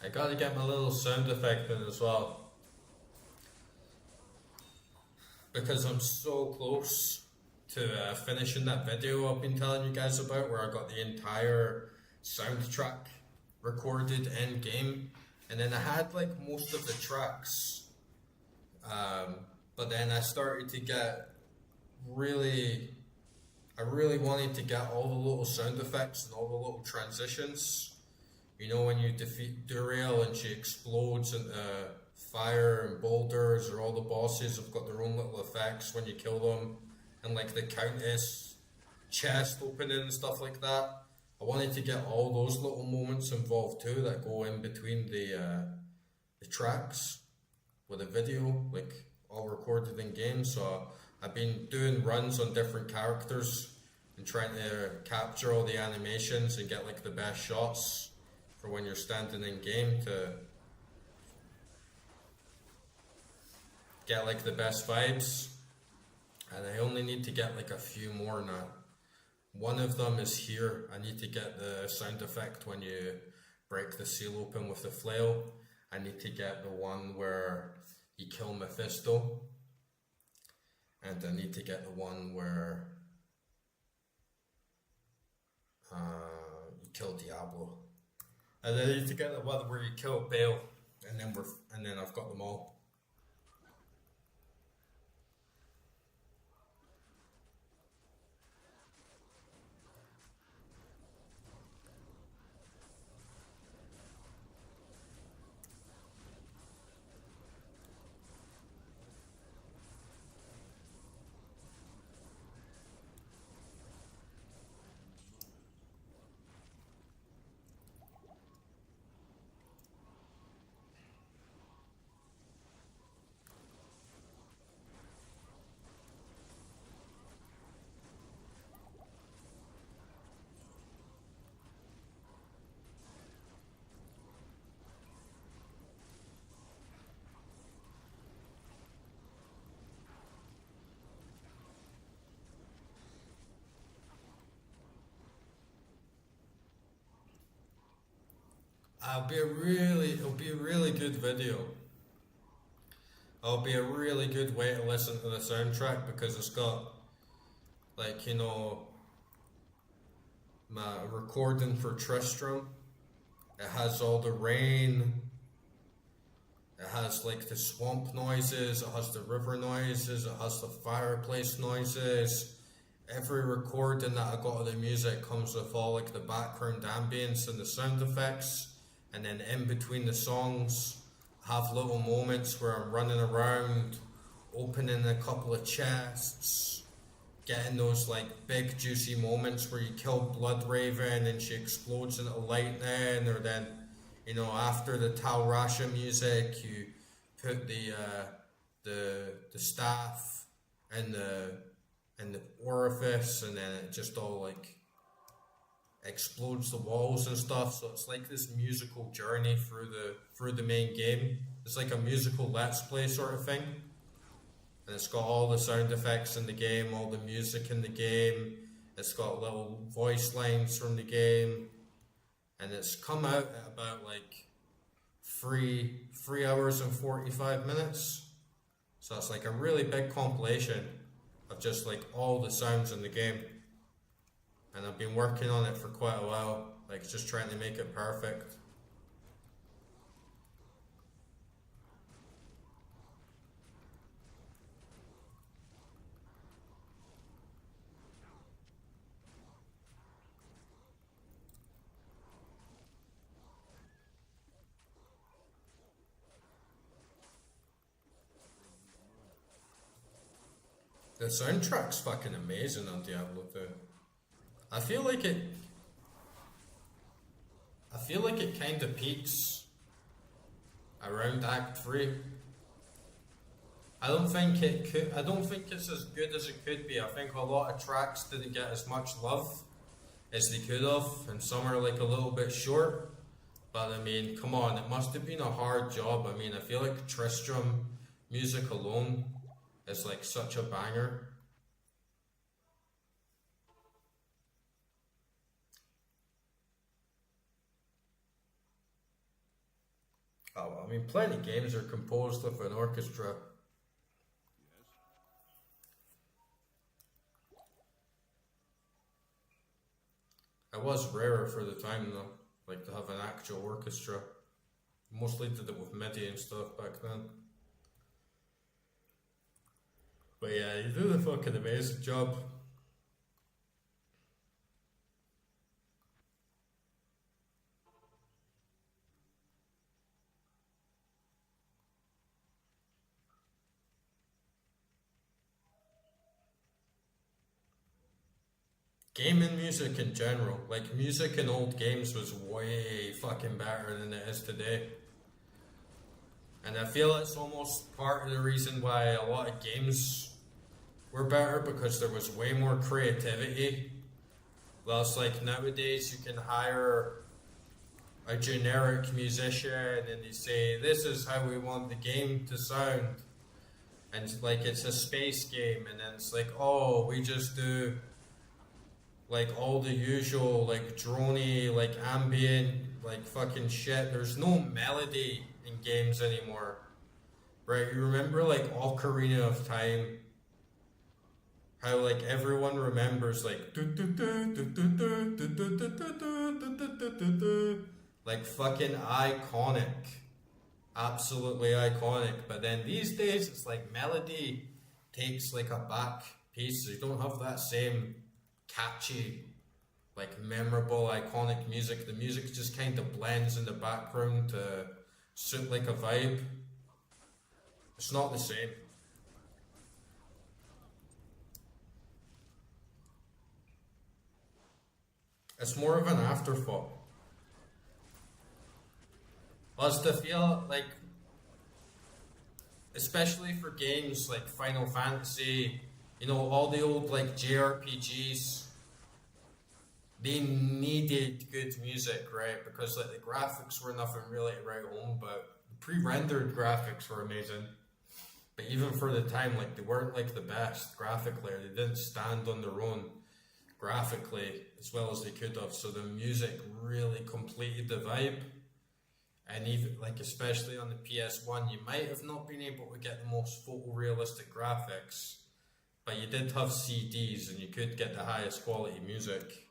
I gotta get my little sound effect in as well. Because I'm so close to finishing that video I've been telling you guys about where I got the entire soundtrack recorded in game. And then I had like most of the tracks. But then I started to get I really wanted to get all the little sound effects and all the little transitions. You know, when you defeat Duriel and she explodes into fire and boulders, or all the bosses have got their own little effects when you kill them, and like the Countess chest opening and stuff like that. I wanted to get all those little moments involved too that go in between the tracks with a video, like all recorded in game. So I've been doing runs on different characters and trying to capture all the animations and get like the best shots for when you're standing in game to get like the best vibes. And I only need to get like a few more now. One of them is here. I need to get the sound effect when you break the seal open with the flail. I need to get the one where you kill Mephisto. And I need to get the one where you kill Diablo. And then I need to get the one where you kill Bale, and then I've got them all. It'll be a really good video. It'll be a really good way to listen to the soundtrack because it's got, like, you know, my recording for Tristram. It has all the rain. It has like the swamp noises. It has the river noises. It has the fireplace noises. Every recording that I got of the music comes with all like the background ambience and the sound effects. And then in between the songs, I have little moments where I'm running around, opening a couple of chests, getting those like big juicy moments where you kill Bloodraven and she explodes into lightning, or then, you know, after the Tal Rasha music, you put the staff in the orifice, and then it just all like explodes the walls and stuff. So it's like this musical journey through the main game. It's like a musical let's play sort of thing. And it's got all the sound effects in the game, all the music in the game. It's got little voice lines from the game. And it's come out at about like 3 hours and 45 minutes. So it's like a really big compilation of just like all the sounds in the game. And I've been working on it for quite a while, like just trying to make it perfect. The soundtrack's fucking amazing on Diablo 2. I feel like it kind of peaks around Act 3. I don't think it's as good as it could be. I think a lot of tracks didn't get as much love as they could have, and some are like a little bit short. But I mean, come on, it must have been a hard job. I mean, I feel like Tristram music alone is like such a banger. Oh, well, I mean, plenty of games are composed with an orchestra. It was rarer for the time though, like to have an actual orchestra. Mostly did it with MIDI and stuff back then. But yeah, you did a fucking amazing job. Gaming music in general, like music in old games was way fucking better than it is today. And I feel it's almost part of the reason why a lot of games were better, because there was way more creativity. Whilst like nowadays you can hire a generic musician and they say, this is how we want the game to sound. And like it's a space game, and then it's like, oh, we just do like all the usual like droney, like ambient, like fucking shit. There's no melody in games anymore, right? You remember like Ocarina of Time, how like everyone remembers like like fucking iconic, absolutely iconic. But then these days it's like melody takes like a back piece, so you don't have that same catchy, like memorable, iconic music. The music just kind of blends in the background to suit like a vibe. It's not the same. It's more of an afterthought. Plus to feel like, especially for games like Final Fantasy, you know, all the old like JRPGs, they needed good music, right? Because like the graphics were nothing really to write home about. The pre-rendered graphics were amazing, but even for the time, like they weren't like the best graphically. They didn't stand on their own graphically as well as they could have. So the music really completed the vibe. And even like, especially on the PS1, you might have not been able to get the most photorealistic graphics, but you did have CDs and you could get the highest quality music.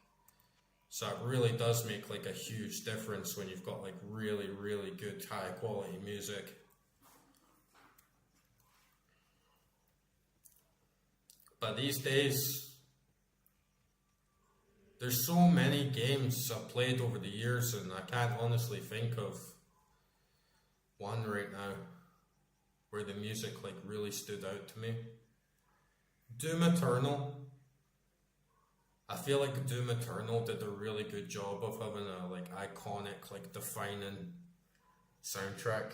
So it really does make like a huge difference when you've got like really, really good high quality music. But these days, there's so many games I've played over the years, and I can't honestly think of one right now where the music like really stood out to me. Doom Eternal. I feel like Doom Eternal did a really good job of having a like iconic, like defining soundtrack.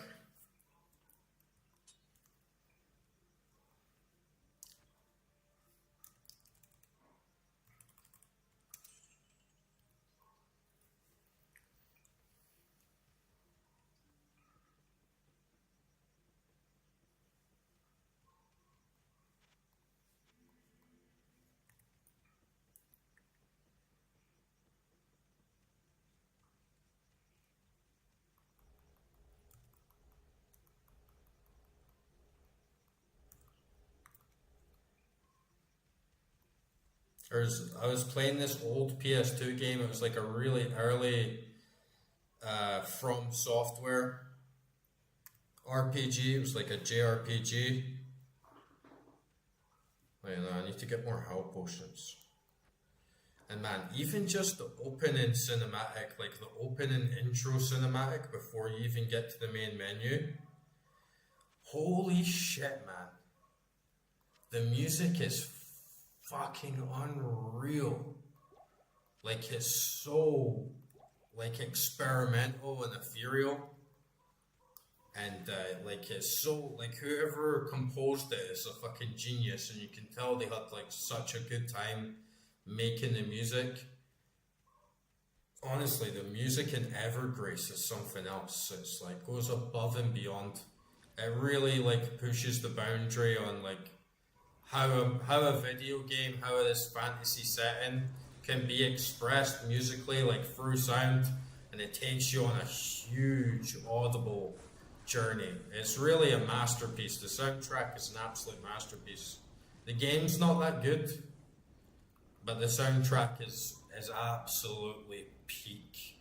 I was playing this old PS2 game. It was like a really early From Software RPG. It was like a JRPG. Wait, no, I need to get more health potions. And man, even just the opening cinematic, like the opening intro cinematic before you even get to the main menu. Holy shit, man. the music is fucking unreal. Like, it's so, like, experimental and ethereal. And, like, it's so, like, whoever composed it is a fucking genius. And you can tell they had, like, such a good time making the music. Honestly, the music in Evergrace is something else. It's, like, goes above and beyond. It really, like, pushes the boundary on, like, how a video game, how this fantasy setting can be expressed musically, like through sound, and it takes you on a huge audible journey. It's really a masterpiece. The soundtrack is an absolute masterpiece. The game's not that good, but the soundtrack is absolutely peak.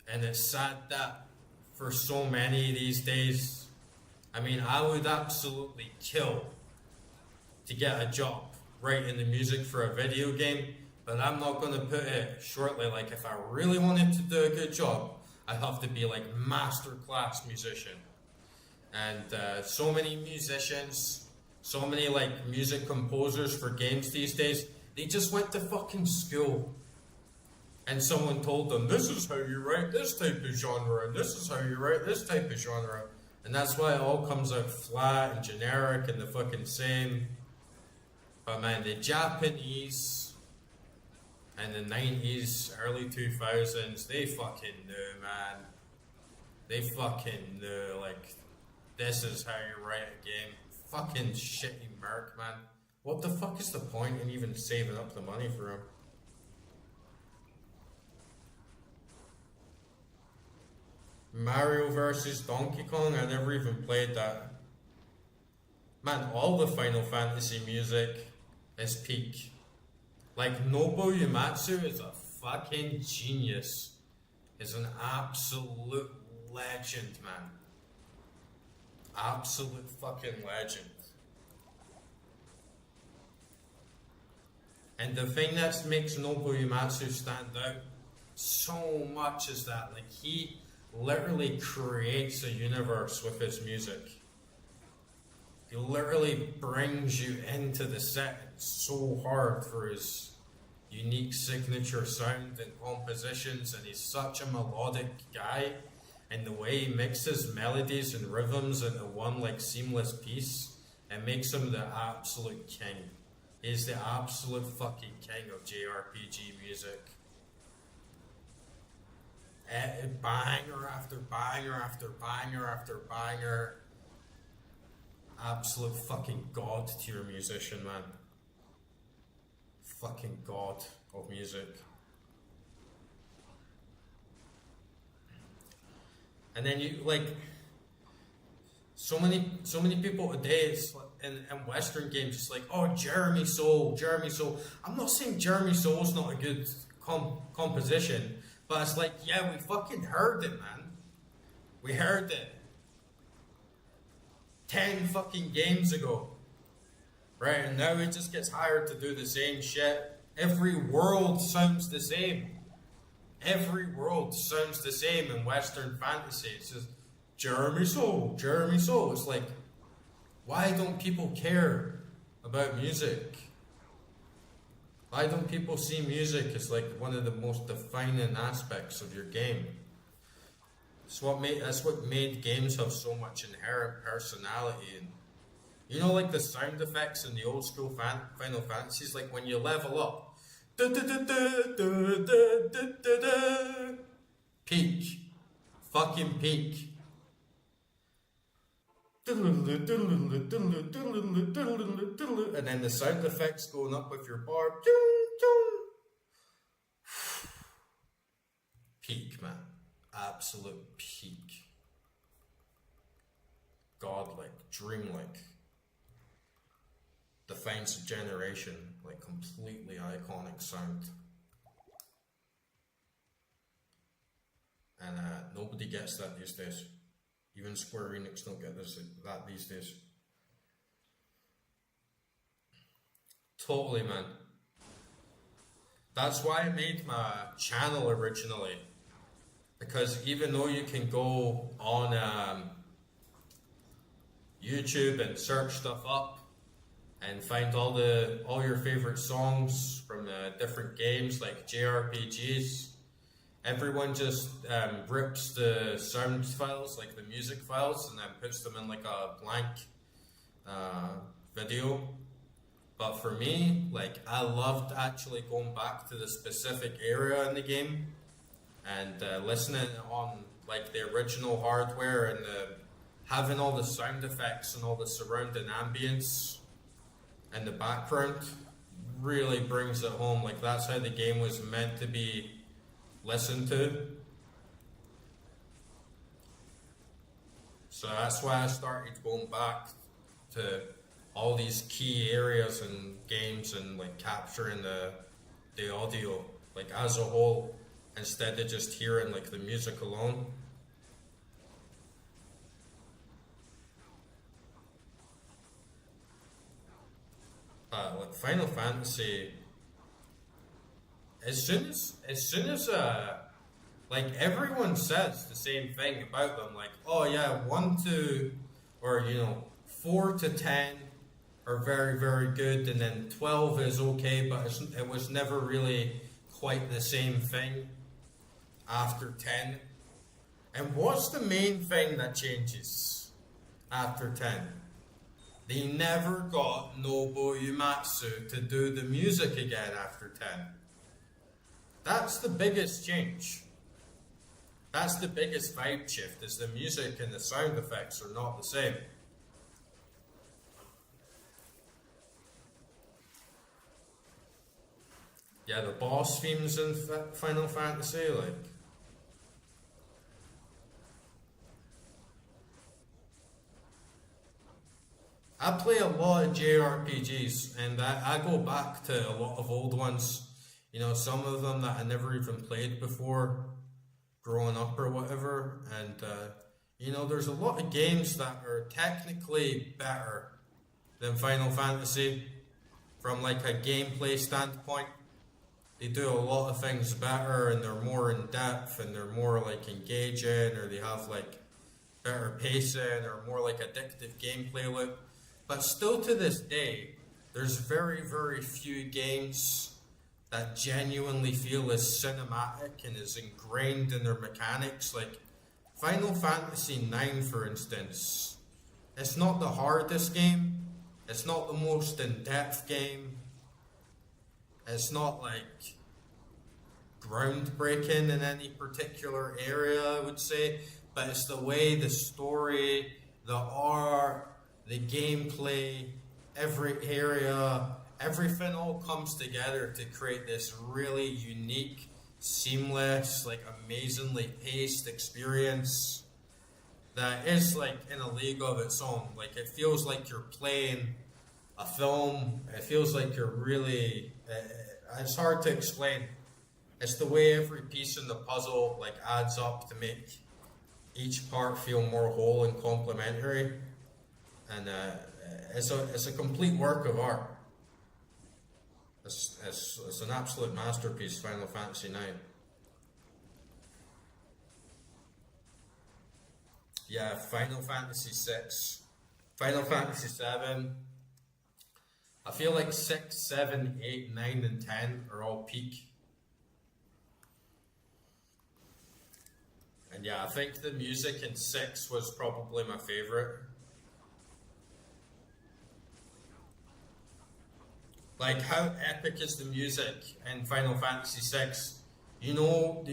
And it's sad that for so many these days, I mean, I would absolutely kill to get a job writing the music for a video game, but I'm not going to put it shortly. Like, if I really wanted to do a good job, I'd have to be like masterclass musician. And so many musicians, so many like music composers for games these days, they just went to fucking school. And someone told them, this is how you write this type of genre, and this is how you write this type of genre. And that's why it all comes out flat and generic and the fucking same. But man, the Japanese in the 90s, early 2000s, they fucking knew, man. They fucking knew, like, this is how you write a game. Fucking shitty Merc, man. What the fuck is the point in even saving up the money for him? Mario versus Donkey Kong, I never even played that. Man, all the Final Fantasy music is peak. Like, Nobuo Uematsu is a fucking genius. He's an absolute legend, man. Absolute fucking legend. And the thing that makes Nobuo Uematsu stand out so much is that, like, he literally creates a universe with his music. He literally brings you into the setting so hard for his unique signature sound and compositions, and he's such a melodic guy, and the way he mixes melodies and rhythms into one like seamless piece, it makes him the absolute king. He's the absolute fucking king of JRPG music. Banger after banger after banger after banger. Absolute fucking god tier musician, man. Fucking god of music. And then you like so many people today in Western games just like, oh, Jeremy Soule. I'm not saying Jeremy Soule's not a good composition, but it's like, yeah, we fucking heard it, man. We heard it 10 fucking games ago. Right, and now he just gets hired to do the same shit. Every world sounds the same. Every world sounds the same in Western fantasy. It's just Jeremy Soule. It's like, why don't people care about music? Why don't people see music as like one of the most defining aspects of your game? That's what made games have so much inherent personality. And you know, like the sound effects in the old school Final Fantasies, like when you level up, peak, fucking peak. And then the sound effects going up with your bar. Peak, man. Absolute peak. Godlike, dreamlike. Defines a generation, like completely iconic sound. And nobody gets that these days. Even Square Enix don't get that these days. Totally, man. That's why I made my channel originally. Because even though you can go on YouTube and search stuff up, and find all your favorite songs from different games like JRPGs. Everyone just rips the sound files, like the music files, and then puts them in like a blank video. But for me, like, I loved actually going back to the specific area in the game and listening on like the original hardware and having all the sound effects and all the surrounding ambience in the background really brings it home. Like, that's how the game was meant to be listened to. So that's why I started going back to all these key areas and games and like capturing the audio like as a whole instead of just hearing like the music alone. Like Final Fantasy, as soon as like everyone says the same thing about them, like, oh yeah, 1 to, or 4 to 10 are very, very good, and then 12 is okay, but it was never really quite the same thing after 10. And what's the main thing that changes after 10? They never got Nobuo Uematsu to do the music again after 10. That's the biggest change. That's the biggest vibe shift, is the music and the sound effects are not the same. Yeah, the boss themes in Final Fantasy, like... I play a lot of JRPGs, and I go back to a lot of old ones. Some of them that I never even played before, growing up or whatever. And, there's a lot of games that are technically better than Final Fantasy from like a gameplay standpoint. They do a lot of things better, and they're more in depth, and they're more like engaging, or they have like better pacing, or more like addictive gameplay loop. But still to this day, there's very, very few games that genuinely feel as cinematic and as ingrained in their mechanics. Like Final Fantasy IX, for instance, it's not the hardest game, it's not the most in-depth game, it's not like groundbreaking in any particular area, I would say, but it's the way the story, the art, the gameplay, every area, everything all comes together to create this really unique, seamless, like amazingly paced experience that is like in a league of its own. Like, it feels like you're playing a film. It feels like you're really, it's hard to explain. It's the way every piece in the puzzle like adds up to make each part feel more whole and complementary. And it's a complete work of art. It's an absolute masterpiece, Final Fantasy IX. Yeah, Final Fantasy VI. Final Fantasy VII. I feel like 6, 7, 8, 9, and 10 are all peak. And yeah, I think the music in 6 was probably my favorite. Like, how epic is the music in Final Fantasy VI? You know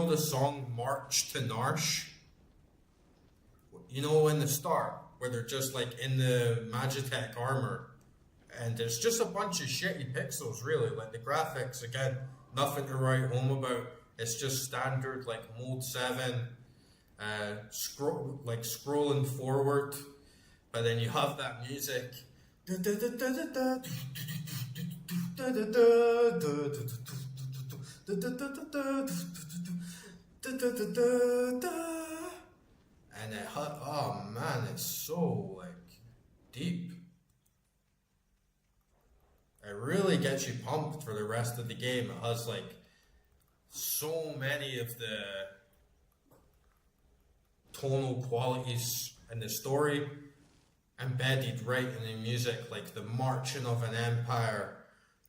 the song March to Narsh? In the start, where they're just like in the Magitech armor, and there's just a bunch of shitty pixels, really. Like, the graphics, again, nothing to write home about. It's just standard, like, Mode 7, scrolling forward, but then you have that music. And oh man, it's so like deep. It really gets you pumped for the rest of the game. It has like so many of the tonal qualities in the story embedded right in the music, like the marching of an empire,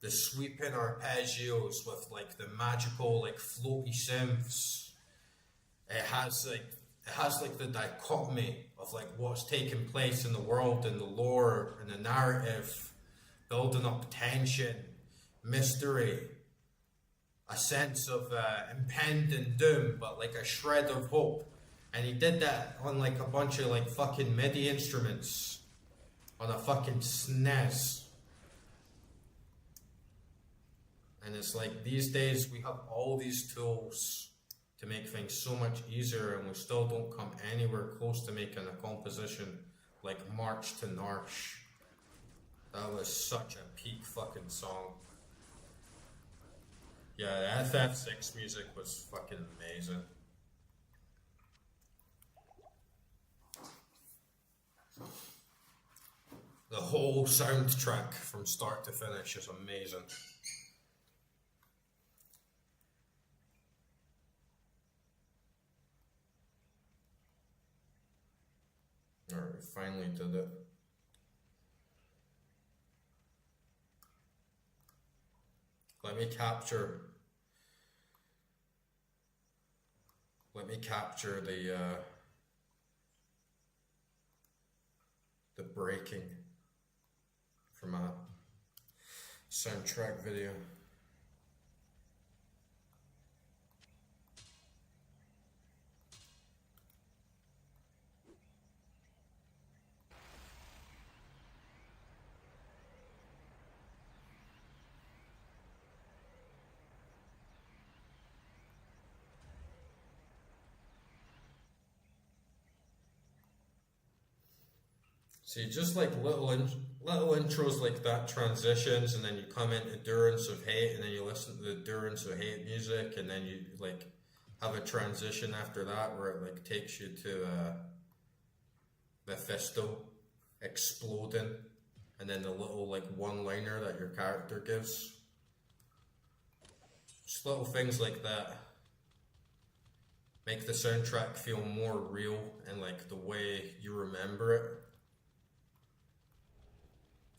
the sweeping arpeggios with like the magical like floaty synths. It has like the dichotomy of like what's taking place in the world and the lore and the narrative, building up tension, mystery, a sense of impending doom, but like a shred of hope. And he did that on like a bunch of like fucking MIDI instruments on a fucking SNES. And it's like these days we have all these tools to make things so much easier, and we still don't come anywhere close to making a composition like March to Narsh. That was such a peak fucking song. Yeah, the FF6 music was fucking amazing. The whole soundtrack from start to finish is amazing. Alright, we finally did it. Let me capture the breaking from a soundtrack video. See, just like little intros like that, transitions, and then you come into Durance of Hate, and then you listen to the Durance of Hate music, and then you like have a transition after that where it like takes you to Mephisto exploding, and then the little like one-liner that your character gives. Just little things like that make the soundtrack feel more real and like the way you remember it.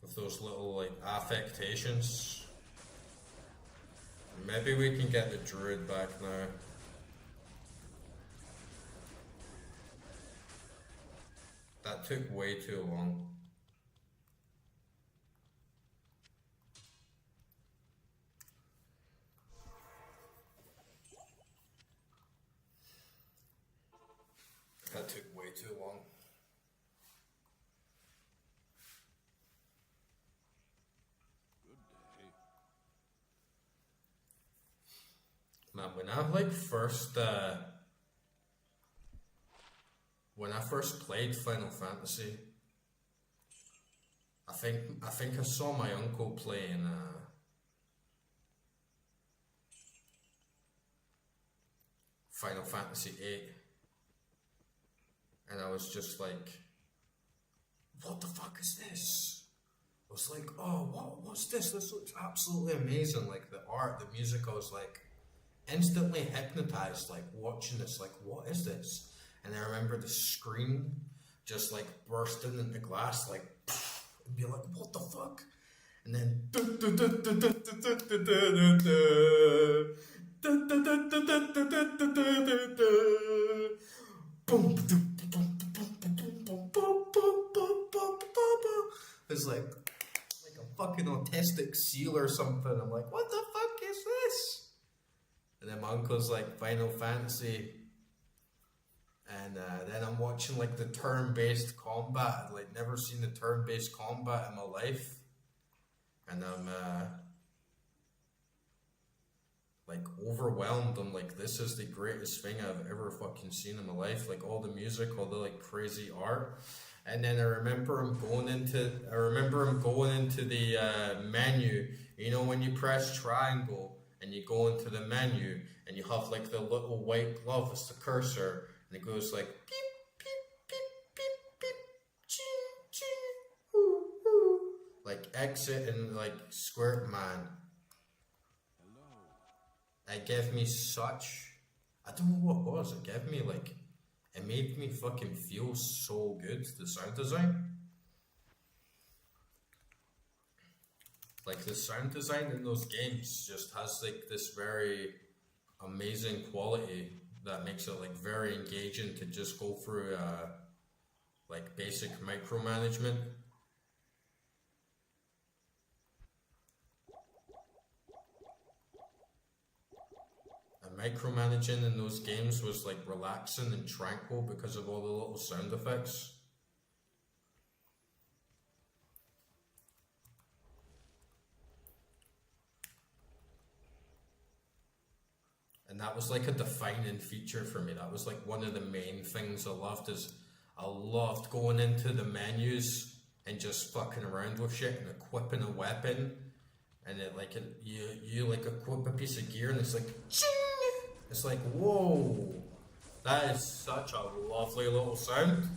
With those little like affectations. Maybe we can get the druid back now. That took way too long. That took way too long. Man, when I first played Final Fantasy, I think I saw my uncle playing Final Fantasy 8, and I was just like, what the fuck is this? I was like, oh, what's this? This looks absolutely amazing. Like the art, the music, I was like instantly hypnotized, like watching this, like what is this? And I remember the screen just like bursting into glass, like and be like, what the fuck? And then it's like a fucking autistic seal or something. I'm like, what the fuck is this? And then my uncle's like Final Fantasy, and then I'm watching like the turn-based combat. I'd like never seen the turn-based combat in my life, and I'm like overwhelmed. I'm like, this is the greatest thing I've ever fucking seen in my life. Like all the music, all the like crazy art. And then I remember him going into the menu. You know, when you press triangle and you go into the menu and you have like the little white glove as the cursor, and it goes like beep beep beep beep beep ching ching ooh ooh, like exit and like Squirt Man. It gave me such, I don't know what it was. It made me fucking feel so good. The sound design. Like the sound design in those games just has like this very amazing quality that makes it like very engaging to just go through like basic micromanagement. And micromanaging in those games was like relaxing and tranquil because of all the little sound effects. And that was like a defining feature for me. That was like one of the main things I loved is I loved going into the menus and just fucking around with shit and equipping a weapon. And you like equip a piece of gear and it's like ching! It's like whoa, that is such a lovely little sound.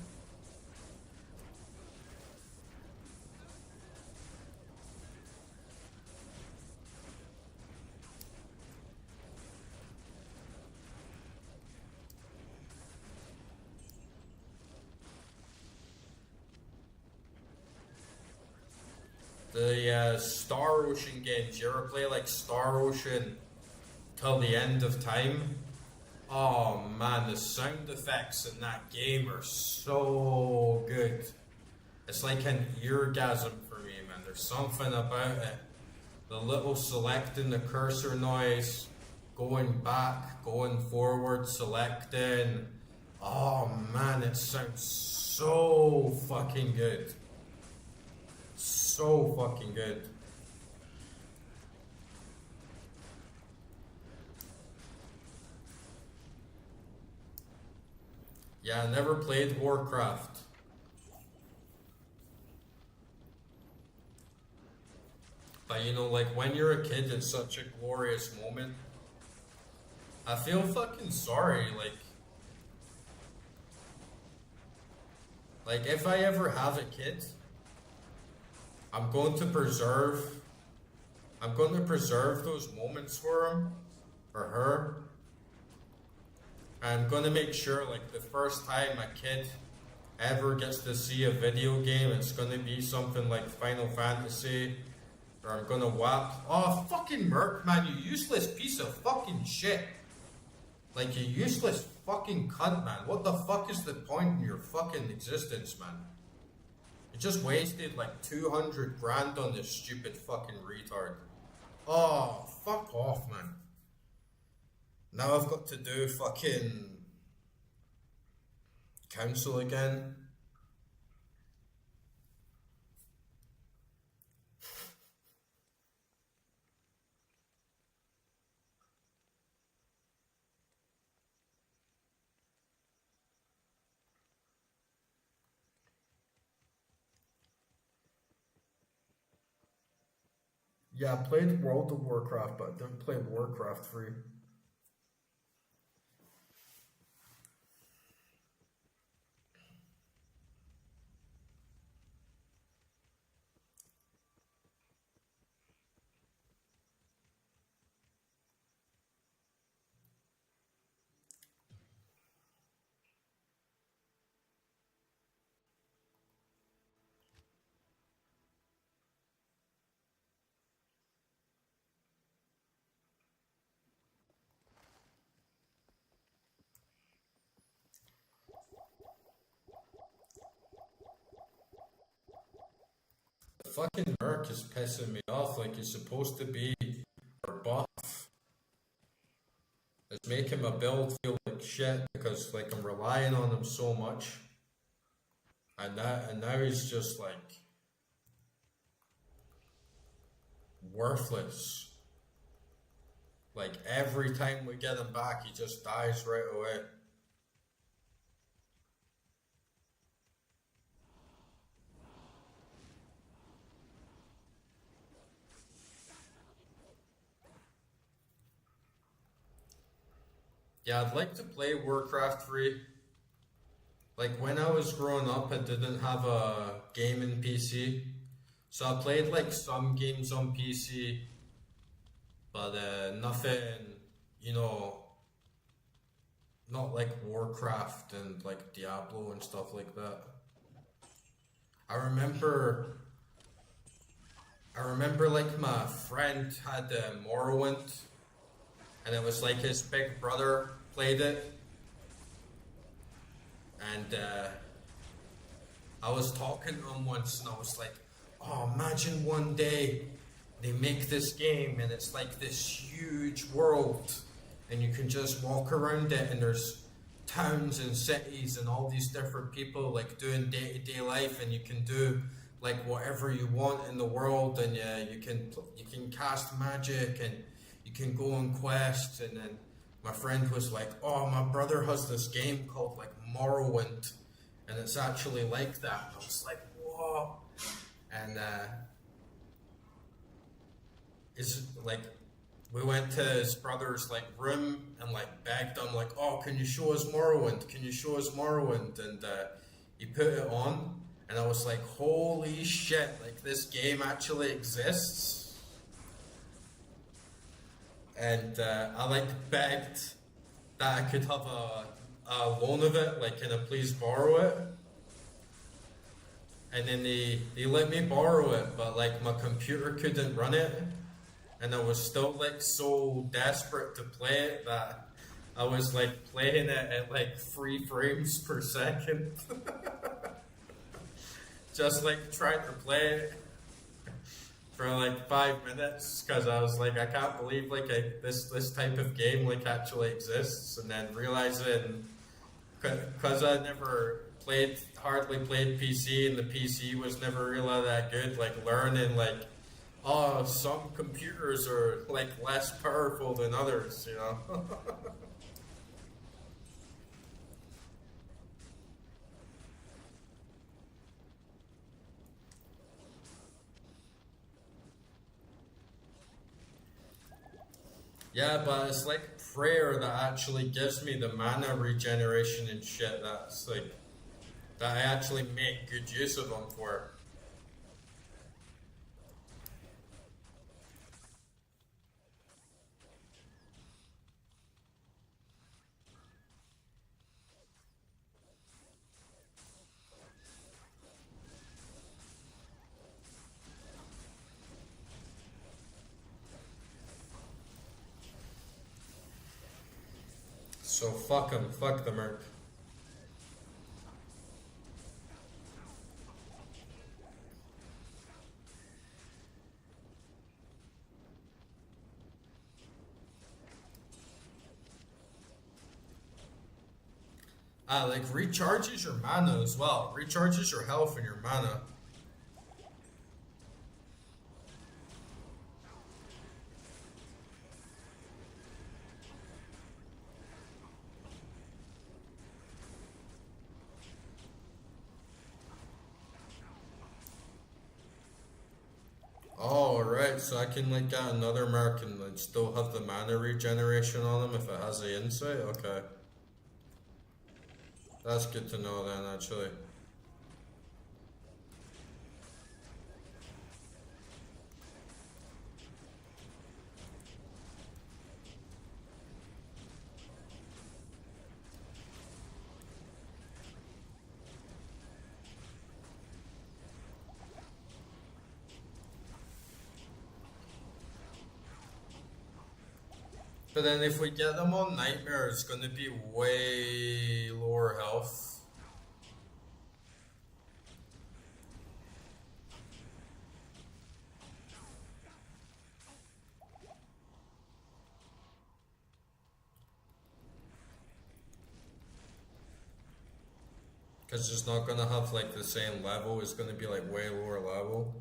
The Star Ocean games, you ever play like Star Ocean till the end of time? Oh man, the sound effects in that game are so good. It's like an eargasm for me, man. There's something about it. The little selecting the cursor noise, going back, going forward, selecting. Oh man, it sounds so fucking good. So fucking good. Yeah, I never played Warcraft. But you know, like when you're a kid, it's such a glorious moment. I feel fucking sorry, like if I ever have a kid, I'm going to preserve those moments for him or her. I'm gonna make sure like the first time a kid ever gets to see a video game, it's gonna be something like Final Fantasy, or I'm gonna whap. Oh, fucking Merc, man, you useless piece of fucking shit. Like, you useless fucking cunt, man. What the fuck is the point in your fucking existence, man? You just wasted like 200 grand on this stupid fucking retard. Oh, fuck off, man. Now I've got to do fucking council again. Yeah, I played World of Warcraft, but I didn't play Warcraft 3. The fucking Merc is pissing me off. Like, he's supposed to be our buff. It's making my build feel like shit because like I'm relying on him so much. And now he's just like worthless. Like every time we get him back, he just dies right away. Yeah, I'd like to play Warcraft 3. Like when I was growing up, I didn't have a gaming PC. So I played like some games on PC, but nothing, you know, not like Warcraft and like Diablo and stuff like that. I remember, I I remember like my friend had Morrowind, and it was like his big brother played it, and I was talking to him once, and I was like, "Oh, imagine one day they make this game, and it's like this huge world, and you can just walk around it, and there's towns and cities and all these different people like doing day-to-day life, and you can do like whatever you want in the world, and yeah, you can cast magic, and you can go on quests." And then my friend was like, "Oh, my brother has this game called like Morrowind, and it's actually like that." And I was like, "Whoa!" And it's like we went to his brother's like room and like begged him like, "Oh, can you show us Morrowind? Can you show us Morrowind?" And he put it on, and I was like, "Holy shit! Like this game actually exists." And I like begged that I could have a loan of it, like, can I please borrow it? And then they let me borrow it, but like my computer couldn't run it, and I was still like so desperate to play it that I was like playing it at like 3 frames per second, just like trying to play it for like 5 minutes because I was like, I can't believe like this type of game like actually exists, and then realizing because I never hardly played PC, and the PC was never really that good, like learning like, oh, some computers are like less powerful than others, you know. Yeah, but it's like prayer that actually gives me the mana regeneration and shit. That's like that I actually make good use of them for. So fuck them, fuck the merc. Ah, like recharges your mana as well. Recharges your health and your mana. Oh, right. So I can like get another mark and like still have the mana regeneration on him if it has the insight. Okay, that's good to know then. Actually, but then if we get them on nightmare, it's gonna be way lower health. Cause it's not gonna have like the same level. It's gonna be like way lower level.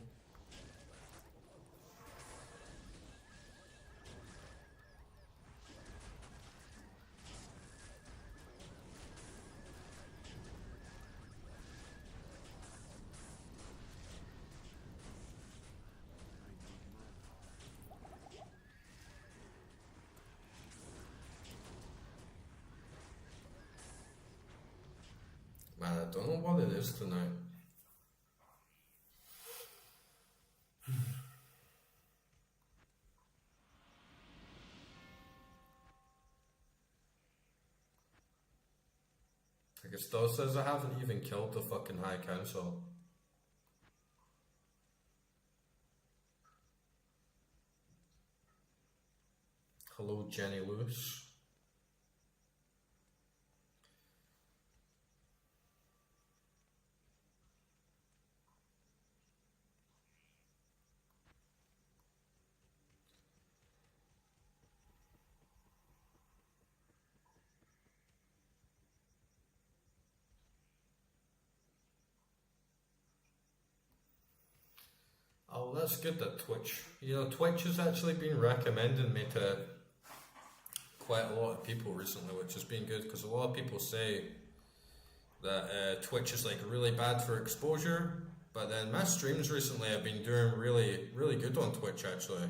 Man, I don't know what it is tonight. Like it still says I haven't even killed the fucking High Council. Hello, Jenny Lewis. Oh, that's good that Twitch. You know, Twitch has actually been recommending me to quite a lot of people recently, which has been good because a lot of people say that Twitch is like really bad for exposure, but then my streams recently have been doing really good on Twitch actually.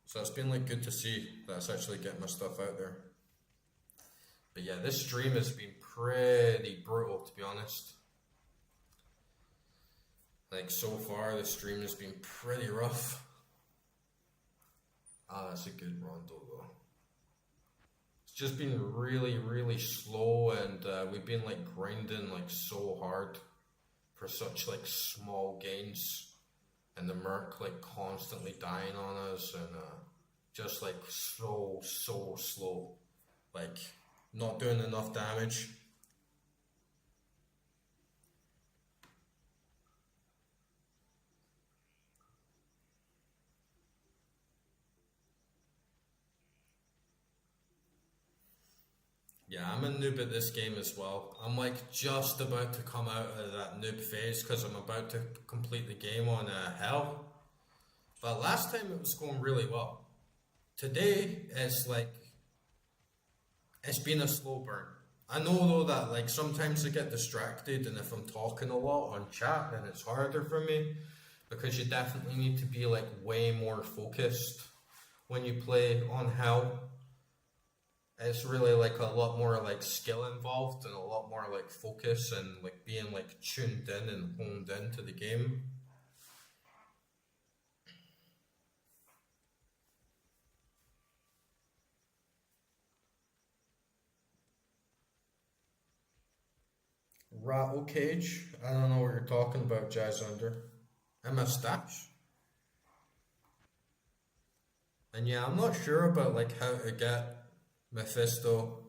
So it's been like good to see that it's actually getting my stuff out there. But yeah, this stream has been pretty brutal to be honest. Like so far, the stream has been pretty rough. Ah, that's a good rondo though. It's just been really slow, and we've been like grinding like so hard for such like small gains, and the merc like constantly dying on us, and just like so slow, like not doing enough damage. Yeah, I'm a noob at this game as well. I'm like just about to come out of that noob phase because I'm about to complete the game on Hell. But last time it was going really well. Today it's like it's been a slow burn. I know though that like sometimes I get distracted, and if I'm talking a lot on chat then it's harder for me because you definitely need to be like way more focused when you play on Hell. It's really like a lot more like skill involved and a lot more like focus and like being like tuned in and honed into the game. Rattle cage? I don't know what you're talking about, Jazz Under. And my stash? And yeah, I'm not sure about like how to get Mephisto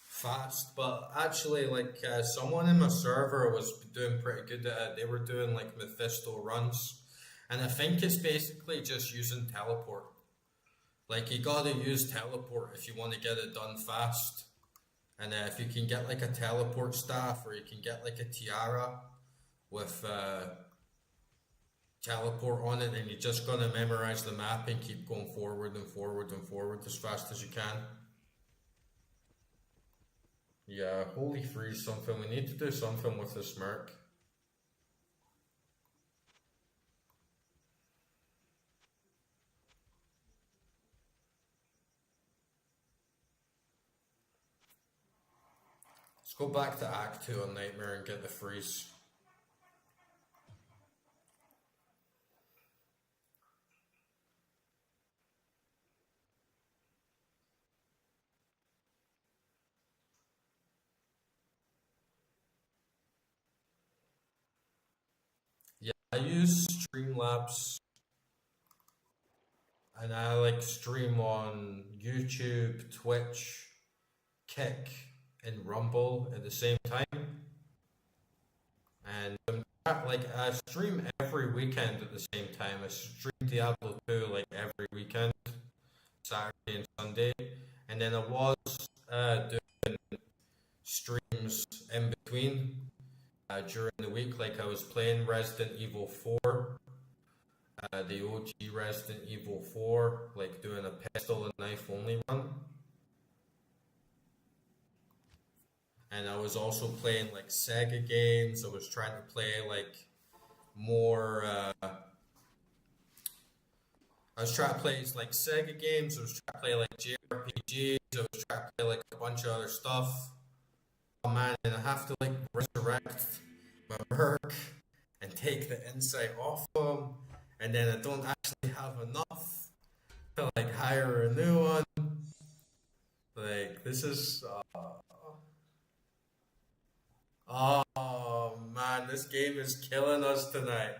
fast, but actually like someone in my server was doing pretty good at it. They were doing like Mephisto runs, and I think it's basically just using teleport. Like you gotta use teleport if you want to get it done fast. And if you can get like a teleport staff, or you can get like a tiara with teleport on it, then you just gotta memorize the map and keep going forward and forward and forward as fast as you can. Yeah, holy freeze something. We need to do something with this merc. Let's go back to Act 2 on Nightmare and get the freeze. Yeah, I use Streamlabs, and I like stream on YouTube, Twitch, Kick, and Rumble at the same time. And like I stream every weekend at the same time. I stream Diablo 2 like every weekend, Saturday and Sunday, and then I was doing streams in between during the week. Like I was playing Resident Evil 4, the OG Resident Evil 4, like doing a pistol and knife only run. And I was also playing like Sega games. I was trying to play like more. I was trying to play like Sega games. I was trying to play like JRPGs. I was trying to play like a bunch of other stuff. Oh man, and I have to like resurrect my merc and take the insight off them, and then I don't actually have enough to like hire a new one. Like this is. Oh man, this game is killing us tonight.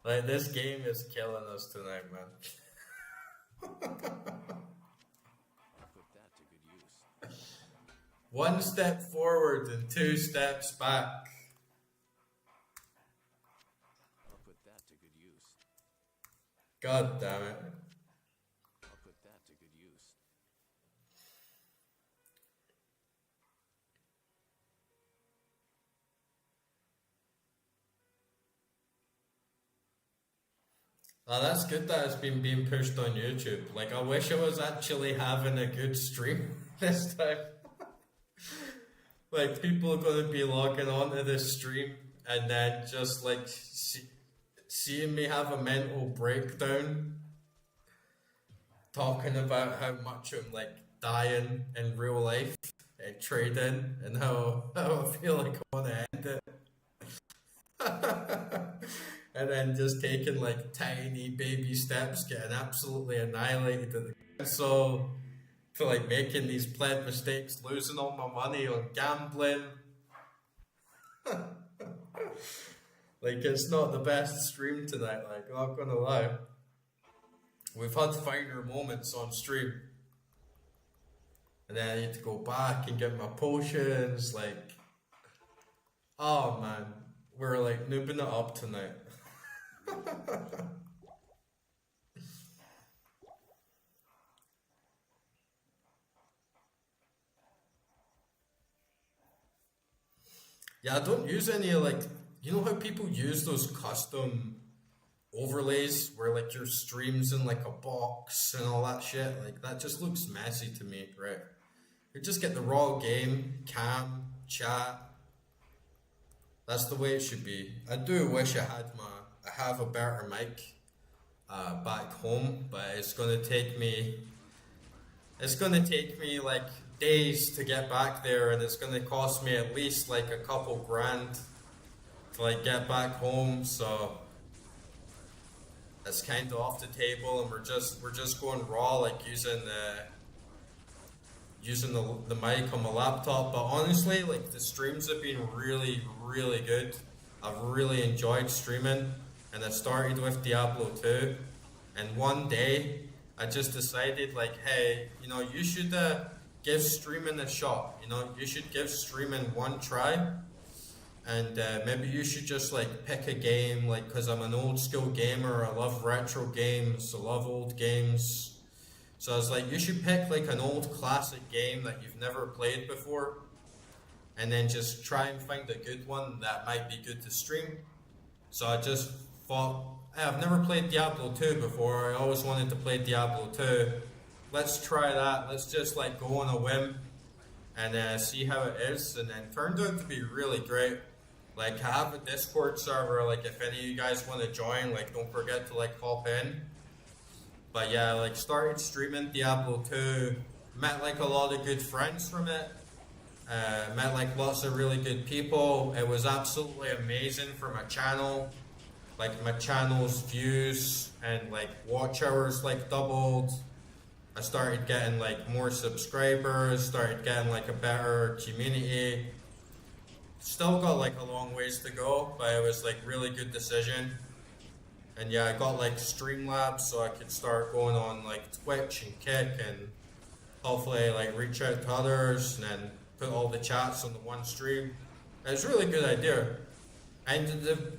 Like this game is killing us tonight, man. One step forward and two steps back. God damn it. Oh, that's good that it's been being pushed on YouTube. Like, I wish I was actually having a good stream this time. Like, people are going to be logging onto this stream and then just, like, seeing me have a mental breakdown, talking about how much I'm, like, dying in real life and trading and how I feel like I want to end it. And then just taking like tiny baby steps, getting absolutely annihilated at the console, to like making these pled mistakes, losing all my money on gambling. Like, it's not the best stream tonight, like, not gonna lie. We've had finer moments on stream. And then I need to go back and get my potions, like, oh man, we're like noobing it up tonight. Yeah, I don't use any like, you know how people use those custom overlays where like your streams in like a box and all that shit? Like, that just looks messy to me, right? You just get the raw game, cam, chat. That's the way it should be. I do wish I have a better mic back home, but it's gonna take me like days to get back there, and it's gonna cost me at least like a couple grand to like get back home. So that's kind of off the table, and we're just going raw, like using the mic on my laptop. But honestly, like, the streams have been really, really good. I've really enjoyed streaming, and I started with Diablo 2, and one day I just decided, like, hey, you know, you should give streaming a shot. You know, you should give streaming one try, and maybe you should just like pick a game, like, because I'm an old school gamer. I love retro games, I love old games. So I was like, you should pick like an old classic game that you've never played before, and then just try and find a good one that might be good to stream. So I just thought, hey, I've never played Diablo 2 before. I always wanted to play Diablo 2. Let's try that. Let's just like go on a whim and see how it is. And then turned out to be really great. Like, I have a Discord server. Like, if any of you guys want to join, like, don't forget to like hop in. But yeah, like, started streaming Diablo 2, met like a lot of good friends from it, met like lots of really good people. It was absolutely amazing for my channel. Like, my channel's views and like watch hours like doubled. I started getting like more subscribers, started getting like a better community. Still got like a long ways to go, but it was like really good decision. And yeah, I got like Streamlabs so I could start going on like Twitch and Kick, and hopefully like reach out to others and then put all the chats on the one stream. It was a really good idea. And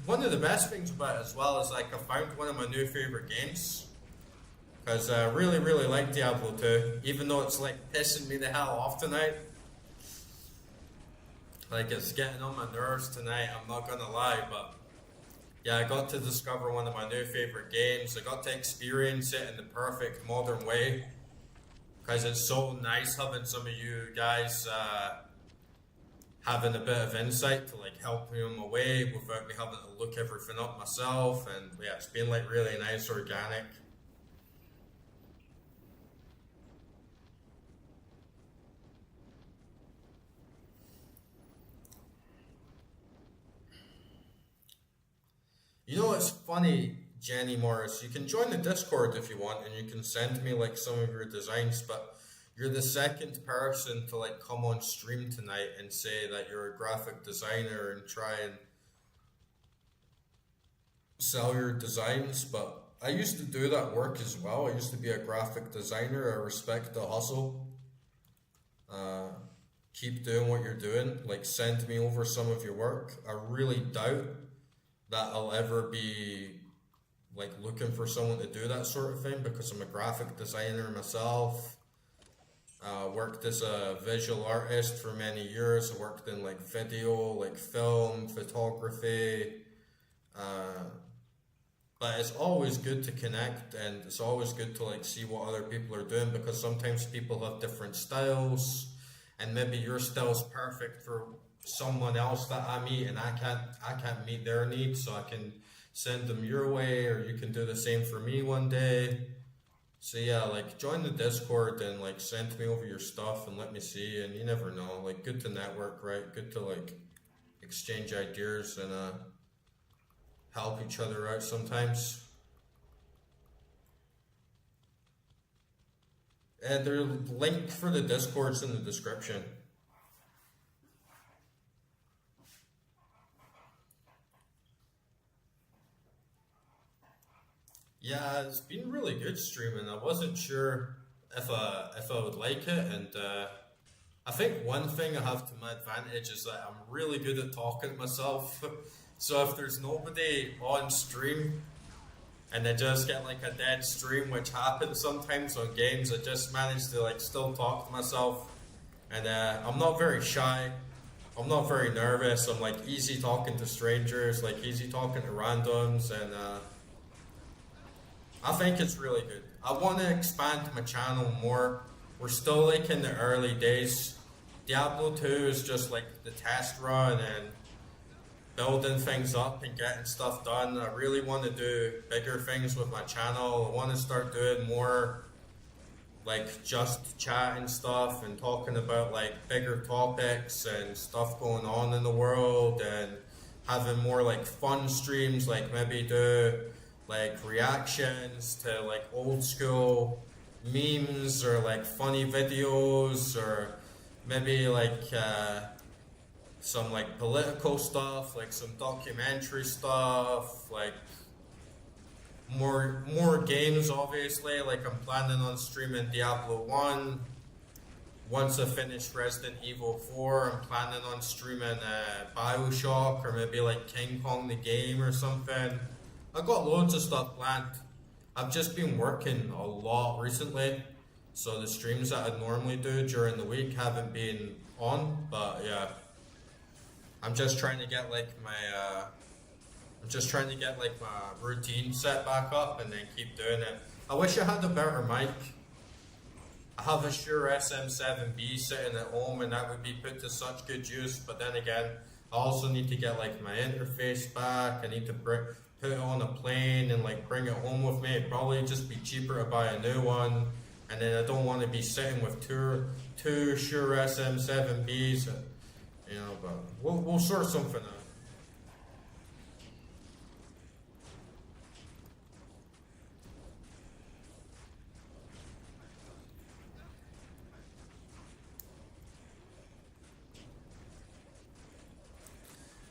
one of the best things about it as well is like I found one of my new favorite games. Because I really, really like Diablo 2, even though it's like pissing me the hell off tonight. Like, it's getting on my nerves tonight, I'm not gonna lie, but yeah, I got to discover one of my new favorite games. I got to experience it in the perfect modern way, because it's so nice having some of you guys having a bit of insight to like help me on my way without me having to look everything up myself. And yeah, it's been like really nice, organic. You know what's funny, Jenny Morris? You can join the Discord if you want, and you can send me like some of your designs, but you're the second person to like come on stream tonight and say that you're a graphic designer and try and sell your designs. But I used to do that work as well. I used to be a graphic designer. I respect the hustle. Uh, Keep doing what you're doing. Like, send me over some of your work. I really doubt that I'll ever be like looking for someone to do that sort of thing because I'm a graphic designer myself. Worked as a visual artist for many years. I worked in like video, like film, photography. Uh, but it's always good to connect and it's always good to like see what other people are doing because sometimes people have different styles and maybe your style's perfect for someone else that I meet and I can't meet their needs so I can send them your way or you can do the same for me one day. So yeah, like join the Discord and like send me over your stuff and let me see and you never know. Like good to network, right? Good to like exchange ideas and help each other out sometimes. And the link for the Discord's in the description. Yeah, it's been really good streaming. I wasn't sure if I would like it, and I think one thing I have to my advantage is that I'm really good at talking to myself. So if there's nobody on stream and I just get like a dead stream, which happens sometimes on games, I just manage to like still talk to myself, and I'm not very shy. I'm not very nervous. I'm like easy talking to strangers, like easy talking to randoms, and I think it's really good. I want to expand my channel more. We're still like in the early days. Diablo 2 is just like the test run and building things up and getting stuff done. I really want to do bigger things with my channel. I want to start doing more like just chatting stuff and talking about like bigger topics and stuff going on in the world and having more like fun streams, like maybe do like reactions to like old school memes or like funny videos or maybe like some like political stuff, like some documentary stuff, like more games obviously. Like I'm planning on streaming Diablo 1. Once I finish Resident Evil 4, I'm planning on streaming Bioshock or maybe like King Kong the game or something. I've got loads of stuff planned. I've just been working a lot recently, so the streams that I'd normally do during the week haven't been on, but yeah. I'm just trying to get like my routine set back up and then keep doing it. I wish I had a better mic. I have a Shure SM7B sitting at home and that would be put to such good use, but then again, I also need to get like my interface back. I need to put it on a plane and like bring it home with me. It'd probably just be cheaper to buy a new one, and then I don't want to be sitting with two Shure SM7Bs, you know. But we'll sort something out.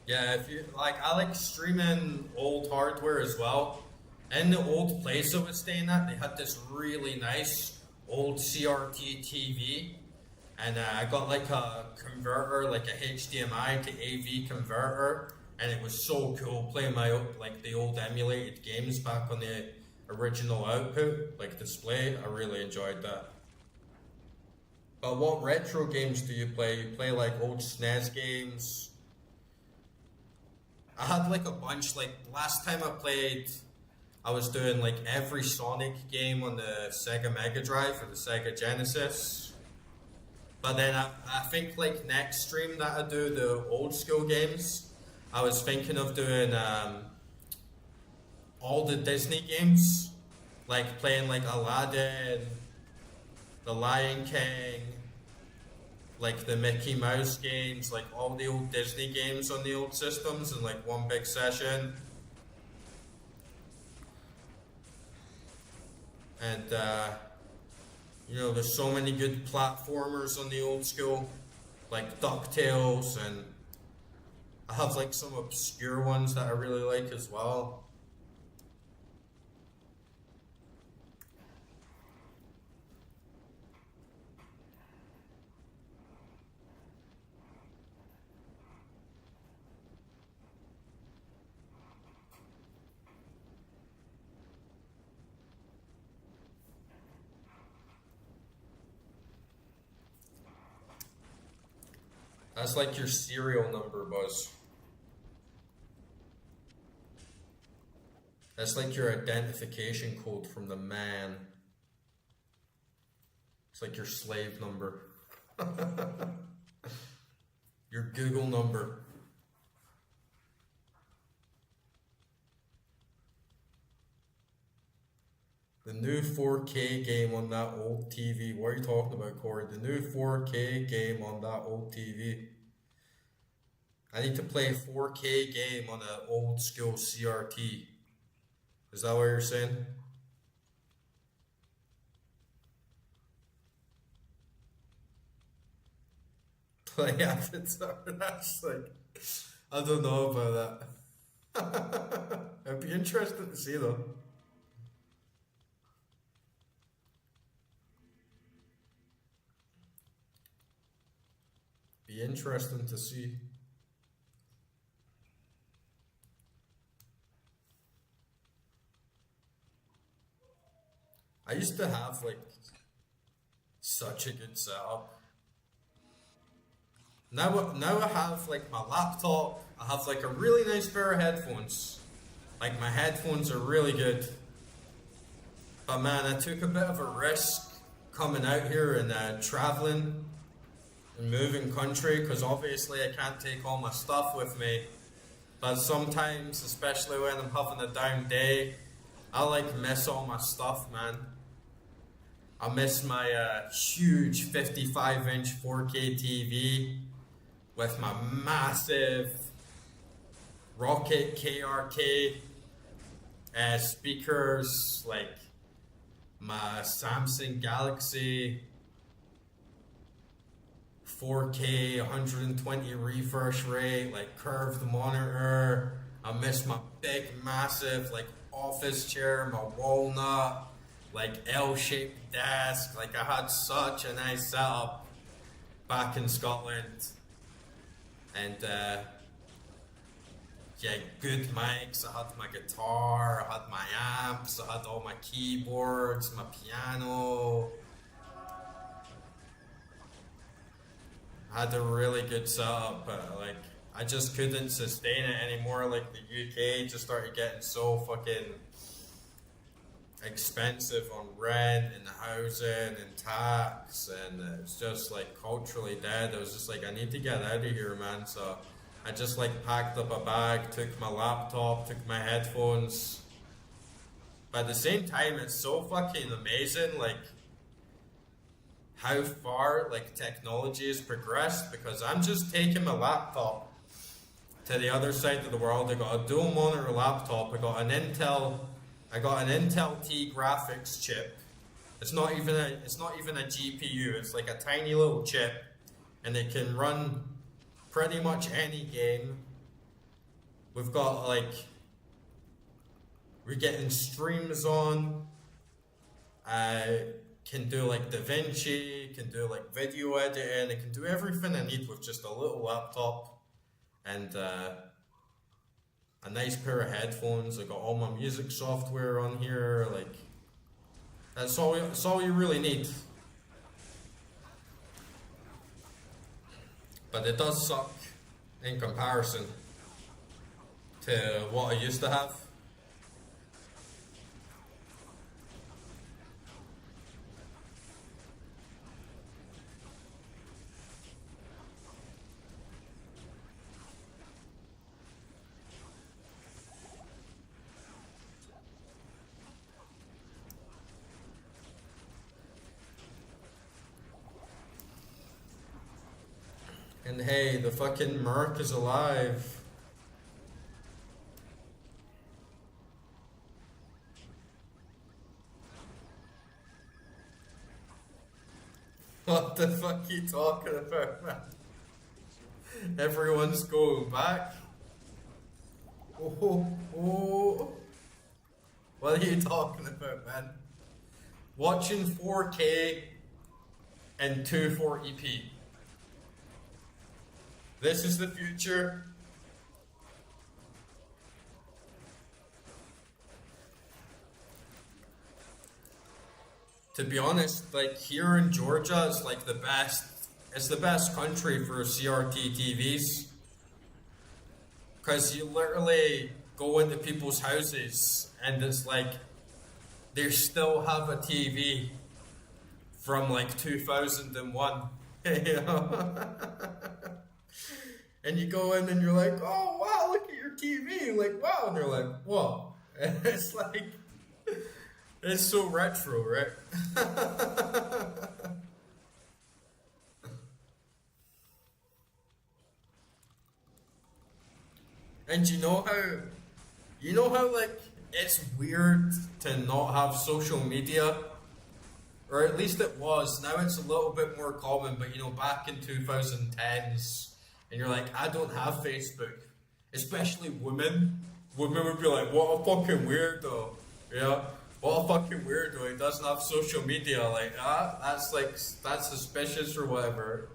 Yeah, if you like, I like streaming old hardware as well. In the old place I was staying at, they had this really nice old CRT TV, and I got like a converter, like a HDMI to AV converter, and it was so cool playing like the old emulated games back on the original output, like display. I really enjoyed that. But what retro games do you play? You play like old SNES games? I had like a bunch. Like last time I played, I was doing like every Sonic game on the Sega Mega Drive or the Sega Genesis. But then I think like next stream that I do the old school games, I was thinking of doing all the Disney games, like playing like Aladdin, The Lion King, like the Mickey Mouse games, like all the old Disney games on the old systems in like one big session. And you know, there's so many good platformers on the old school, like DuckTales, and I have like some obscure ones that I really like as well. That's like your serial number, Buzz. That's like your identification code from the man. It's like your slave number. Your Google number. The new 4K game on that old TV. What are you talking about, Corey? The new 4K game on that old TV. I need to play a 4K game on an old school CRT. Is that what you're saying? Play Avatar. That's like, I don't know about that. It'd be interesting to see though. Be interesting to see. I used to have like such a good setup. Now I have like my laptop. I have like a really nice pair of headphones. Like my headphones are really good. But man, I took a bit of a risk coming out here and traveling and moving country because obviously I can't take all my stuff with me. But sometimes, especially when I'm having a down day, I like miss all my stuff, man. I miss my huge 55-inch 4K TV with my massive Rocket KRK speakers, like my Samsung Galaxy 4K 120 refresh rate, like curved monitor. I miss my big massive like office chair, my walnut, like L-shaped desk. Like I had such a nice setup back in Scotland. And yeah, good mics. I had my guitar, I had my amps, I had all my keyboards, my piano. I had a really good setup, but like I just couldn't sustain it anymore. Like the UK just started getting so fucking expensive on rent and housing and tax, and it's just like culturally dead. I was just like, I need to get out of here, man. So I just like packed up a bag, took my laptop, took my headphones. But at the same time, it's so fucking amazing, like how far like technology has progressed, because I'm just taking my laptop to the other side of the world. I got a dual monitor laptop. I got an Intel T graphics chip. It's not even a GPU. It's like a tiny little chip, and it can run pretty much any game. We've got like, we're getting streams on. Can do like DaVinci, can do like video editing. It can do everything I need with just a little laptop and a nice pair of headphones. I got all my music software on here. Like that's all you really need. But it does suck in comparison to what I used to have. And hey, the fucking Merc is alive. What the fuck are you talking about, man? Everyone's going back. Oh. What are you talking about, man? Watching 4K and 240p. This is the future. To be honest, like here in Georgia, it's like the best it's the best country for CRT TVs. Because you literally go into people's houses and it's like they still have a TV from like 2001. You know? And you go in and you're like, oh wow, look at your TV. Like, wow. And they're like, what? And it's like, it's so retro, right? And you know how like it's weird to not have social media, or at least it was. Now it's a little bit more common, but you know, back in 2010s, and you're like, I don't have Facebook. Especially women. Women would be like, what a fucking weirdo. Yeah, what a fucking weirdo. He doesn't have social media. Like, that's suspicious or whatever.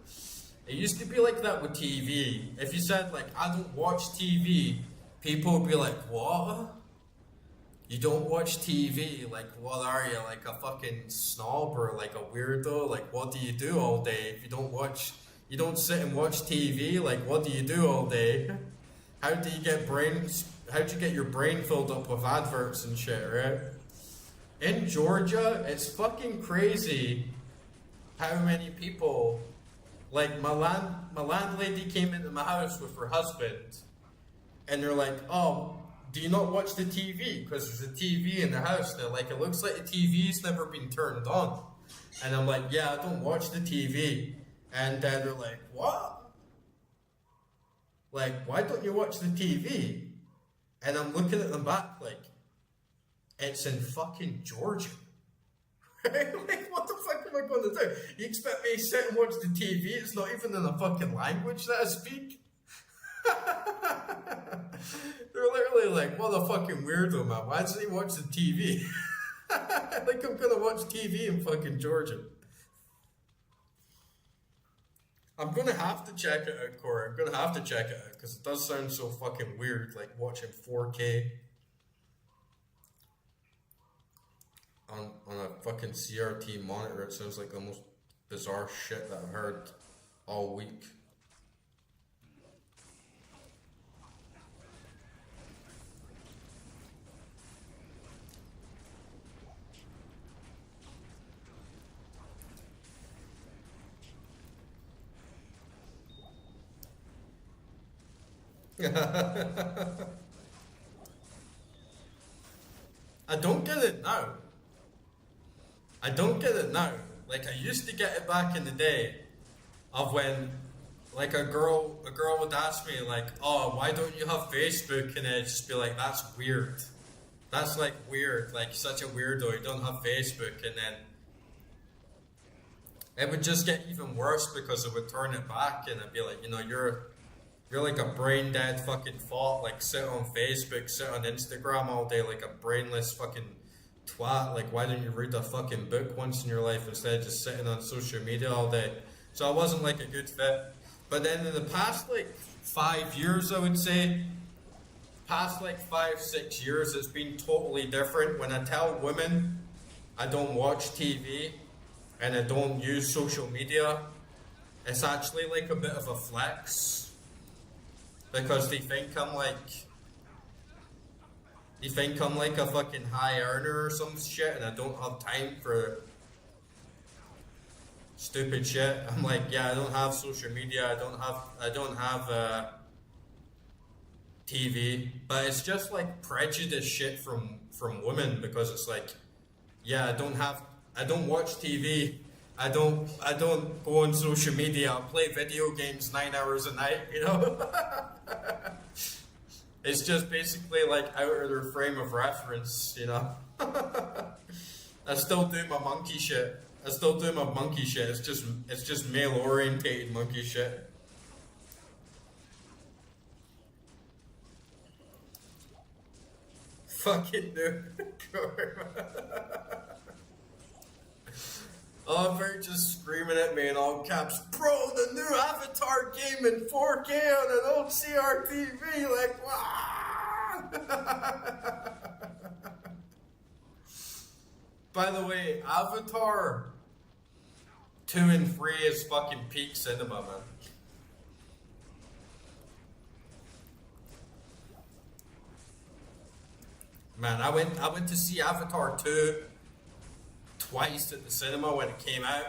It used to be like that with TV. If you said, like, I don't watch TV, people would be like, what? You don't watch TV? Like, what are you? Like a fucking snob or like a weirdo? Like, what do you do all day if you don't sit and watch TV? Like, what do you do all day? How do you get your brain filled up with adverts and shit, right? In Georgia, it's fucking crazy how many people. Like, my landlady came into my house with her husband, and they're like, oh, do you not watch the TV? Because there's a TV in the house. They're like, it looks like the TV's never been turned on. And I'm like, yeah, I don't watch the TV. And then they're like, what? Like, why don't you watch the TV? And I'm looking at them back like, it's in fucking Georgia. Like, what the fuck am I going to do? You expect me to sit and watch the TV? It's not even in a fucking language that I speak. They're literally like, what a fucking weirdo, man. Why doesn't he watch the TV? Like, I'm gonna watch TV in fucking Georgia. I'm gonna have to check it out, Corey. I'm gonna have to check it out, because it does sound so fucking weird, like watching 4K. On a fucking CRT monitor. It sounds like the most bizarre shit that I've heard all week. I don't get it now. I don't get it now. Like, I used to get it back in the day of when, like, a girl would ask me, like, oh, why don't you have Facebook? And I'd just be like, that's weird. That's, like, weird. Like, such a weirdo. You don't have Facebook. And then it would just get even worse because it would turn it back. And I'd be like, you know, you're like a brain dead fucking thought. Like, sit on Facebook, sit on Instagram all day like a brainless fucking twat. Like, why don't you read a fucking book once in your life instead of just sitting on social media all day? So I wasn't like a good fit. But then in the past like 5 years, I would say, past like 5-6 years, it's been totally different. When I tell women I don't watch TV and I don't use social media, it's actually like a bit of a flex, because they think I'm like a fucking high earner or some shit, and I don't have time for stupid shit. I'm like, yeah, I don't have social media, I don't have TV, but it's just like prejudice shit from women, because it's like, yeah, I don't watch TV, I don't go on social media, I play video games 9 hours a night, you know? It's just basically like out of their frame of reference, you know? I still do my monkey shit. It's just male orientated monkey shit. Fucking dude. Oh, they're just screaming at me in all caps, bro, the new Avatar game in 4K on an old CRTV, like, wow. By the way, Avatar 2 and 3 is fucking peak cinema, man. Man, I went to see Avatar 2 twice at the cinema when it came out.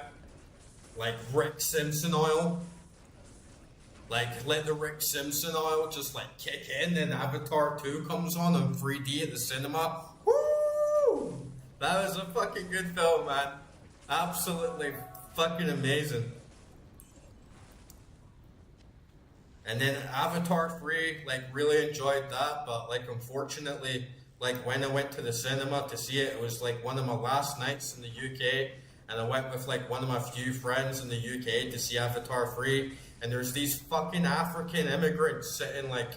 Like Rick Simpson oil. Like let the Rick Simpson oil just like kick in, then Avatar 2 comes on 3D at the cinema. Woo! That was a fucking good film, man. Absolutely fucking amazing. And then Avatar 3, like really enjoyed that, but like unfortunately, like when I went to the cinema to see it, it was like one of my last nights in the UK, and I went with like one of my few friends in the UK to see Avatar 3, and there's these fucking African immigrants sitting like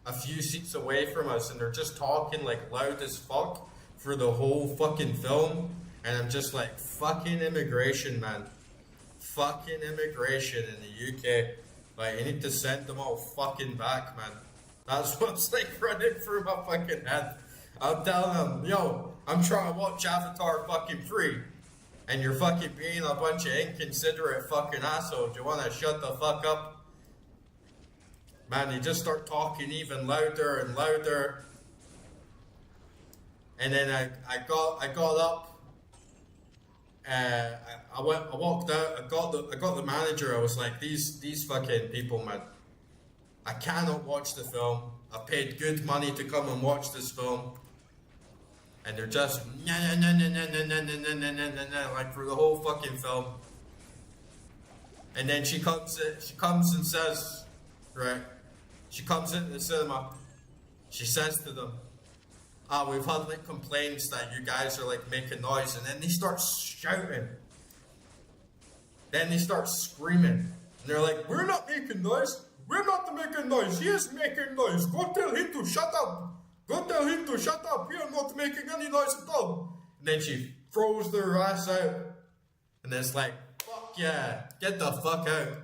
a few seats away from us, and they're just talking like loud as fuck for the whole fucking film, and I'm just like, fucking immigration, man. Fucking immigration in the UK. Like, you need to send them all fucking back, man. That's what's like running through my fucking head. I'm telling them, yo, I'm trying to watch Avatar fucking 3. And you're fucking being a bunch of inconsiderate fucking assholes. You wanna shut the fuck up? Man, they just start talking even louder and louder. And then I got up. I walked out. I got the manager. I was like, these fucking people, man. I cannot watch the film. I paid good money to come and watch this film, and they're just like through the whole fucking film. And then she comes and says, right? She comes into the cinema. She says to them, we've had like complaints that you guys are like making noise, and then they start shouting. Then they start screaming. And they're like, we're not making noise. We're not making noise. He is making noise. Go tell him to shut up. Go tell him to shut up. We are not making any noise at all. And then she throws their ass out. And it's like, fuck yeah, get the fuck out.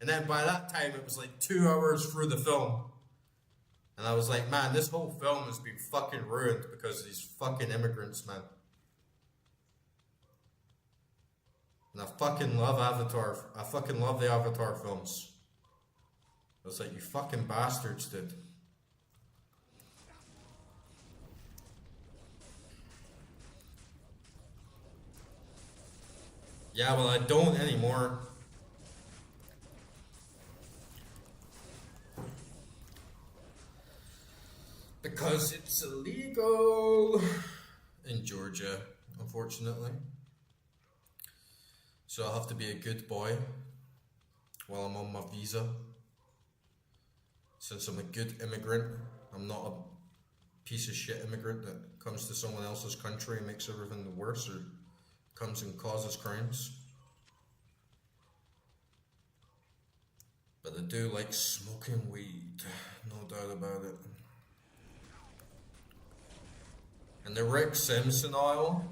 And then by that time, it was like 2 hours through the film. And I was like, man, this whole film has been fucking ruined because of these fucking immigrants, man. And I fucking love Avatar. I fucking love the Avatar films. I was like, you fucking bastards, dude. Yeah, well, I don't anymore. Because it's illegal in Georgia, unfortunately. So I'll have to be a good boy while I'm on my visa. Since I'm a good immigrant, I'm not a piece of shit immigrant that comes to someone else's country and makes everything worse or comes and causes crimes. But I do like smoking weed, no doubt about it. And the Rick Simpson oil.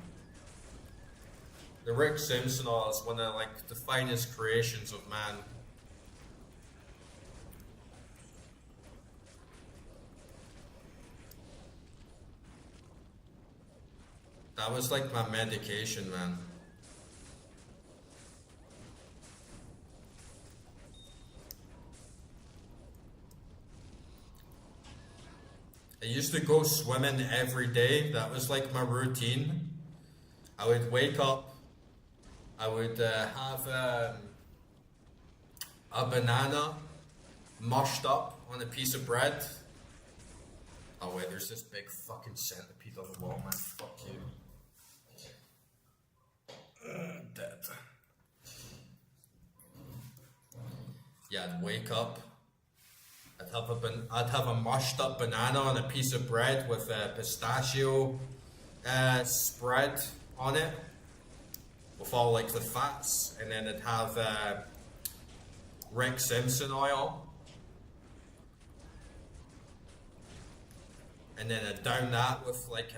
The Rick Simpson oil is one of like the finest creations of man. That was like my medication, man. I used to go swimming every day. That was like my routine. I would wake up. I would have a banana mushed up on a piece of bread. Oh wait, there's this big fucking centipede on the wall, man. Fuck you. Dead. Yeah, I'd wake up. I'd have a mushed up banana on a piece of bread with a pistachio spread on it with all like the fats, and then I'd have Rick Simpson oil, and then I'd down that with like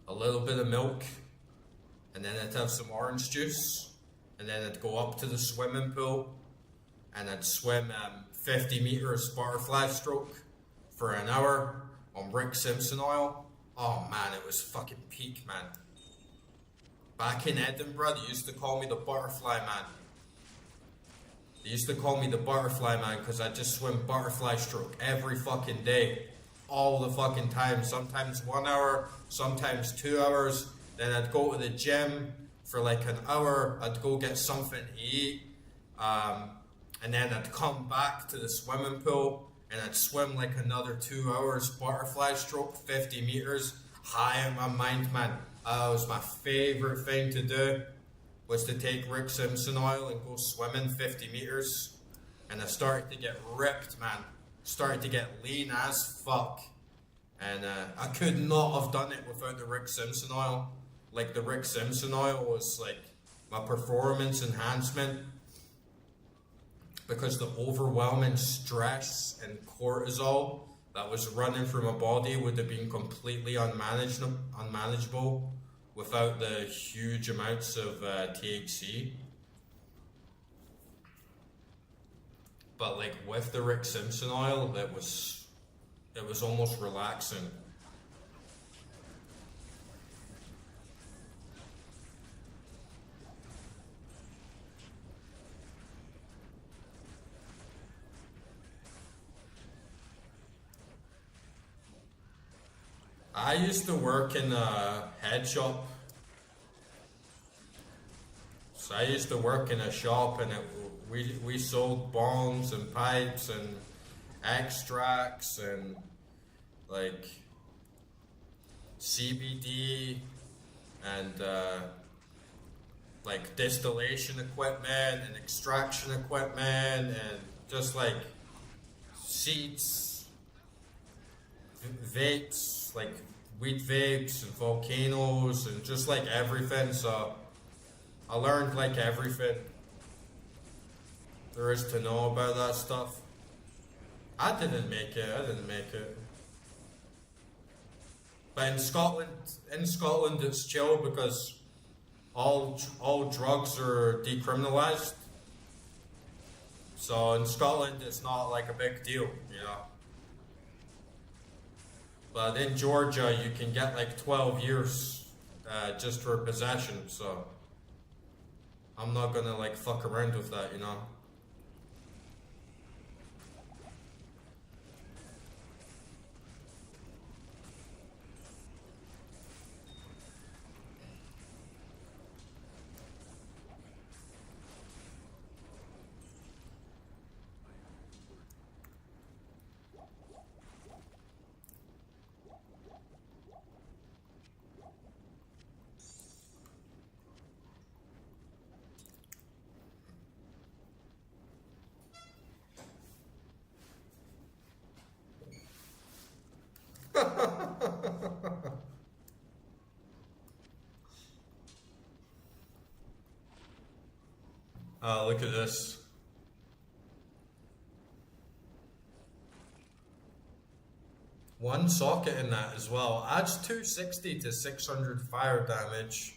a little bit of milk, and then I'd have some orange juice, and then I'd go up to the swimming pool and I'd swim 50 meters butterfly stroke for an hour on Rick Simpson oil. Oh man, it was fucking peak, man. Back in Edinburgh, they used to call me the Butterfly Man. They used to call me the Butterfly Man because I just swim butterfly stroke every fucking day. All the fucking time. Sometimes 1 hour, sometimes 2 hours. Then I'd go to the gym for like an hour. I'd go get something to eat. And then I'd come back to the swimming pool and I'd swim like another 2 hours, butterfly stroke, 50 meters, high in my mind, man. That was my favorite thing to do, was to take Rick Simpson oil and go swimming 50 meters. And I started to get ripped, man. Started to get lean as fuck. And I could not have done it without the Rick Simpson oil. Like, the Rick Simpson oil was like my performance enhancement, because the overwhelming stress and cortisol that was running through my body would have been completely unmanageable without the huge amounts of THC. But like with the Rick Simpson oil, it was almost relaxing. I used to work in a head shop. So I used to work in a shop, and we sold bongs and pipes and extracts and like CBD and like distillation equipment and extraction equipment and just like seeds, vapes, like weed vapes and volcanoes and just like everything. So I learned like everything there is to know about that stuff. I didn't make it. But in Scotland it's chill because all drugs are decriminalized. So in Scotland it's not like a big deal, you know. But in Georgia you can get like 12 years just for possession, so I'm not gonna like fuck around with that, you know. Look at this. One socket in that as well. Adds 260 to 600 fire damage.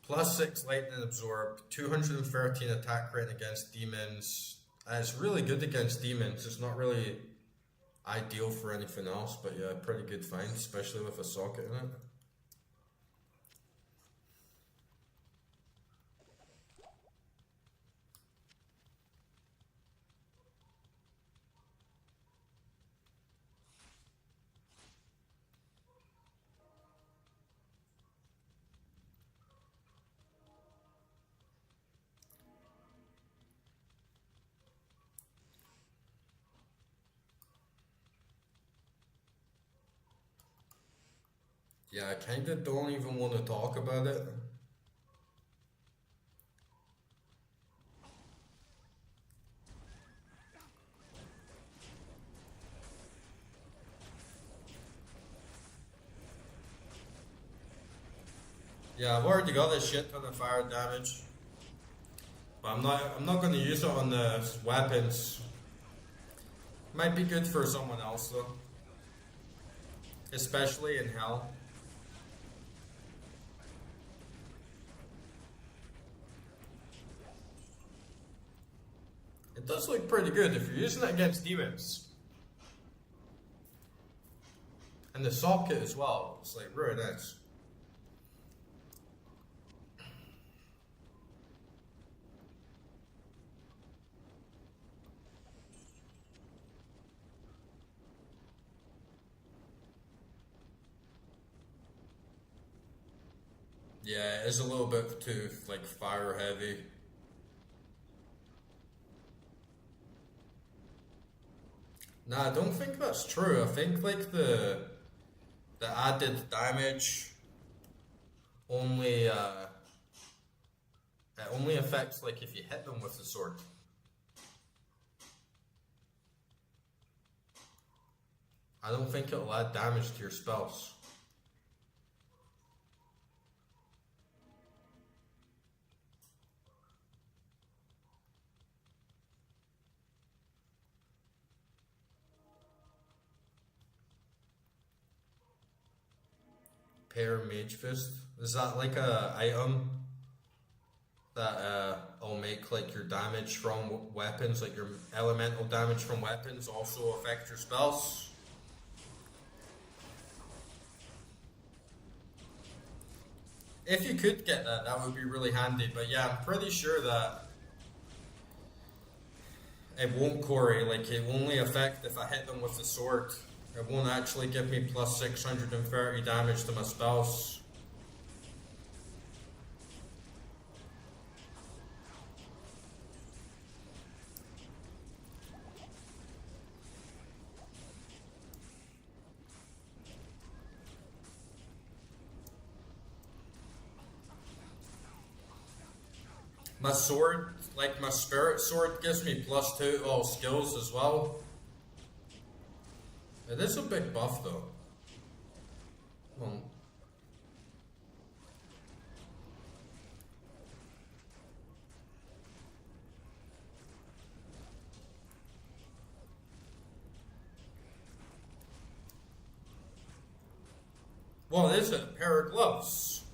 Plus 6 lightning absorb. 213 attack rate against demons. It's really good against demons. It's not really ideal for anything else, but yeah, pretty good find, especially with a socket in it. Yeah, I kinda don't even want to talk about it. Yeah, I've already got a shit ton of fire damage. But I'm not gonna use it on the weapons. Might be good for someone else though. Especially in hell. It does look pretty good if you're using it against demons. And the socket as well, it's like really nice. Yeah, it is a little bit too like fire heavy. Nah, I don't think that's true. I think like the added damage only it only affects like if you hit them with the sword. I don't think it'll add damage to your spells. Pair Mage Fist. Is that like a item that will make like your damage from weapons, like your elemental damage from weapons, also affect your spells? If you could get that, that would be really handy. But yeah, I'm pretty sure that it won't, Corey. Like, it will only affect if I hit them with the sword. It won't actually give me plus 630 damage to my spells. My sword, like my spirit sword, gives me +2 to all skills as well. It is a big buff though. Well, what is it? A pair of gloves.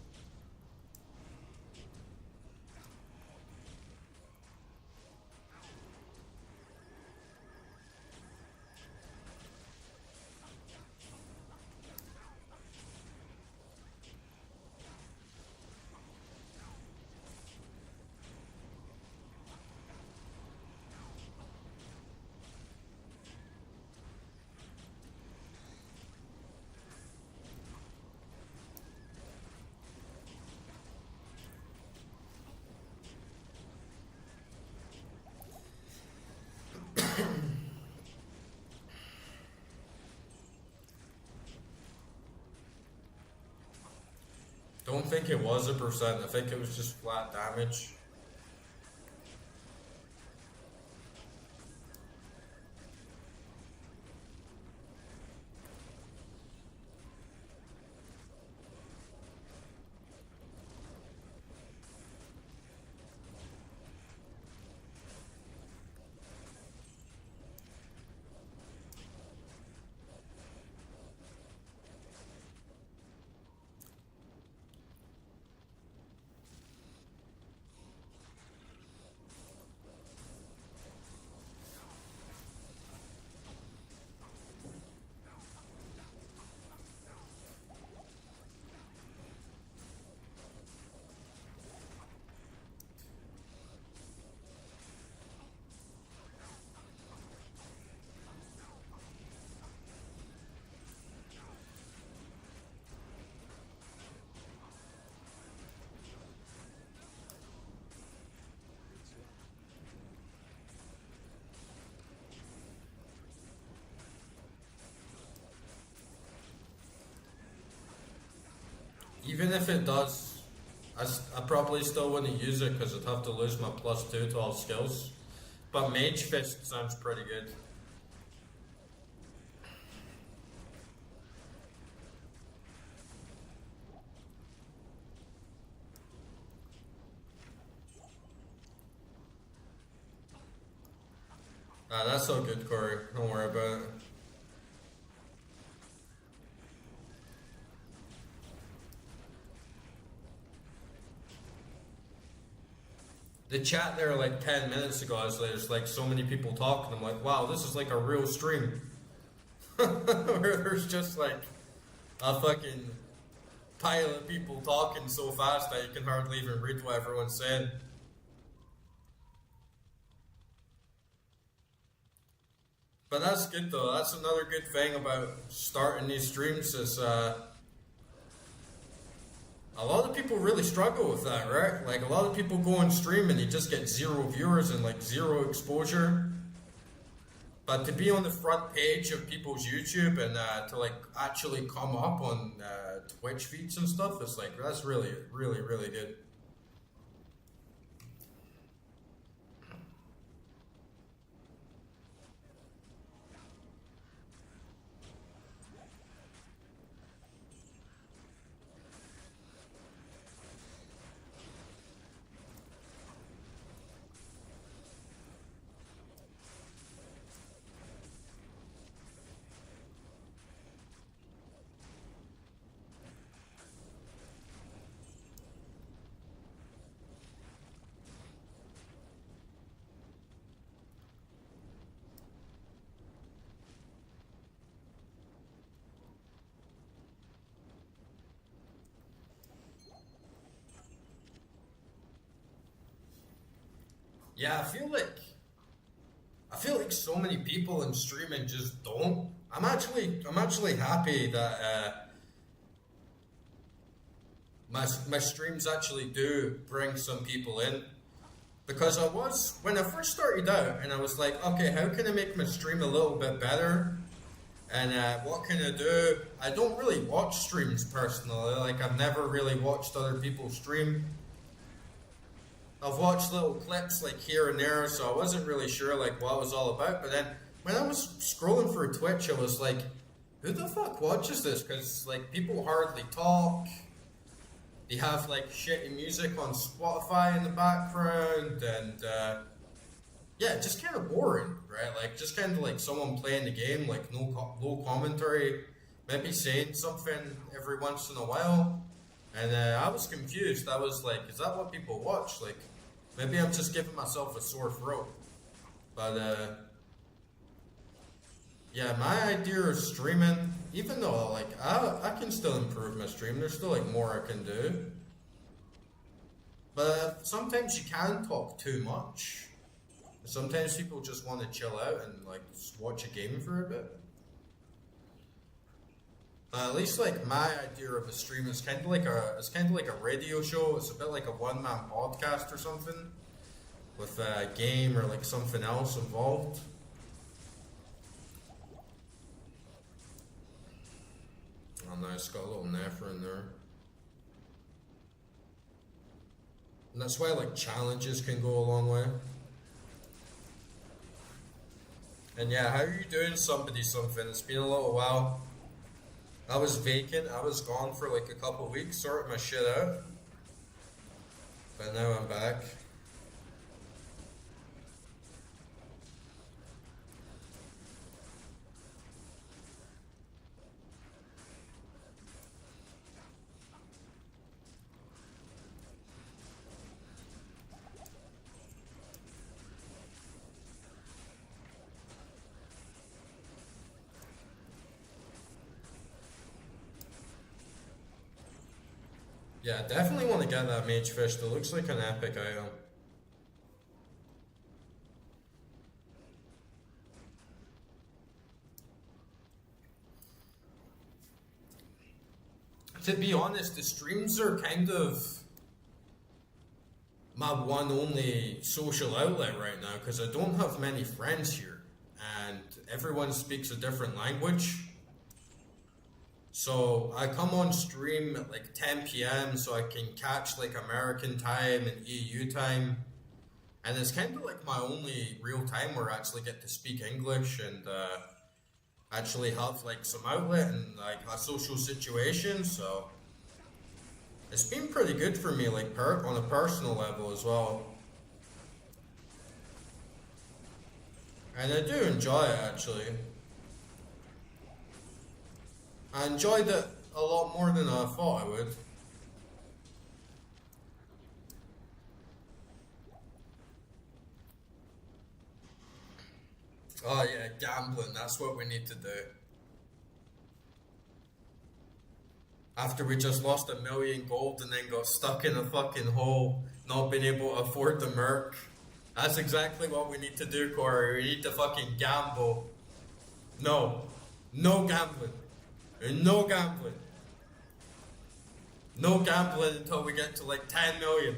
Don't think it was a percent. I think it was just flat damage. Even if it does, I probably still wouldn't use it because I'd have to lose my +2 to all skills. But Mage Fist sounds pretty good. Ah, that's all good, Corey. Don't worry about it. The chat there like 10 minutes ago, there's like so many people talking. I'm like, wow, this is like a real stream. Where there's just like a fucking pile of people talking so fast that you can hardly even read what everyone's saying. But that's good though. That's another good thing about starting these streams is A lot of people really struggle with that, right? Like a lot of people go on stream and you just get 0 viewers and like 0 exposure. But to be on the front page of people's YouTube and to like actually come up on Twitch feeds and stuff, it's like that's really, really, really good. Yeah, I feel like so many people in streaming just don't. I'm actually happy that my streams actually do bring some people in, because I was when I first started out and I was like, okay, how can I make my stream a little bit better? And what can I do? I don't really watch streams personally. Like I've never really watched other people stream. I've watched little clips like here and there, so I wasn't really sure like what it was all about. But then when I was scrolling through Twitch, I was like, who the fuck watches this? Because like people hardly talk. They have like shitty music on Spotify in the background, and yeah, just kind of boring, right? Like just kind of like someone playing the game, like no commentary, maybe saying something every once in a while. And I was confused. I was like, is that what people watch? Like, maybe I'm just giving myself a sore throat. But, yeah, my idea of streaming, even though, like, I can still improve my stream. There's still, like, more I can do. But sometimes you can talk too much. Sometimes people just want to chill out and, like, just watch a game for a bit. At least like my idea of a stream is kind of like a radio show. It's a bit like a one-man podcast or something, with a game or like something else involved. Oh nice, got a little Nefer in there. And that's why like challenges can go a long way. And yeah, how are you doing, somebody something? It's been a little while. I was vacant. I was gone for like a couple weeks, sorting my shit out. But now I'm back. Yeah, definitely want to get that mage fish. That looks like an epic item. To be honest, the streams are kind of my one only social outlet right now, because I don't have many friends here and everyone speaks a different language. So I come on stream at like 10 p.m. so I can catch like American time and EU time. And it's kind of like my only real time where I actually get to speak English and actually have like some outlet and like a social situation. So it's been pretty good for me, like on a personal level as well. And I do enjoy it actually. I enjoyed it a lot more than I thought I would. Oh yeah, gambling, that's what we need to do. After we just lost 1 million gold and then got stuck in a fucking hole, not being able to afford the merc. That's exactly what we need to do, Corey. We need to fucking gamble. No. No gambling. No gambling. No gambling until we get to like 10 million.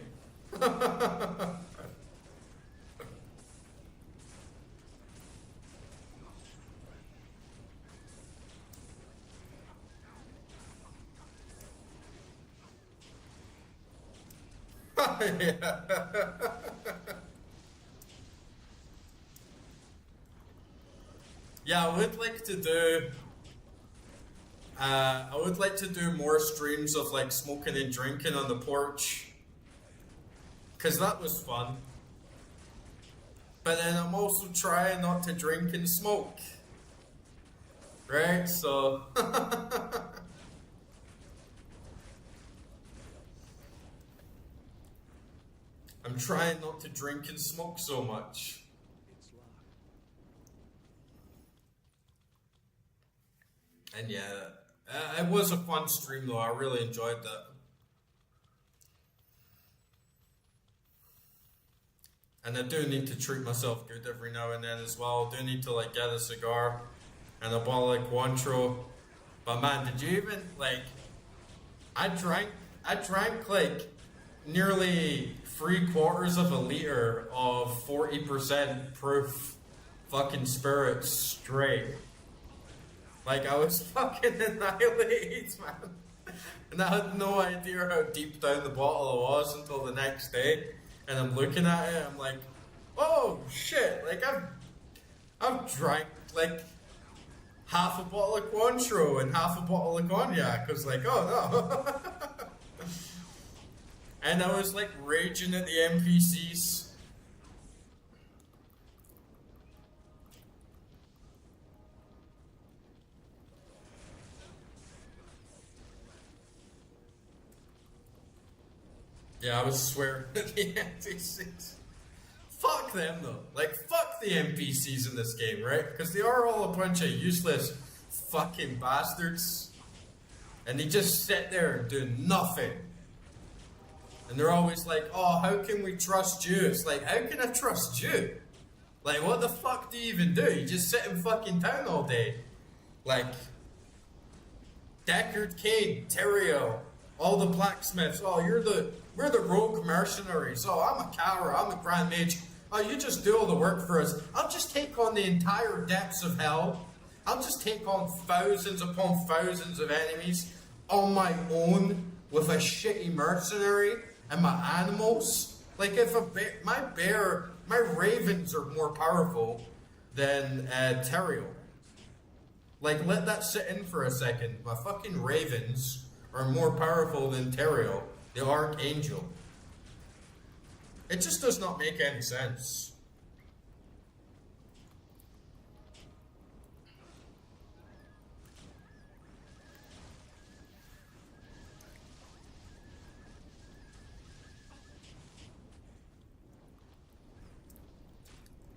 Yeah, I would like to do. I would like to do more streams of like smoking and drinking on the porch, cause that was fun. But then I'm also trying not to drink and smoke, right? So I'm trying not to drink and smoke so much. And yeah, it was a fun stream though. I really enjoyed that. And I do need to treat myself good every now and then as well. I do need to like get a cigar and a bottle of Cointreau. But man, did you even like? I drank like nearly 3/4 of a liter of 40% proof fucking spirits straight. Like I was fucking annihilated, man. And I had no idea how deep down the bottle it was until the next day. And I'm looking at it, I'm like, oh shit! Like I've drank like half a bottle of Cointreau and half a bottle of cognac. I was like, oh no. And I was like raging at the NPCs. Yeah, I was swearing at the NPCs. Fuck them though. Like, fuck the NPCs in this game, right? Because they are all a bunch of useless fucking bastards. And they just sit there and do nothing. And they're always like, oh, how can we trust you? It's like, how can I trust you? Like, what the fuck do you even do? You just sit in fucking town all day. Like, Deckard Cain, Terrio, all the blacksmiths. Oh, we're the rogue mercenaries. Oh, I'm a Kara, I'm a Grand Mage. Oh, you just do all the work for us. I'll just take on the entire depths of hell. I'll just take on thousands upon thousands of enemies on my own with a shitty mercenary and my animals. Like if my ravens are more powerful than Terrio. Like let that sit in for a second. My fucking ravens are more powerful than Terrio, the Archangel. It just does not make any sense.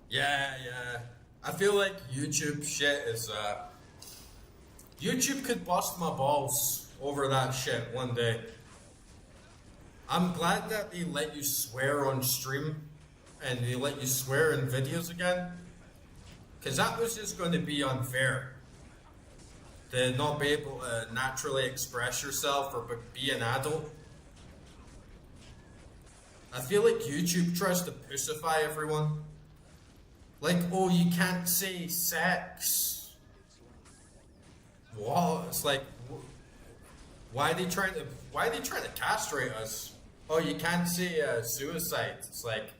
Yeah. I feel like YouTube shit is, YouTube could bust my balls over that shit one day. I'm glad that they let you swear on stream and they let you swear in videos again. Because that was just going to be unfair. To not be able to naturally express yourself or be an adult. I feel like YouTube tries to pussify everyone. Like, oh, you can't say sex. What? It's like, why are they trying to castrate us? Oh, you can't say suicide. It's like,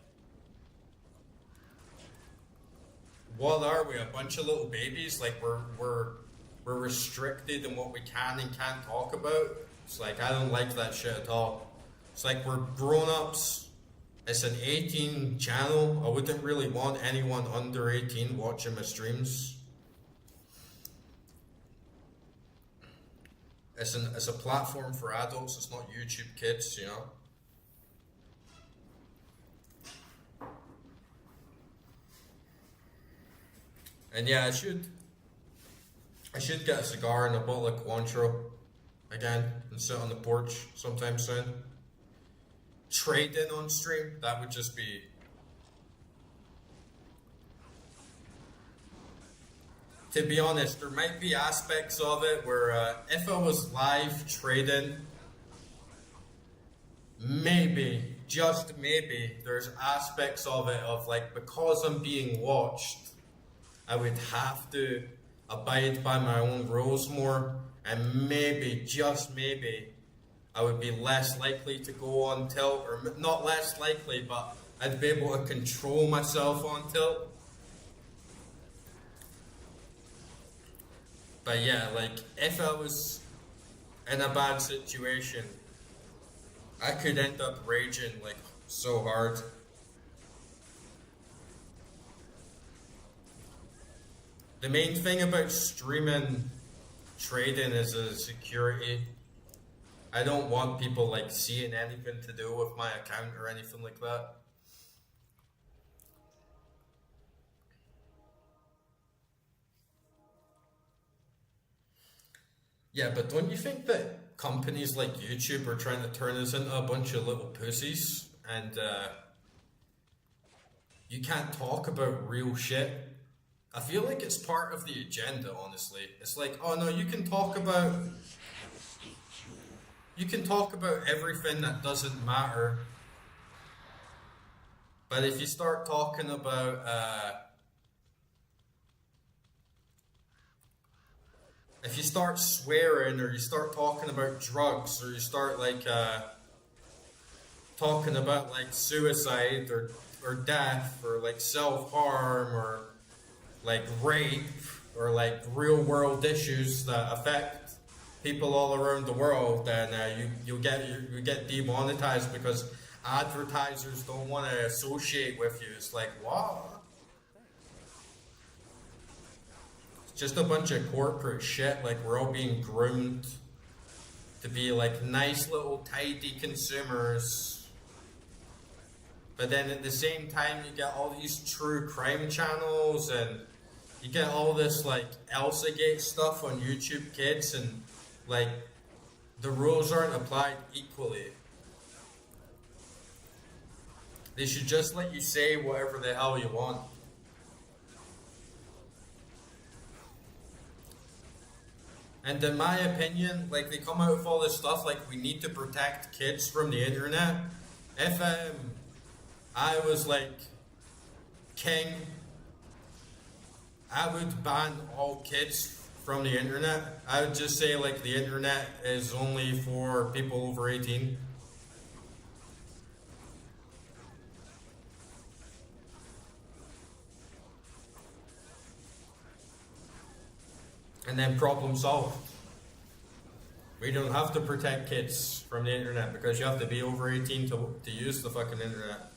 what are we? A bunch of little babies? Like we're restricted in what we can and can't talk about. It's like I don't like that shit at all. It's like we're grown-ups. It's an 18 channel. I wouldn't really want anyone under 18 watching my streams. It's a platform for adults. It's not YouTube Kids, you know. And yeah, I should get a cigar and a bottle of Cointreau again and sit on the porch sometime soon. Trade in on stream, that would just be... To be honest, there might be aspects of it where if I was live trading maybe, just maybe, there's aspects of it of like, because I'm being watched, I would have to abide by my own rules more, and maybe, just maybe, I would be less likely to go on tilt, or not less likely, but I'd be able to control myself on tilt. But yeah, like, if I was in a bad situation, I could end up raging, like, so hard. The main thing about streaming trading is the security. I don't want people, like, seeing anything to do with my account or anything like that. Yeah, but don't you think that companies like YouTube are trying to turn us into a bunch of little pussies, and you can't talk about real shit? I feel like it's part of the agenda, honestly. It's like, oh no, you can talk about everything that doesn't matter, but if you start talking about if you start swearing, or you start talking about drugs, or you start like talking about like suicide, or death, or like self-harm, or like rape, or like real world issues that affect people all around the world, then you get demonetized because advertisers don't want to associate with you. It's like, what? It's just a bunch of corporate shit. Like, we're all being groomed to be like nice little tidy consumers, but then at the same time you get all these true crime channels, and you get all this like Elsagate stuff on YouTube Kids, and like the rules aren't applied equally. They should just let you say whatever the hell you want. And in my opinion, like, they come out with all this stuff like we need to protect kids from the internet. If I was like king, I would ban all kids from the internet. I would just say like the internet is only for people over 18. And then problem solved. We don't have to protect kids from the internet because you have to be over 18 to use the fucking internet.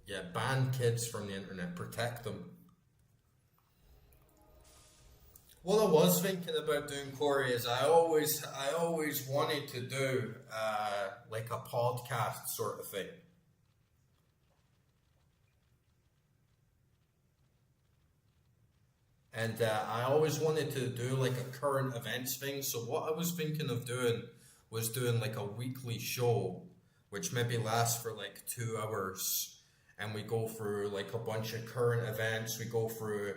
Yeah, ban kids from the internet, protect them. What I was thinking about doing, Corey, is I always wanted to do like a podcast sort of thing. And I always wanted to do like a current events thing. So what I was thinking of doing was doing like a weekly show, which maybe lasts for like 2 hours. And we go through like a bunch of current events. We go through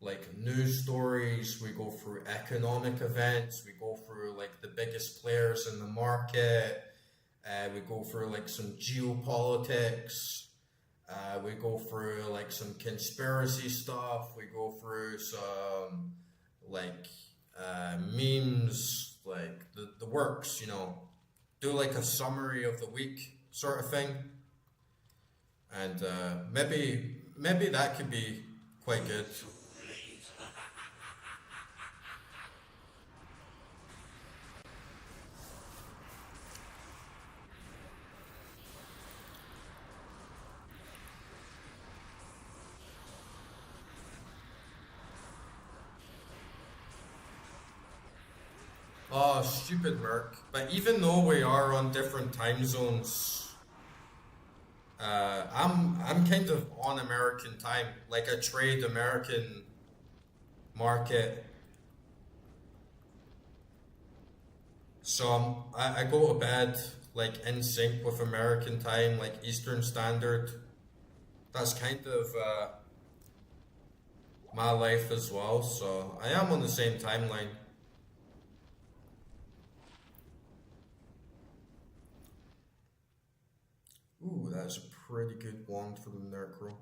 like news stories, we go through economic events, we go through like the biggest players in the market, we go through like some geopolitics, we go through like some conspiracy stuff, we go through some like memes, like the works, you know, do like a summary of the week sort of thing. And maybe that could be quite good. Oh, stupid Merc. But even though we are on different time zones, I'm kind of on American time. Like, I trade American market. So I go to bed like in sync with American time, like Eastern Standard. That's kind of my life as well. So I am on the same timeline. Ooh, that's a pretty good wand for the Necro.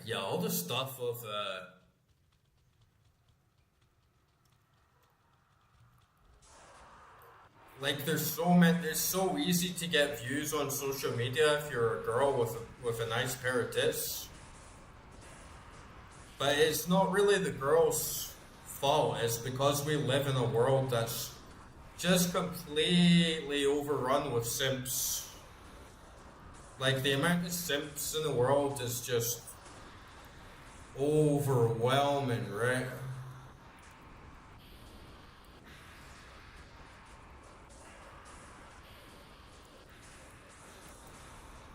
Yeah, all the stuff of like there's so easy to get views on social media if you're a girl with a nice pair of tits. But it's not really the girl's fault. It's because we live in a world that's just completely overrun with simps. Like the amount of simps in the world is just overwhelming, right?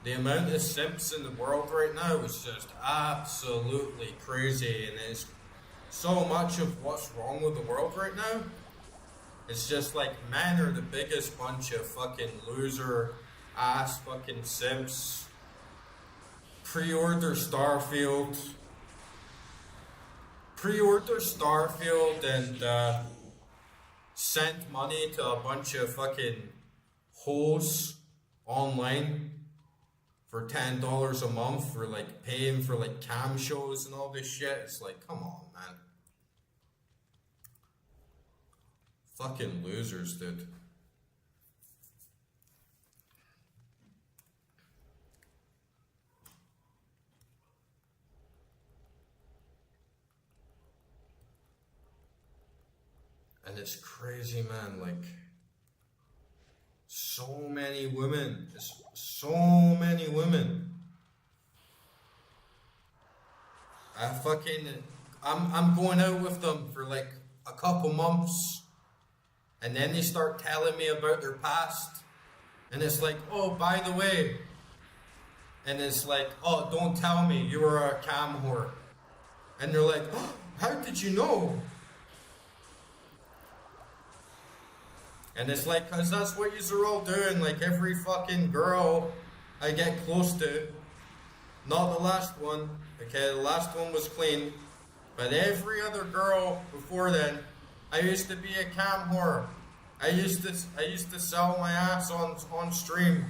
The amount of simps in the world right now is just absolutely crazy, and it's so much of what's wrong with the world right now. It's just like men are the biggest bunch of fucking loser ass fucking simps. Pre-order Starfield. Pre-order Starfield and send money to a bunch of fucking hoes online for $10 a month for like paying for like cam shows and all this shit. It's like, come on, man. Fucking losers, dude. And it's crazy, man. Like, so many women. It's so many women. I'm going out with them for like a couple months, and then they start telling me about their past, and it's like, oh, by the way, and it's like, oh, don't tell me you were a cam whore, and they're like, oh, how did you know? And it's like, cause that's what you're all doing. Like every fucking girl I get close to, not the last one, okay, the last one was clean, but every other girl before then, I used to be a cam whore. I used to sell my ass on stream,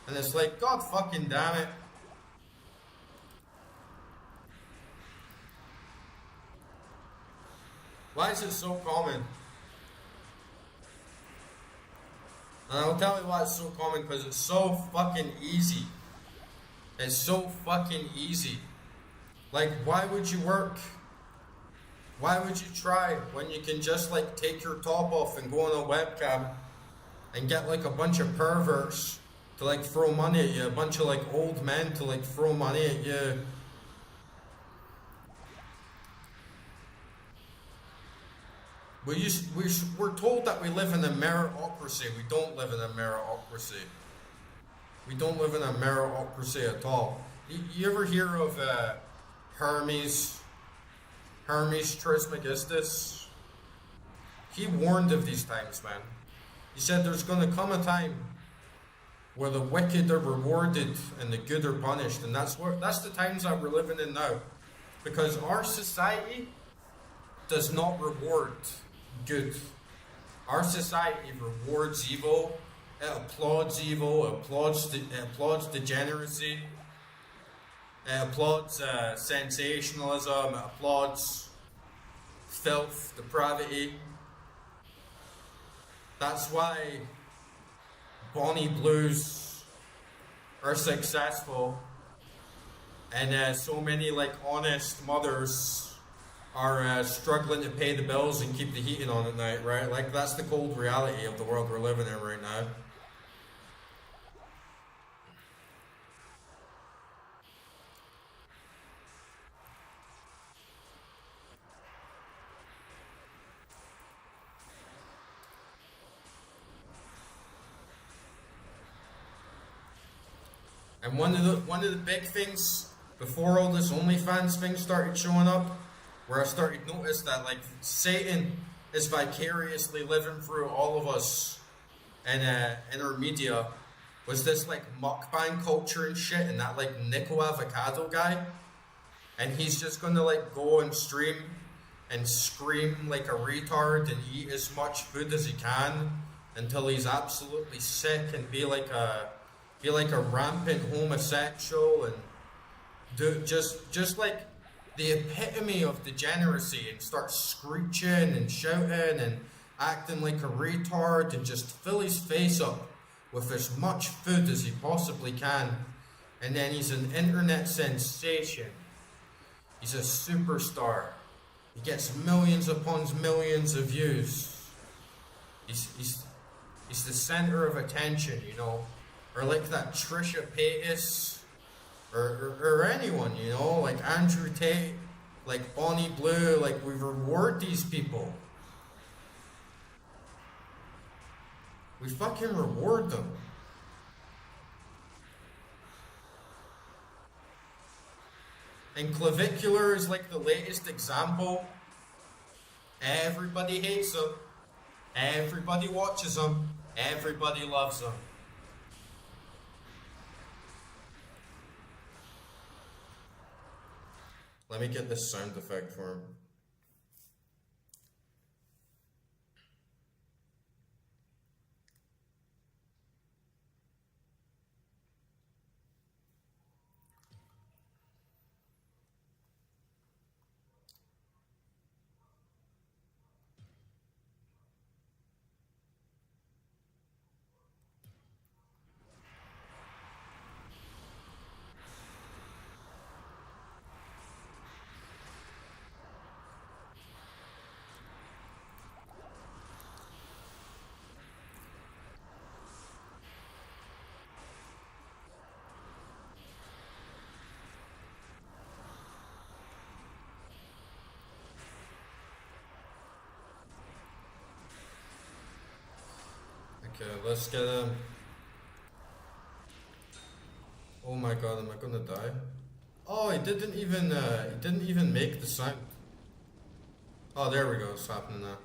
and it's like, God fucking damn it. Why is it so common? And I'll tell you why it's so common, because it's so fucking easy. It's so fucking easy. Like, why would you work? Why would you try when you can just like take your top off and go on a webcam and get like a bunch of perverts to like throw money at you, a bunch of like old men to like throw money at you? We're told that we live in a meritocracy. We don't live in a meritocracy. We don't live in a meritocracy at all. You ever hear of Hermes Trismegistus? He warned of these times, man. He said there's going to come a time where the wicked are rewarded and the good are punished, and that's the times that we're living in now, because our society does not reward good. Our society rewards evil. It applauds evil. It applauds degeneracy. It applauds sensationalism. It applauds filth, depravity. That's why Bonnie Blues are successful, and so many like honest mothers are struggling to pay the bills and keep the heating on at night, right? Like, that's the cold reality of the world we're living in right now. And one of the big things before all this OnlyFans thing started showing up, where I started to notice that like Satan is vicariously living through all of us in our media, was this like mukbang culture and shit, and that like Nico Avocado guy, and he's just gonna like go and stream and scream like a retard and eat as much food as he can until he's absolutely sick and be like a rampant homosexual and do just like the epitome of degeneracy, and start screeching and shouting and acting like a retard and just fill his face up with as much food as he possibly can, and then he's an internet sensation. He's a superstar. He gets millions upon millions of views. He's the center of attention, you know, or like that Trisha Paytas, or anyone, you know, like Andrew Tate, like Bonnie Blue. Like, we reward these people. We fucking reward them. And Clavicular is like the latest example. Everybody hates him. Everybody watches him. Everybody loves him. Let me get this sound effect for him. Okay, let's get him. Oh my god, am I gonna die? Oh, he didn't even make the sound. Oh, there we go, it's happening now.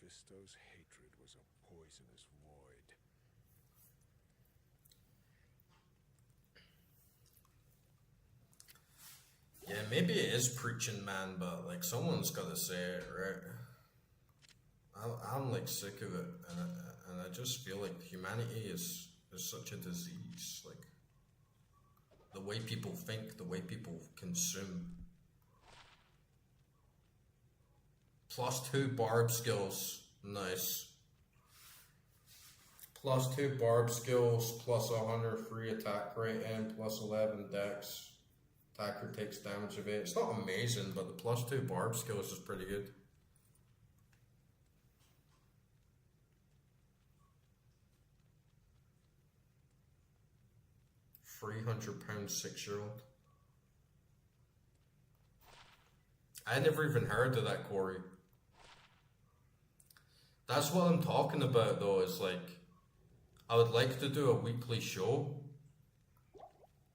Mephisto's hatred was a poisonous void. Yeah, maybe it is preaching, man, but like someone's gotta say it, right? I'm like sick of it, and I just feel like humanity is such a disease. Like, the way people think, the way people consume. +2 barb skills, nice. +2 barb skills, +100 free attack rate, and +11 dex. Attacker takes damage of it. It's not amazing, but the +2 barb skills is pretty good. £300 6-year-old. I never even heard of that, Corey. That's what I'm talking about, though. Is like, I would like to do a weekly show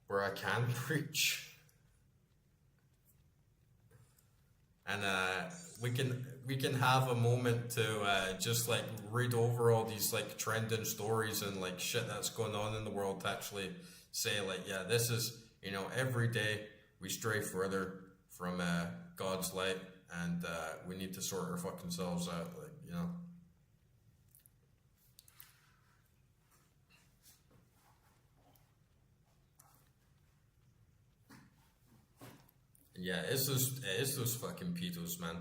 where I can preach. And we can have a moment to just like read over all these like trending stories and like shit that's going on in the world, to actually say like, yeah, this is, you know, every day we stray further from God's light, and we need to sort our fucking selves out, like, you know. Yeah, it is those fucking pedos, man.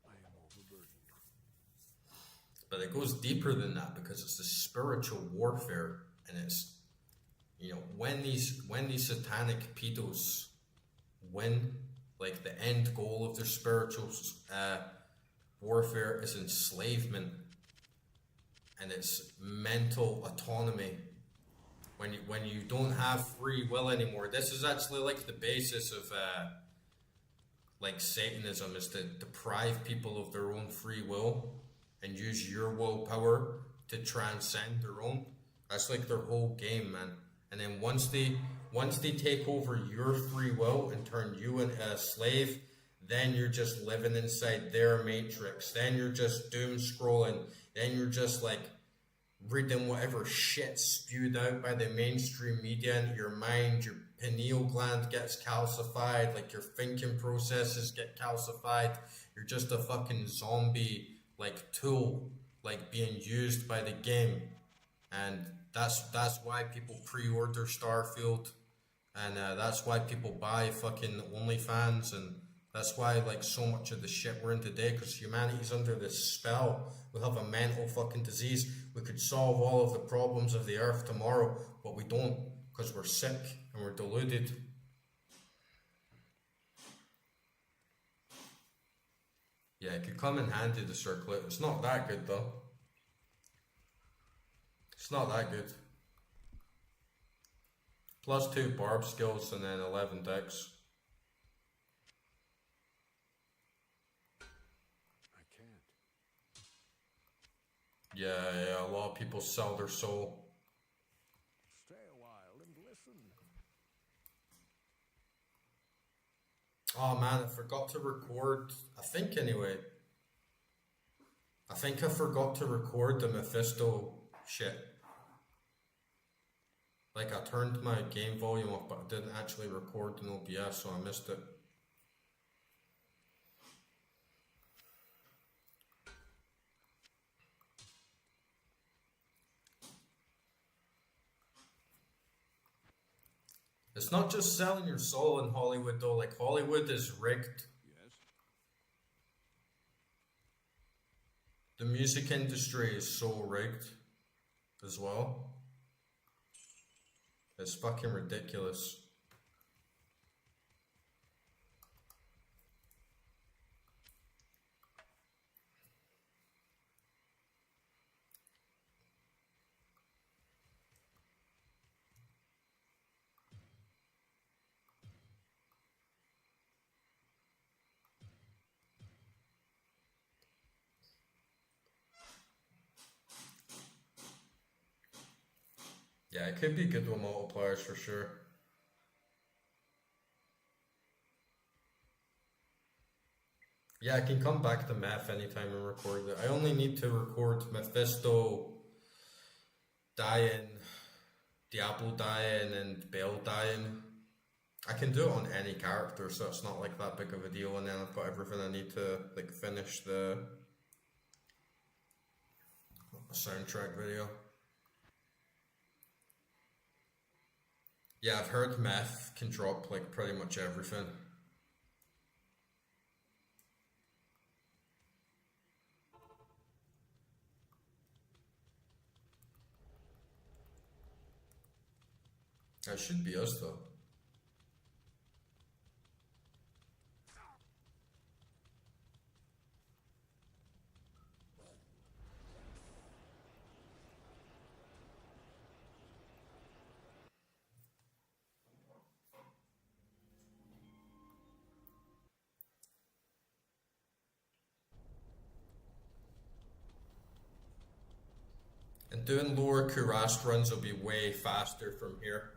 I am overburdened. But it goes deeper than that, because it's the spiritual warfare, and it's, you know, when these satanic pedos win, like, the end goal of their spiritual warfare is enslavement, and it's mental autonomy. When you don't have free will anymore, this is actually like the basis of like Satanism, is to deprive people of their own free will, and use your willpower to transcend their own. That's like their whole game, man. And then once they take over your free will and turn you into a slave, then you're just living inside their matrix. Then you're just doom scrolling. Then you're just like reading whatever shit spewed out by the mainstream media into your mind. Your pineal gland gets calcified, like your thinking processes get calcified. You're just a fucking zombie, like tool, like being used by the game. And that's why people pre-order Starfield, and that's why people buy fucking OnlyFans, and that's why like so much of the shit we're in today, because humanity's under this spell. We have a mental fucking disease. We could solve all of the problems of the earth tomorrow, but we don't, because we're sick and we're deluded. Yeah, it could come in handy, the circlet. It's not that good though. It's not that good. +2 barb skills and then 11 dex. I can't. Yeah, a lot of people sell their soul. Stay a while and listen. Oh man, I forgot to record. I think anyway. I think I forgot to record the Mephisto shit. Like, I turned my game volume up, but I didn't actually record in OBS, so I missed it. It's not just selling your soul in Hollywood, though. Like, Hollywood is rigged. Yes? The music industry is so rigged as well. It's fucking ridiculous. Yeah, it could be good with multipliers for sure. Yeah, I can come back to Meph anytime and record it. I only need to record Mephisto dying, Diablo dying, and Bale dying. I can do it on any character, so it's not like that big of a deal, and then I've got everything I need to like finish the soundtrack video. Yeah, I've heard Meth can drop like pretty much everything. That should be us though. And doing lower Kurast runs will be way faster from here.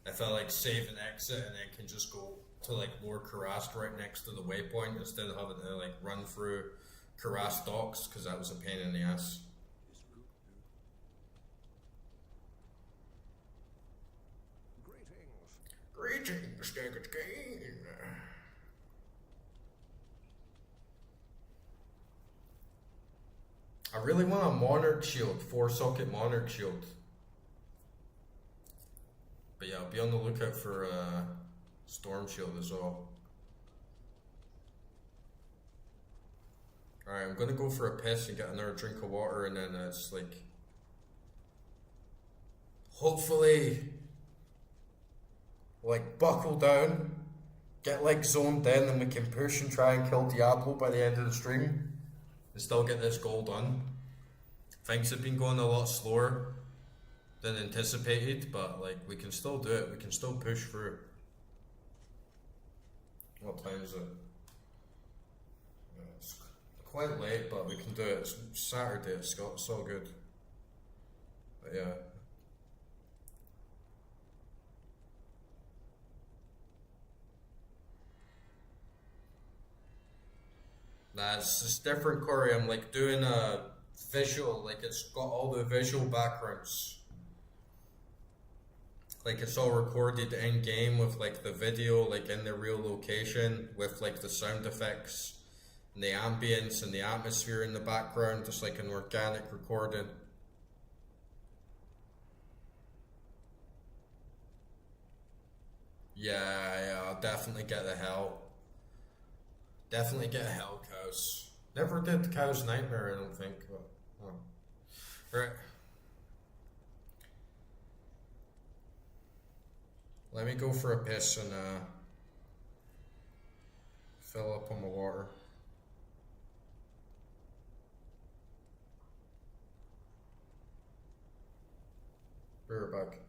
If I like save and exit and then can just go to like lower Kurast right next to the waypoint instead of having to like run through Kurast docks, because that was a pain in the ass. Greetings, Daggett Kane. I really want a Monarch shield, 4-socket Monarch shield. But yeah, I'll be on the lookout for Storm Shield as well. Alright, I'm gonna go for a piss and get another drink of water, and then it's like, hopefully, like buckle down, get like zoned in, and we can push and try and kill Diablo by the end of the stream and still get this goal done. Things have been going a lot slower than anticipated, but like we can still do it. We can still push through. What time is it? It's quite late, but we can do it. It's Saturday. It's all good. But yeah. Nah, it's different, Corey. I'm like doing a visual, like it's got all the visual backgrounds. Like it's all recorded in game with like the video, like in the real location, with like the sound effects and the ambience and the atmosphere in the background, just like an organic recording. Yeah, I'll definitely get the hell. Definitely get hell cows. Never did Cow's Nightmare, I don't think. But, right. Let me go for a piss and fill up on my water. Be right back.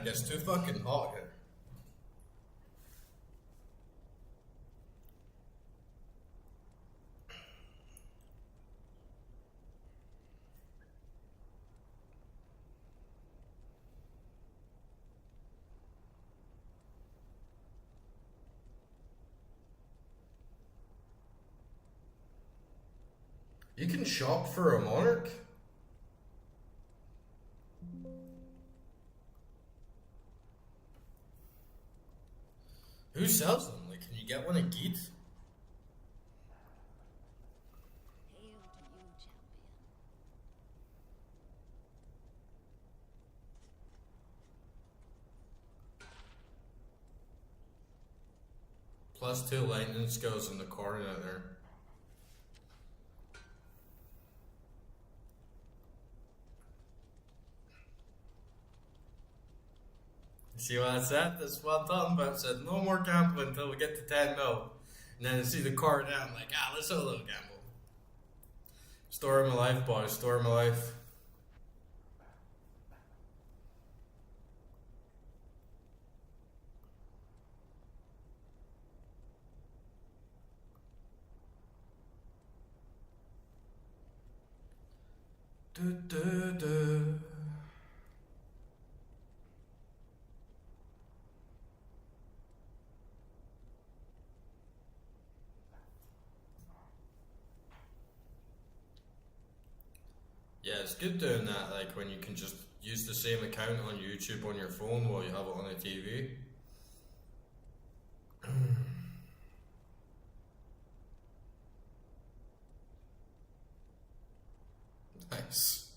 it gets too fucking hot here. You can shop for a monarch? Who sells them? Like, can you get one at Geet? Hail to you, champion. Plus 2 lightning skills in the corner there. See what I said? That's what I'm talking about. I said no more gambling until we get to 10 mil. And then I see the card down, I'm like, let's have a little gamble. Story of my life, boys. Story of my life. Do, do, do. Yeah, it's good doing that, like when you can just use the same account on YouTube on your phone while you have it on the TV. Nice.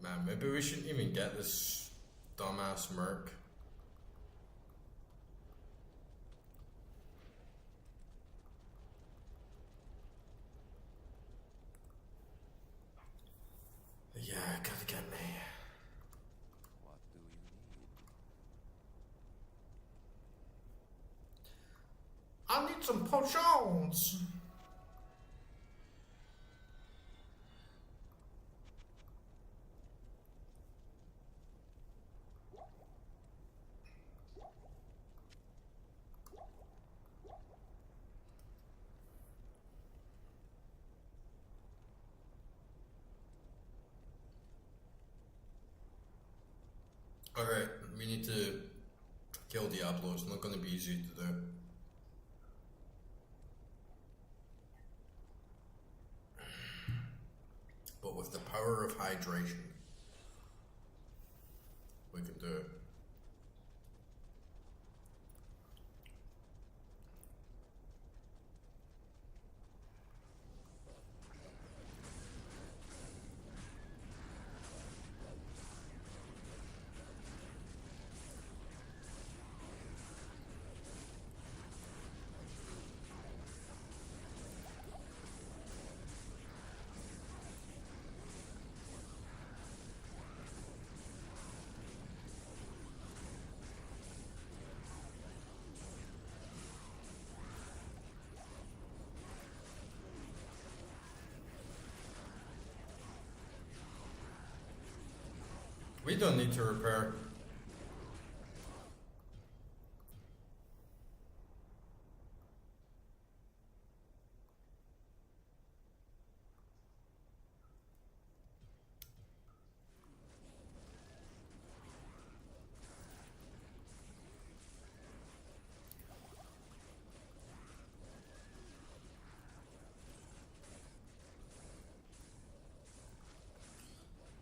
Man, maybe we shouldn't even get this dumbass merc. Yeah, gotta get me. What do you need? I need some potions. Alright, we need to kill Diablo. It's not going to be easy to do. But with the power of hydration, we can do it. We don't need to repair.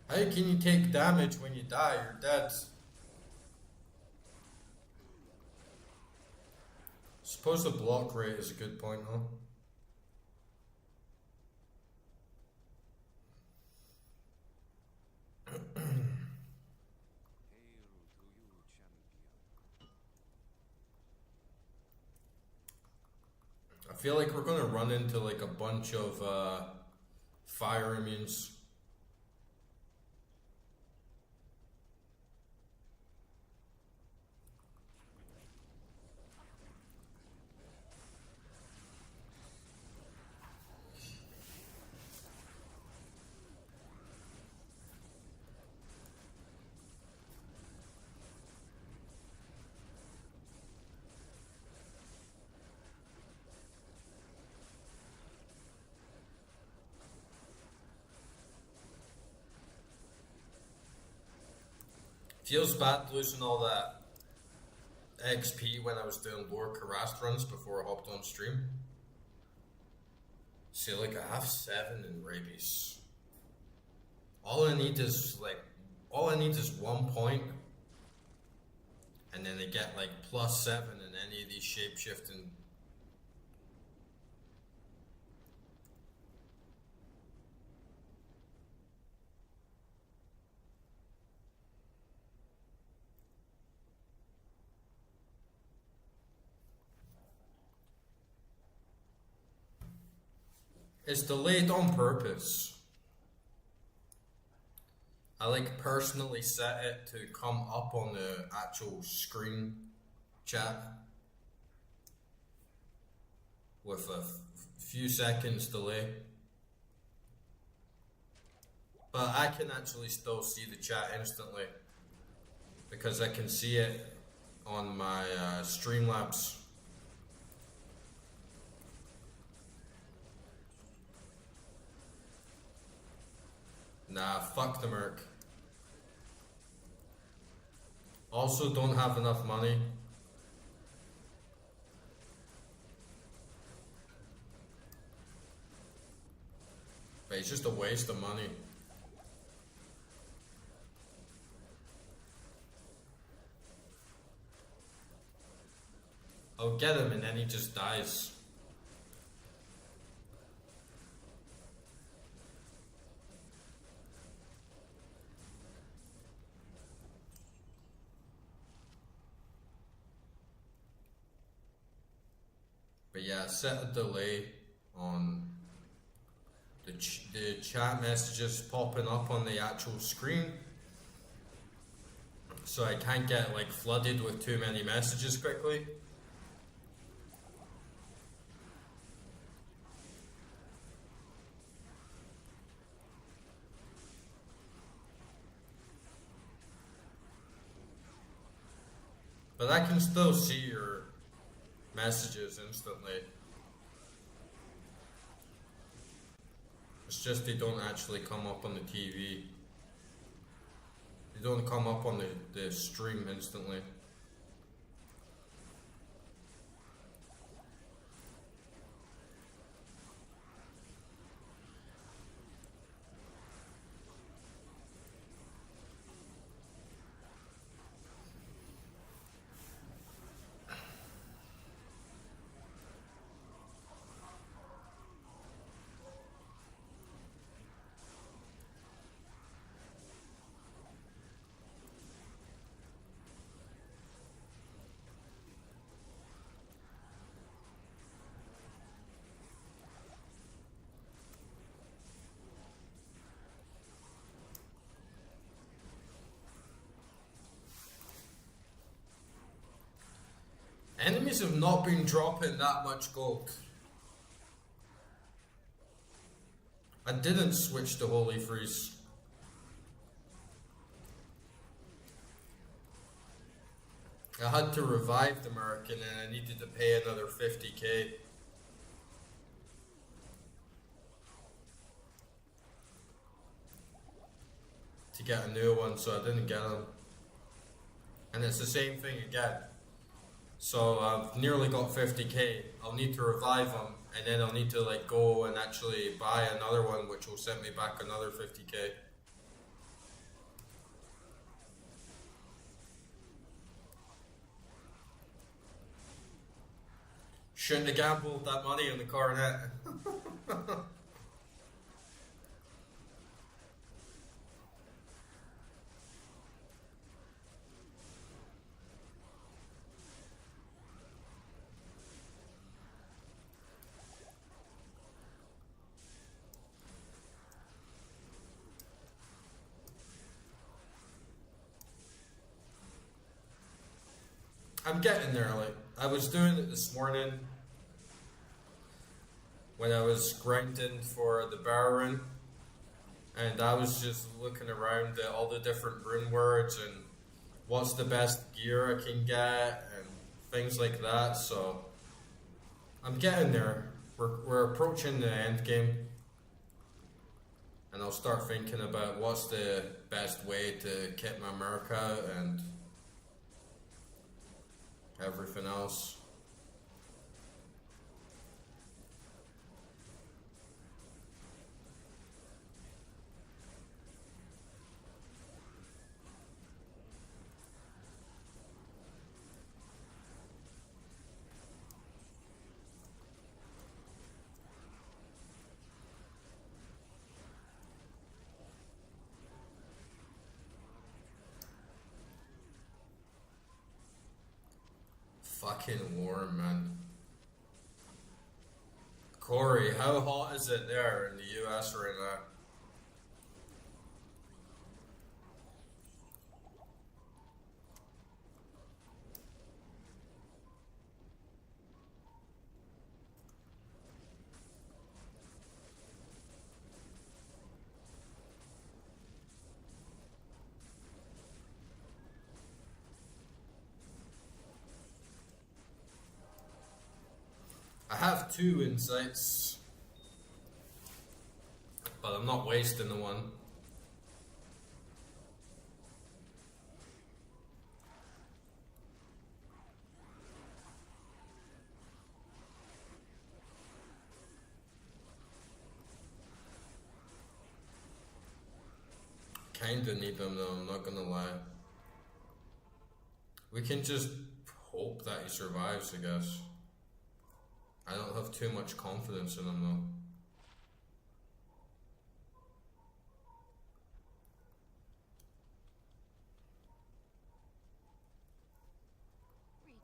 How can you take damage when you die? You're dead. Suppose the block rate is a good point, huh? Hail to you, champion. I feel like we're gonna run into like a bunch of fire immunes. Feels bad losing all that XP when I was doing lower Karast runs before I hopped on stream. See, like, I have 7 in rabies. All I need is 1 point, and then I get like +7 in any of these shape-shifting. It's delayed on purpose. I like personally set it to come up on the actual screen chat with a few seconds delay. But I can actually still see the chat instantly because I can see it on my Streamlabs. Nah, fuck the Merc. Also don't have enough money. But it's just a waste of money. I'll get him and then he just dies. But yeah, set a delay on the chat messages popping up on the actual screen, so I can't get like flooded with too many messages quickly. But I can still see your messages instantly. It's just they don't actually come up on the TV. They don't come up on the stream instantly. Enemies have not been dropping that much gold. I didn't switch to Holy Freeze. I had to revive the Merc and then I needed to pay another 50k. To get a new one, so I didn't get them. And it's the same thing again. So I've nearly got 50k. I'll need to revive them, and then I'll need to like go and actually buy another one, which will send me back another 50k. Shouldn't have gambled that money in the Coronet. I'm getting there. Like I was doing it this morning when I was grinding for the Baron, and I was just looking around at all the different rune words and what's the best gear I can get and things like that. So I'm getting there. We're approaching the end game, and I'll start thinking about what's the best way to keep my America and everything else. Fucking warm, man. Corey, how hot is it there in the US right now? I have 2 insights, but I'm not wasting the one. Kinda need them though, I'm not gonna lie. We can just hope that he survives, I guess. I don't have too much confidence in him though. Greetings.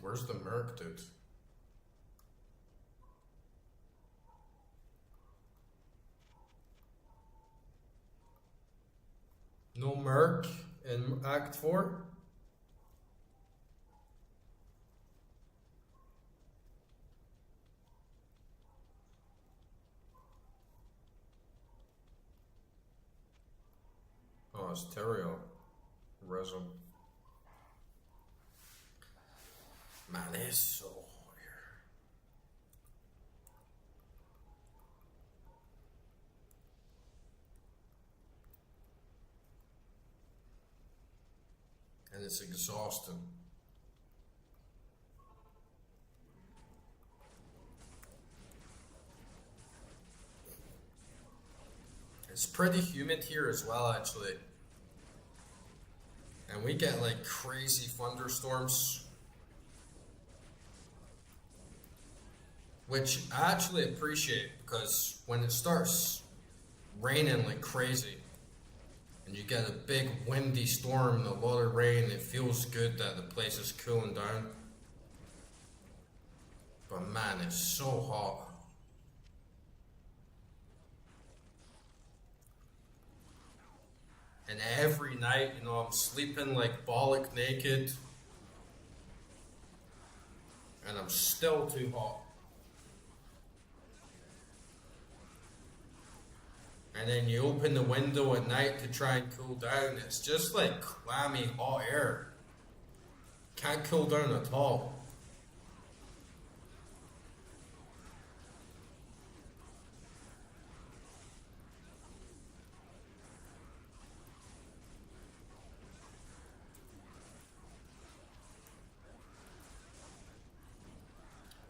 Where's the merc, dude? No merc in Act 4? Oh, it's Terrio. Resin. Man, it's so hot here. And it's exhausting. It's pretty humid here as well, actually. And we get like crazy thunderstorms. Which I actually appreciate, because when it starts raining like crazy and you get a big windy storm and a lot of rain, it feels good that the place is cooling down. But man, it's so hot. And every night, you know, I'm sleeping like bollock naked and I'm still too hot. And then you open the window at night to try and cool down. It's just like clammy hot air. Can't cool down at all.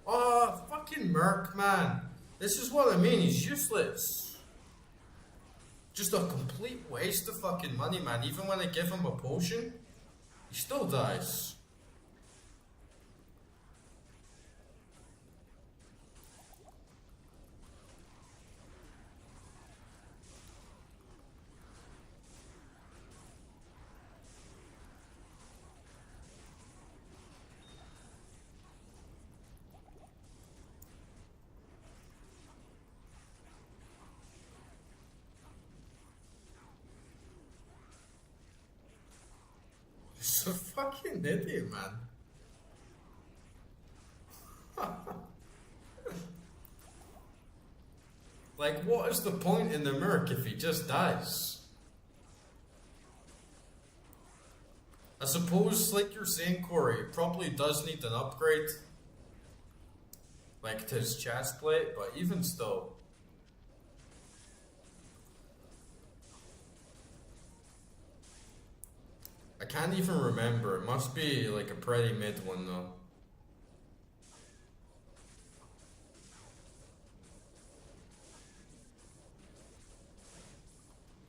Oh, fucking Merc, man. This is what I mean. He's useless. Just a complete waste of fucking money, man. Even when I give him a potion, he still dies. guy's a fucking idiot, man. Like, what is the point in the Merc if he just dies? I suppose, like you're saying, Corey, it probably does need an upgrade. Like to his chest plate, but even still. I can't even remember. It must be like a pretty mid one though.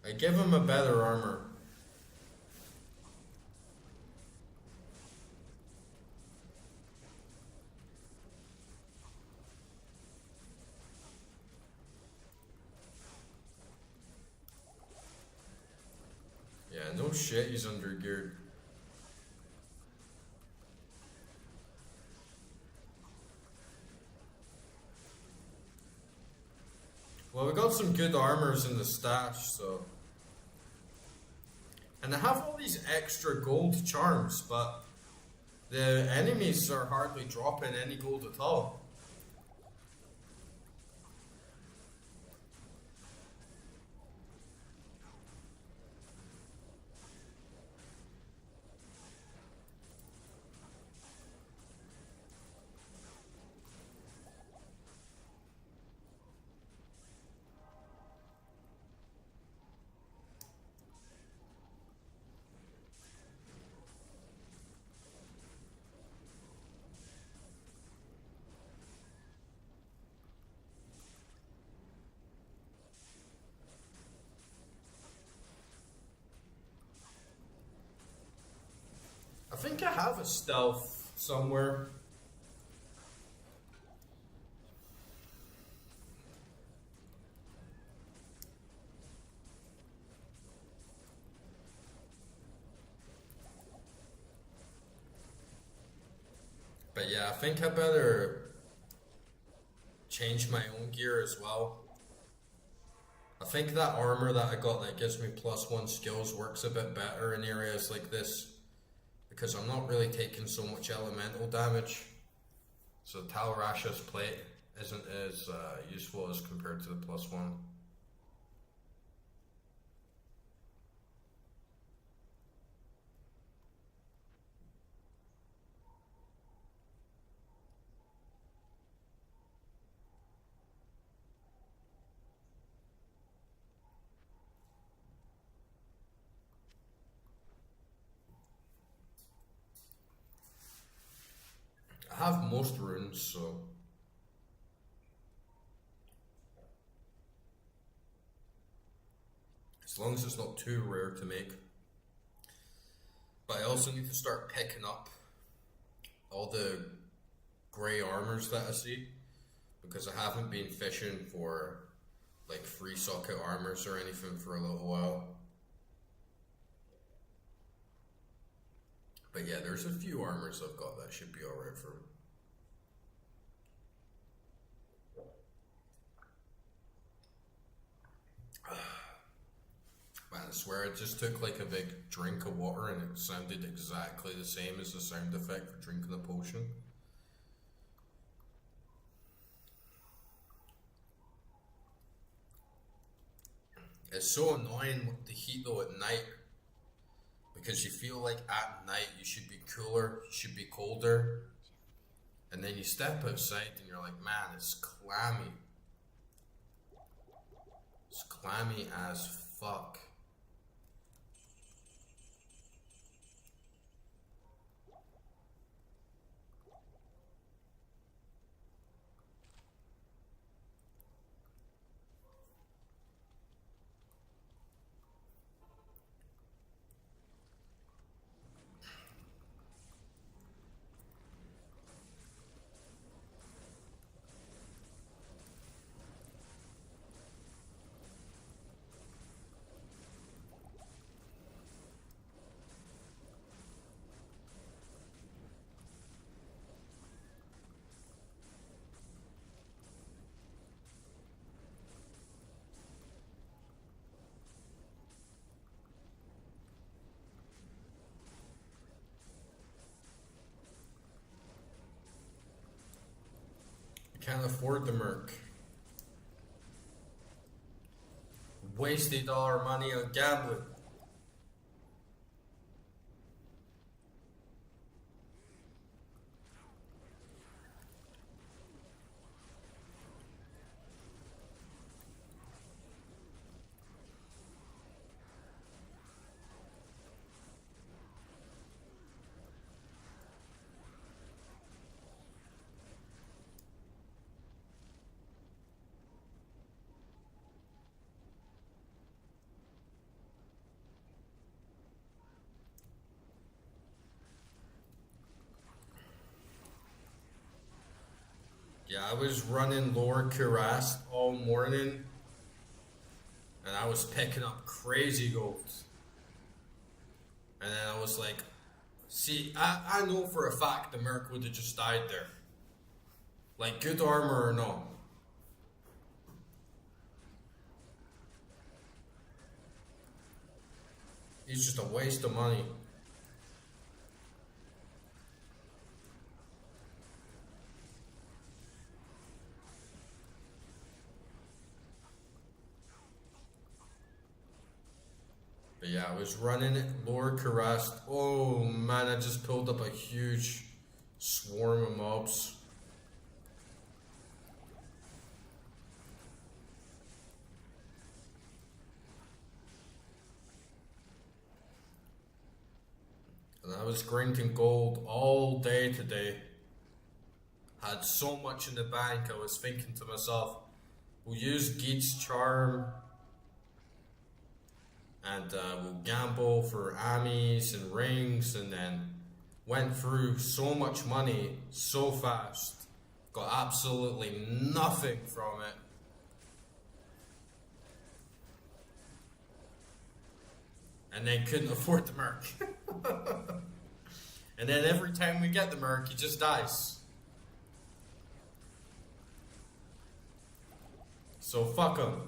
I give him a better armor. Yeah, no shit, he's under geared. Well, we got some good armors in the stash, so. And I have all these extra gold charms, but the enemies are hardly dropping any gold at all. I think I have a stealth somewhere. But yeah, I think I better change my own gear as well. I think that armor that I got that gives me +1 skills works a bit better in areas like this, because I'm not really taking so much elemental damage. So Talrasha's plate isn't as useful as compared to the +1. I have most runes, so as long as it's not too rare to make. But I also need to start picking up all the grey armors that I see, because I haven't been fishing for like free socket armors or anything for a little while. But yeah, there's a few armors I've got that should be alright for. Man, I swear I just took like a big drink of water and it sounded exactly the same as the sound effect for drinking a potion. It's so annoying with the heat though at night, because you feel like at night you should be cooler, you should be colder, and then you step outside and you're like, man, it's clammy. It's clammy as fuck. Can't afford the Merc. Wasted all our money on gambling. Yeah, I was running Lower Curast all morning, and I was picking up crazy gold. And then I was like, see, I know for a fact the Merc would have just died there. Like, good armor or no. He's just a waste of money. But yeah, I was running Lower Curast. Oh man, I just pulled up a huge swarm of mobs. And I was grinding gold all day today. Had so much in the bank, I was thinking to myself, we'll use Geet's charm and we'll gamble for Amis and rings, and then went through so much money so fast. Got absolutely nothing from it. And then couldn't afford the Merc. And then every time we get the Merc, he just dies. So fuck him.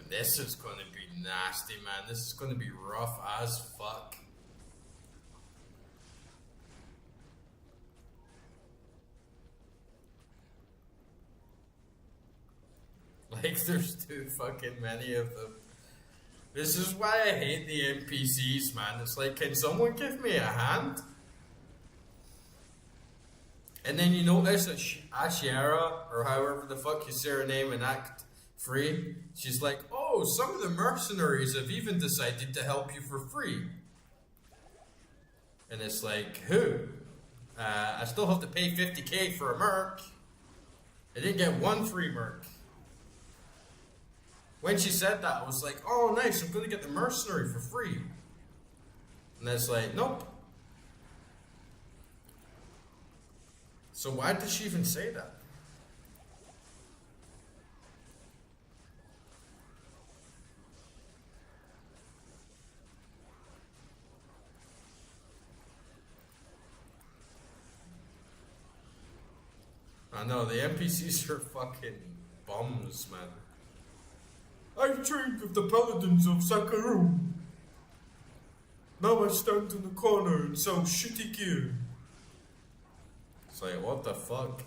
This is gonna be nasty, man. This is gonna be rough as fuck. Like, there's too fucking many of them. This is why I hate the NPCs, man. It's like, can someone give me a hand? And then you notice that Ashiera, or however the fuck you say her name in Act 3, she's like, oh, some of the mercenaries have even decided to help you for free. And it's like, who? I still have to pay 50k for a Merc. I didn't get one free Merc. When she said that, I was like, oh nice, I'm gonna get the mercenary for free. And it's like, nope. So why did she even say that? I know, the NPCs are fucking bums, man. I've trained with the paladins of Sakarum. Now I stand in the corner and sell shitty gear. It's like, what the fuck?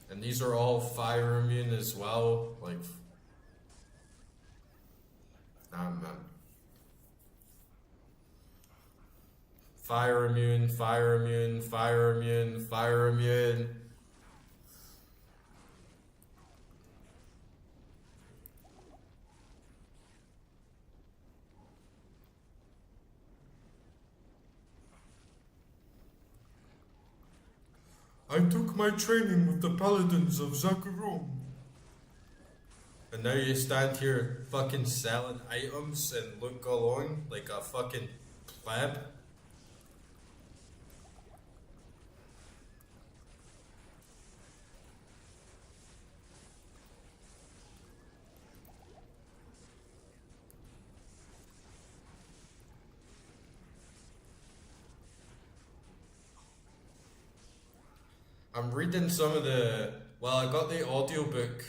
And these are all fire immune as well. Like, nah, man. Fire immune, fire immune, fire immune, fire immune. I took my training with the paladins of Zakarum. And now you stand here fucking selling items and look along like a fucking pleb. I'm reading some of the. Well, I got the audiobook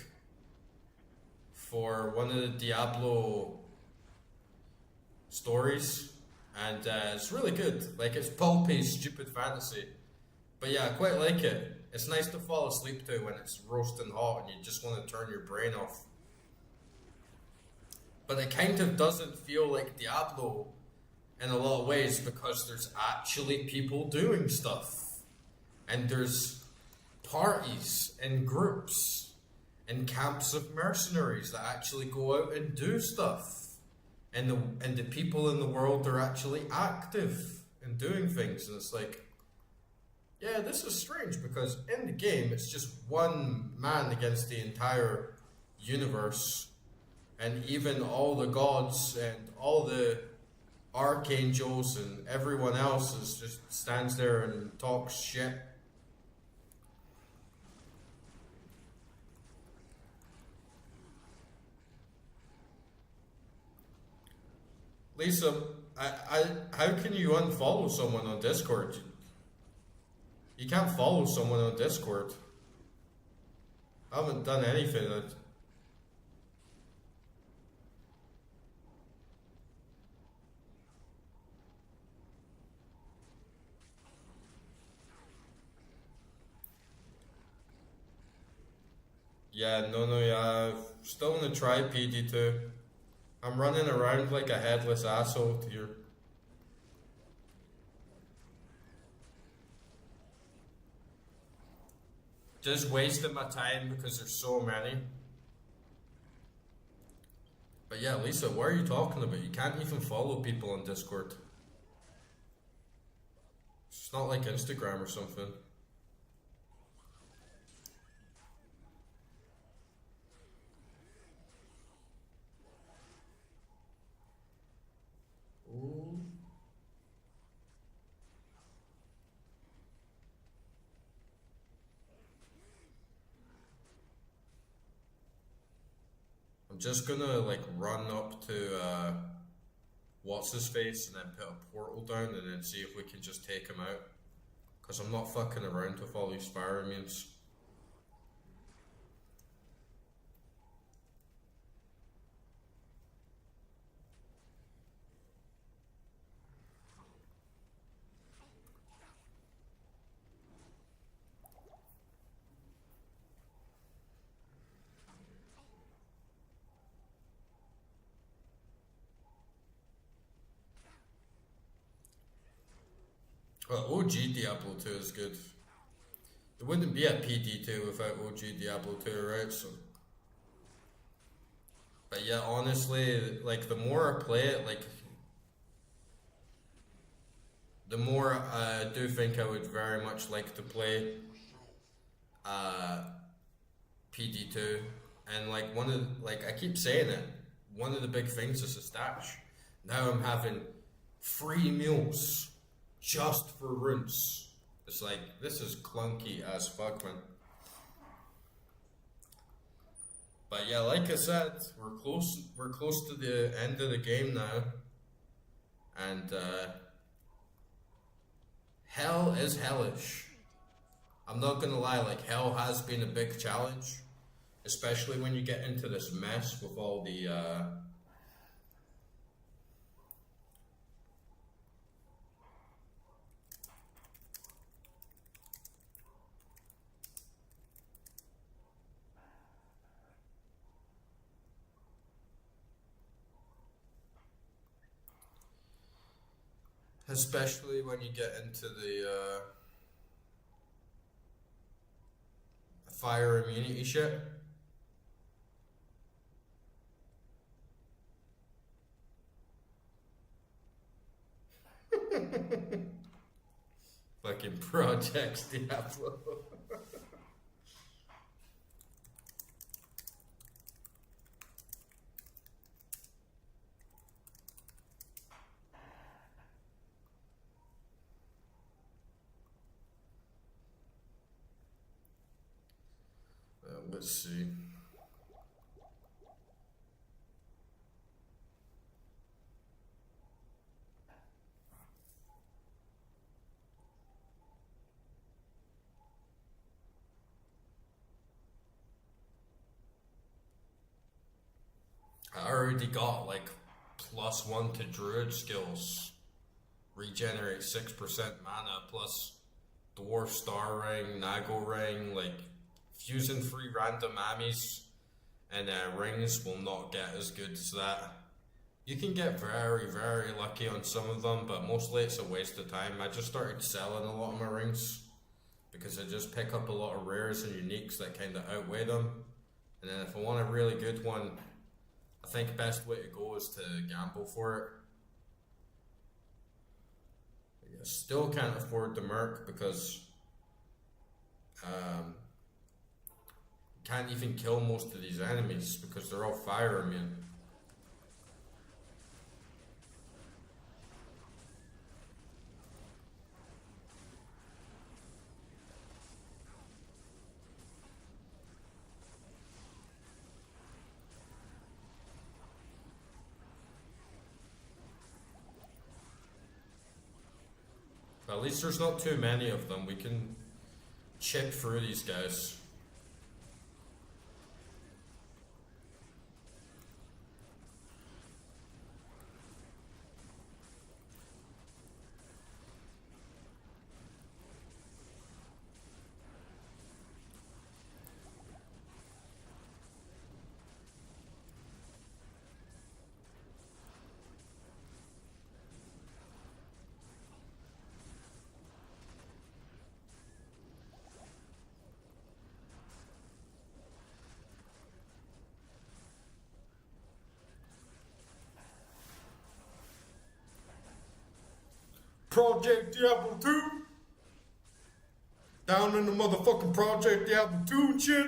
for one of the Diablo stories, and it's really good. Like, it's pulpy, stupid fantasy. But yeah, I quite like it. It's nice to fall asleep to when it's roasting hot and you just want to turn your brain off. But it kind of doesn't feel like Diablo in a lot of ways because there's actually people doing stuff. And there's parties and groups and camps of mercenaries that actually go out and do stuff. And the people in the world are actually active in doing things. And it's like, yeah, this is strange because in the game it's just one man against the entire universe. And even all the gods and all the archangels and everyone else is just stands there and talks shit. Lisa, how can you unfollow someone on Discord? You can't follow someone on Discord. I haven't done anything. Yeah, yeah. Still gonna try PD2. I'm running around like a headless asshole here. Just wasting my time because there's so many. But yeah, Lisa, what are you talking about? You can't even follow people on Discord. It's not like Instagram or something. Ooh. I'm just gonna like run up to what's his face and then put a portal down and then see if we can just take him out. Cause I'm not fucking around with all these fire immunes. Well, OG Diablo 2 is good. There wouldn't be a PD2 without OG Diablo 2, right? So, but yeah, honestly, like the more I play it, like the more I do think I would very much like to play PD2. And like one of like I keep saying it, one of the big things is the stash. Now I'm having free meals just for runes. It's like this is clunky as fuck, man. But yeah, like I said, we're close to the end of the game now. And hell is hellish. I'm not gonna lie, like hell has been a big challenge. Especially when you get into this mess with all the especially when you get into the fire immunity shit. Fucking projects, Diablo. Let's see. I already got like +1 to druid skills. Regenerate 6% mana plus dwarf star ring, nago ring, like fusing 3 random ammies and rings will not get as good as that. You can get very, very lucky on some of them, but mostly it's a waste of time. I just started selling a lot of my rings because I just pick up a lot of rares and uniques that kind of outweigh them. And then if I want a really good one, I think the best way to go is to gamble for it. I still can't afford the Merc because can't even kill most of these enemies because they're all fire immune. But at least there's not too many of them. We can chip through these guys. Project Diablo 2. Down in the motherfucking Project Diablo 2 and shit.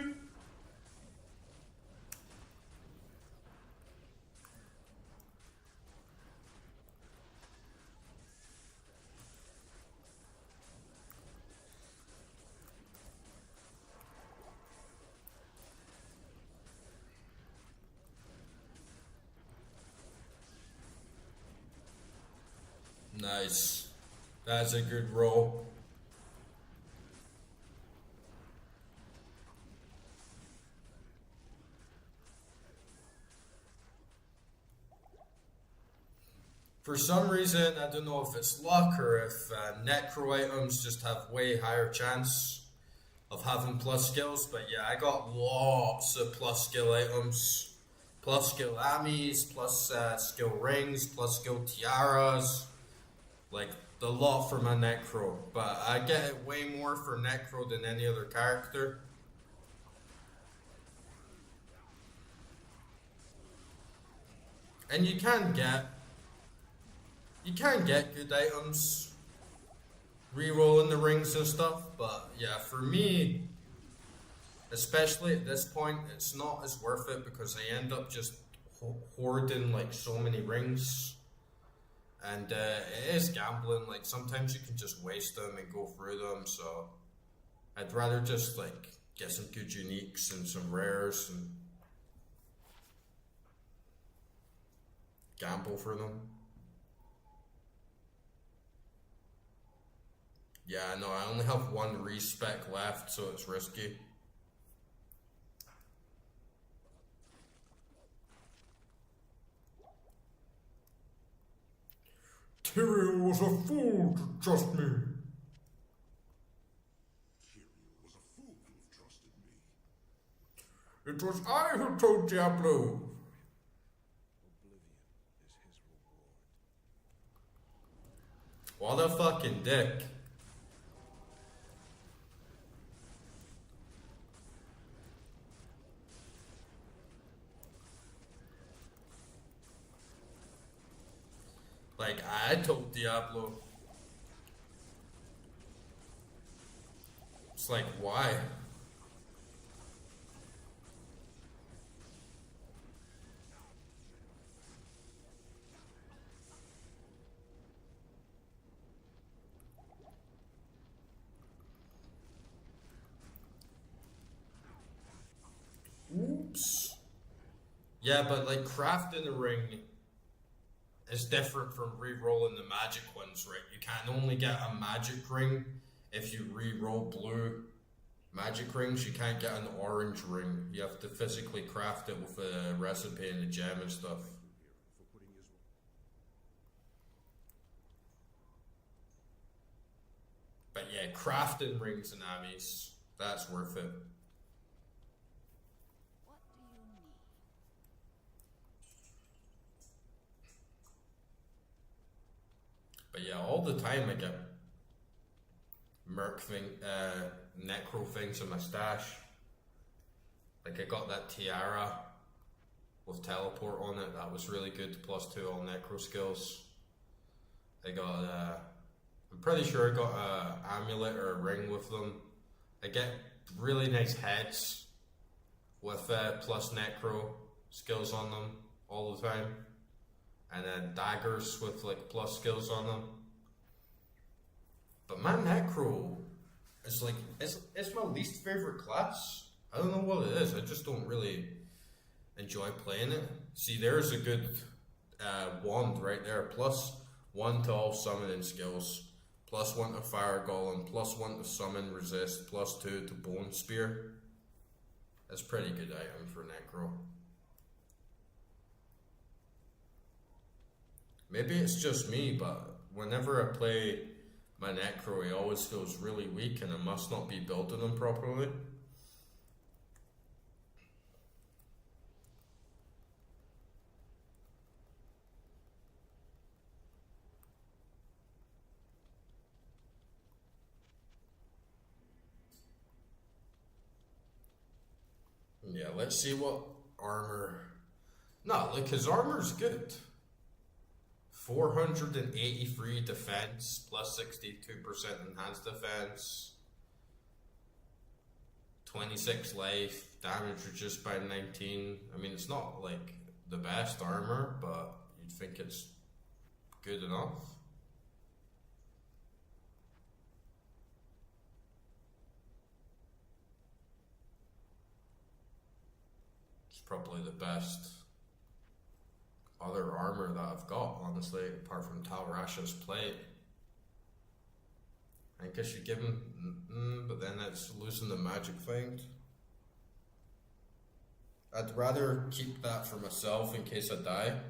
Nice. That's a good roll. For some reason, I don't know if it's luck or if necro items just have way higher chance of having plus skills, but yeah, I got lots of plus skill items. Plus skill ammies, plus skill rings, plus skill tiaras. Like, a lot for my necro, but I get it way more for necro than any other character. And you can get good items re-rolling the rings and stuff, but yeah, for me, especially at this point, it's not as worth it because I end up just hoarding like so many rings. And it is gambling, like sometimes you can just waste them and go through them, so I'd rather just like get some good uniques and some rares and gamble for them. Yeah, no, I only have one respec left, so it's risky. Tyrion was a fool to trust me. Tyrion was a fool to have trusted me. It was I who told Diablo. Oblivion is his reward. What a fucking dick. Like, I told Diablo. It's like, why? Yeah, but like crafting a ring is different from re-rolling the magic ones, right? You can only get a magic ring if you re-roll blue magic rings. You can't get an orange ring. You have to physically craft it with a recipe and a gem and stuff. For putting his But yeah, crafting rings and amis, that's worth it. What do you need? But yeah, all the time I get merc thing, necro things in my stash. Like I got that tiara with teleport on it. That was really good. +2 all necro skills. I got I'm pretty sure I got a amulet or a ring with them. I get really nice heads with plus necro skills on them all the time, and then daggers with like plus skills on them. But my necro is like it's my least favorite class. I don't know what it is. I just don't really enjoy playing it. See, there's a good wand right there. +1 to all summoning skills. +1 to fire golem. +1 to summon resist. +2 to bone spear. That's a pretty good item for necro. Maybe it's just me, but whenever I play my necro, he always feels really weak, and I must not be building him properly. Yeah, let's see what armor. No, like his armor's good. 483 defense, +62% enhanced defense, 26 life, damage reduced by 19. I mean, it's not like the best armor, but you'd think it's good enough. It's probably the best other armor that I've got, honestly, apart from Talrasha's plate. I guess you give him, but then it's losing the magic thing. I'd rather keep that for myself in case I die.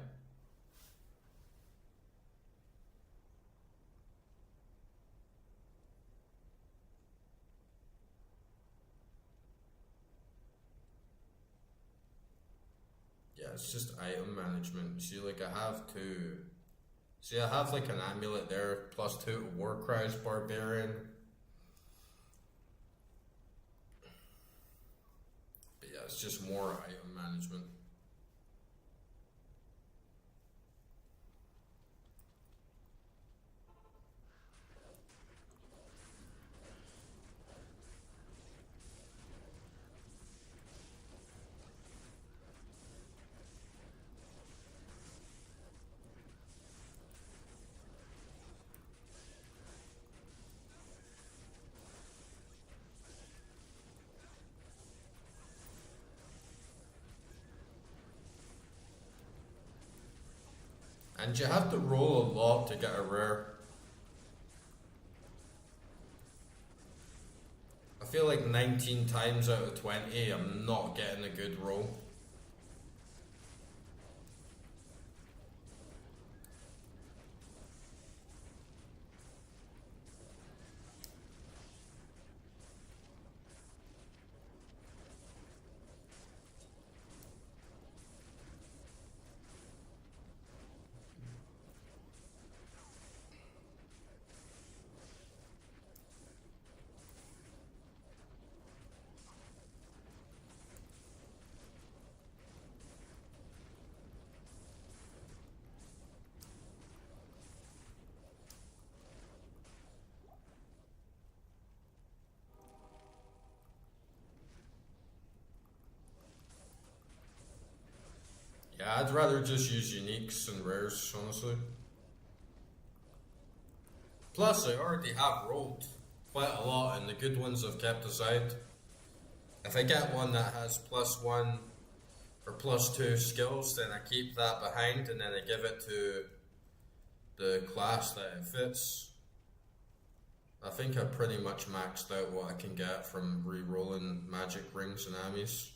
Yeah, it's just item management. See, like I have to. See, I have like an amulet there, +2 to Warcry's Barbarian. But yeah, it's just more item management. And you have to roll a lot to get a rare. I feel like 19 times out of 20 I'm not getting a good roll. Yeah, I'd rather just use uniques and rares, honestly. Plus, I already have rolled quite a lot, and the good ones I've kept aside. If I get one that has +1 for +2 skills, then I keep that behind and then I give it to the class that it fits. I think I pretty much maxed out what I can get from re-rolling magic rings and armies.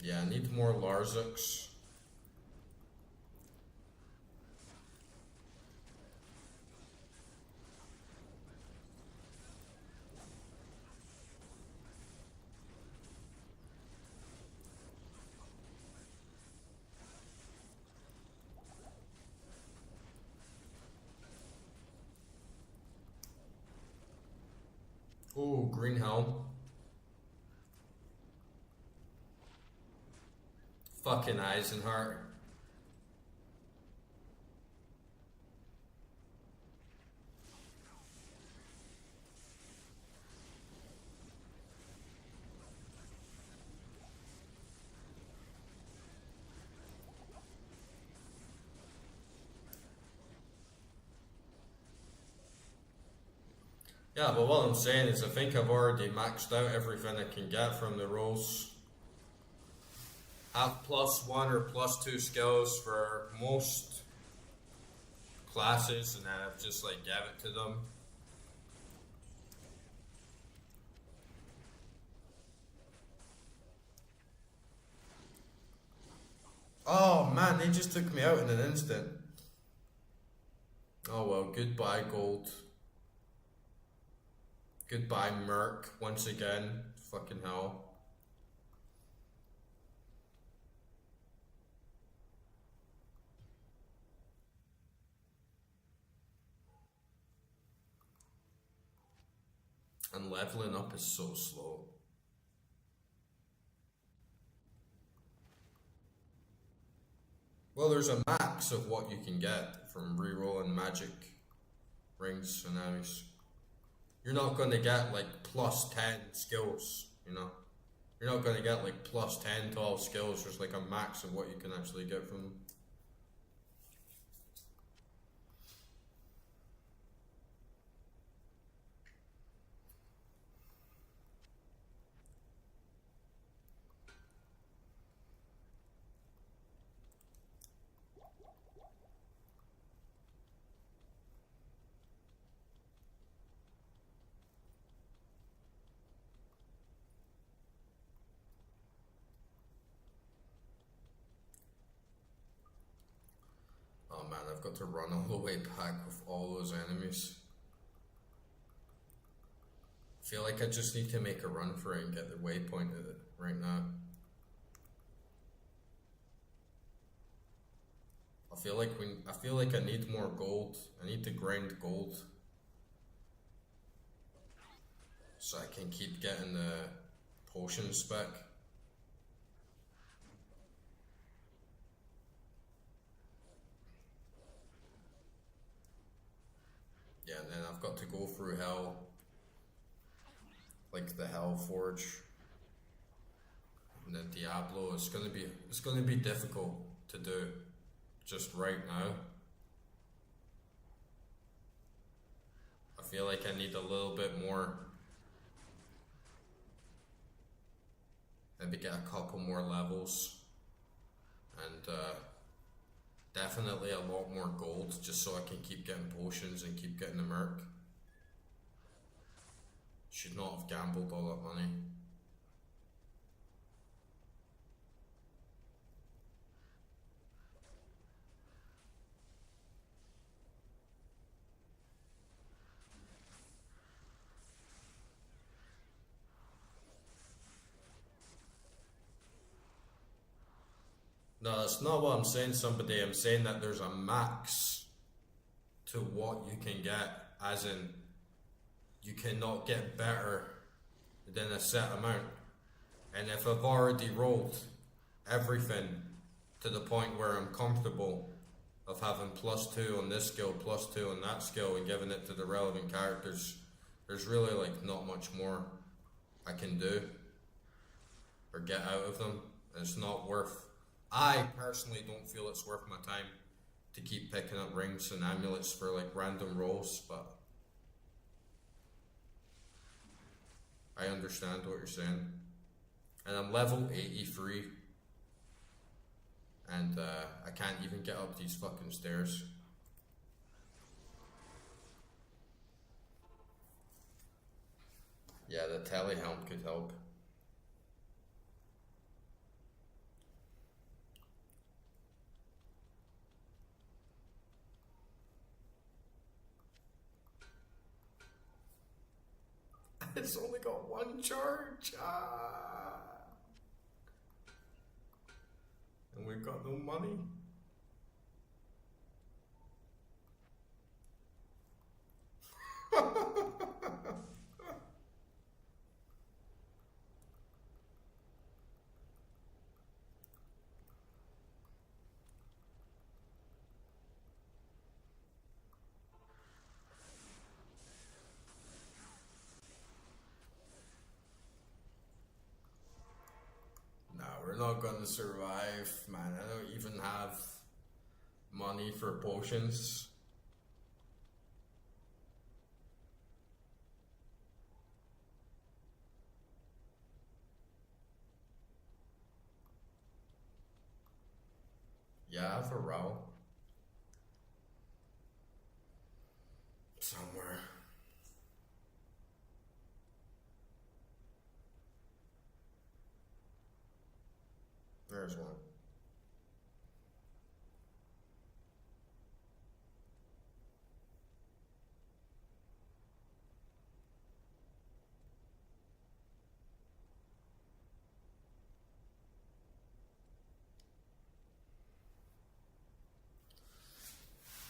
Yeah, I need more Larzuks. Ooh, Green Helm. Fucking Eisenheart. Yeah, but what I'm saying is I think I've already maxed out everything I can get from the rolls. Have +1 or +2 skills for most classes, and then I've just like gave it to them. Oh man, they just took me out in an instant. Oh well, goodbye gold. Goodbye Merc once again. Fucking hell. And leveling up is so slow. Well, there's a max of what you can get from rerolling magic rings and armies. You're not going to get like +10 skills, you know? You're not going to get like +10 to all skills. There's like a max of what you can actually get from them. Oh man, I've got to run all the way back with all those enemies. I feel like I just need to make a run for it and get the waypoint at it right now. I feel like I need more gold. I need to grind gold so I can keep getting the potion spec. Yeah, and then I've got to go through hell, like the Hell Forge, and then Diablo. It's gonna be difficult to do just right now. I feel like I need a little bit more. Maybe get a couple more levels, and definitely a lot more gold, just so I can keep getting potions and keep getting the merc. Should not have gambled all that money. No, that's not what I'm saying, somebody. I'm saying that there's a max to what you can get, as in, you cannot get better than a set amount. And if I've already rolled everything to the point where I'm comfortable of having +2 on this skill, +2 on that skill, and giving it to the relevant characters, there's really like not much more I can do or get out of them. It's not worth, I personally don't feel it's worth my time to keep picking up rings and amulets for like random rolls, but I understand what you're saying. And I'm level 83 and I can't even get up these fucking stairs. Yeah, the telehelm could help. It's only got one charge. And we've got no money. No, we're not gonna survive, man. I don't even have money for potions. Yeah, I have a row. Somewhere. There's one.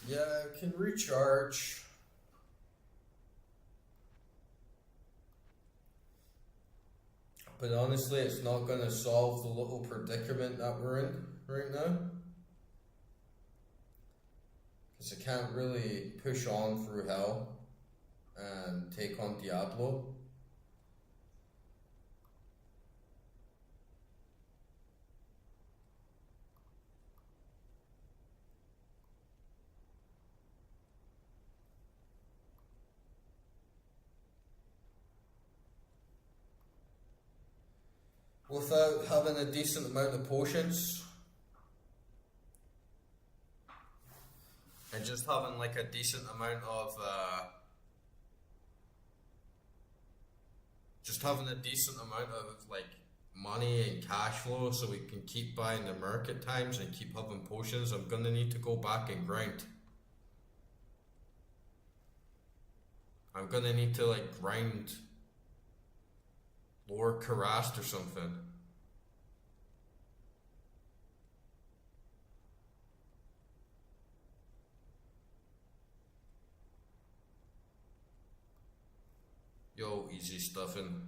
Yeah, I can recharge. But honestly, it's not gonna solve the little predicament that we're in right now. Because I can't really push on through hell and take on Diablo. Without having a decent amount of potions. And just having like a decent amount of just having a decent amount of like money and cash flow so we can keep buying the merc at times and keep having potions. I'm gonna need to go back and grind. I'm gonna need to like grind Lord Karast or something. Yo, easy stuffing.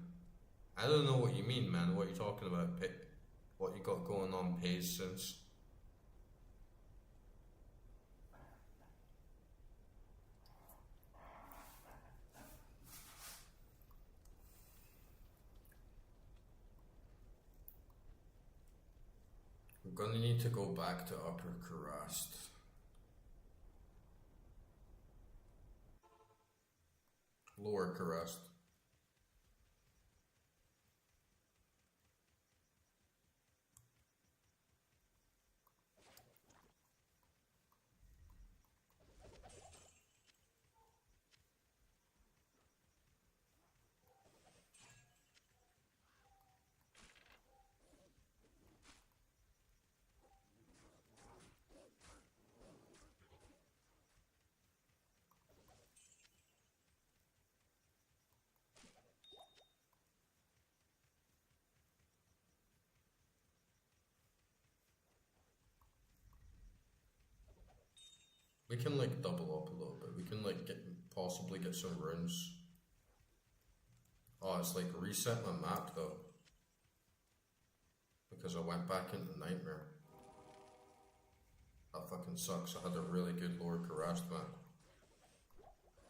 I don't know what you mean, man. What you talking about? What you got going on pays since? I'm gonna need to go back to Upper Karast. Lower Karast. We can like double up a little bit. We can like possibly get some runes. Oh, it's like reset my map though. because I went back into Nightmare. That fucking sucks. I had a really good Lord Karast, man.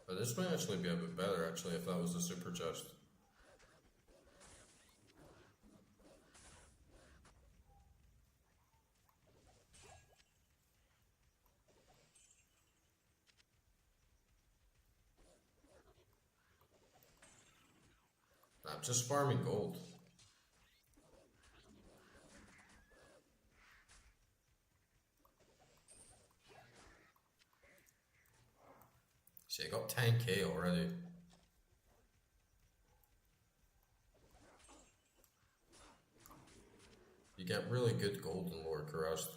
But this might actually be a bit better, actually, if that was the super chest. I'm just farming gold. See, I got 10k already. You get really good gold in Lord Karast.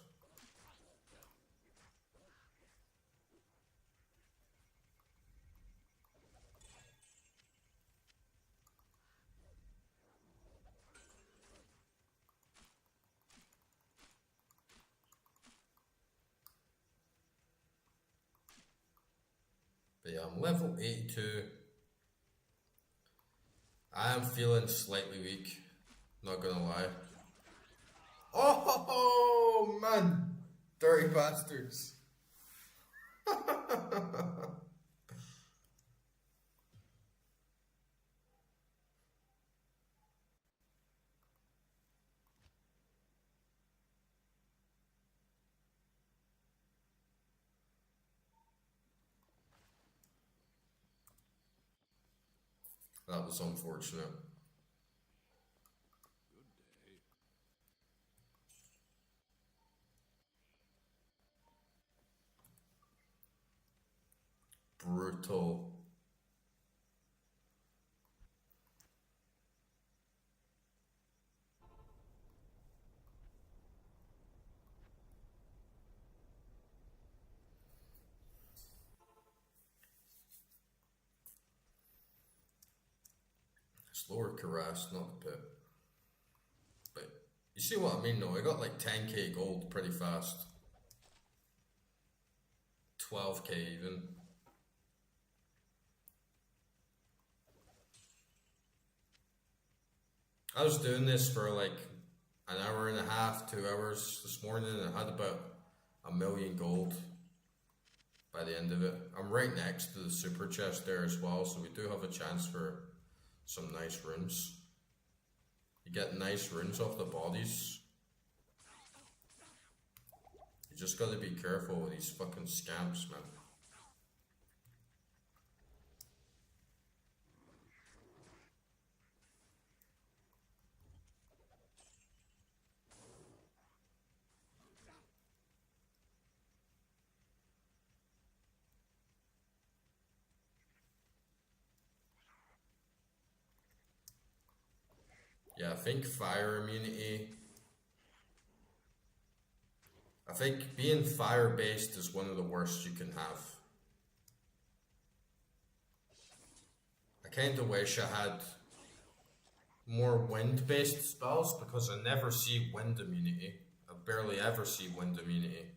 But yeah, I'm level 82. I am feeling slightly weak, not gonna lie. Oh man! Dirty bastards. That was unfortunate. Brutal. It's Lord Karast, not the pit. But you see what I mean though? I got like 10k gold pretty fast. 12k even. I was doing this for like an hour and a half, 2 hours this morning, and I had about 1,000,000 gold by the end of it. I'm right next to the super chest there as well, so we do have a chance for some nice runes. You get nice runes off the bodies. You just gotta be careful with these fucking scamps, man. Yeah, I think fire immunity. I think being fire based is one of the worst you can have. I kinda wish I had more wind based spells because I never see wind immunity. I barely ever see wind immunity.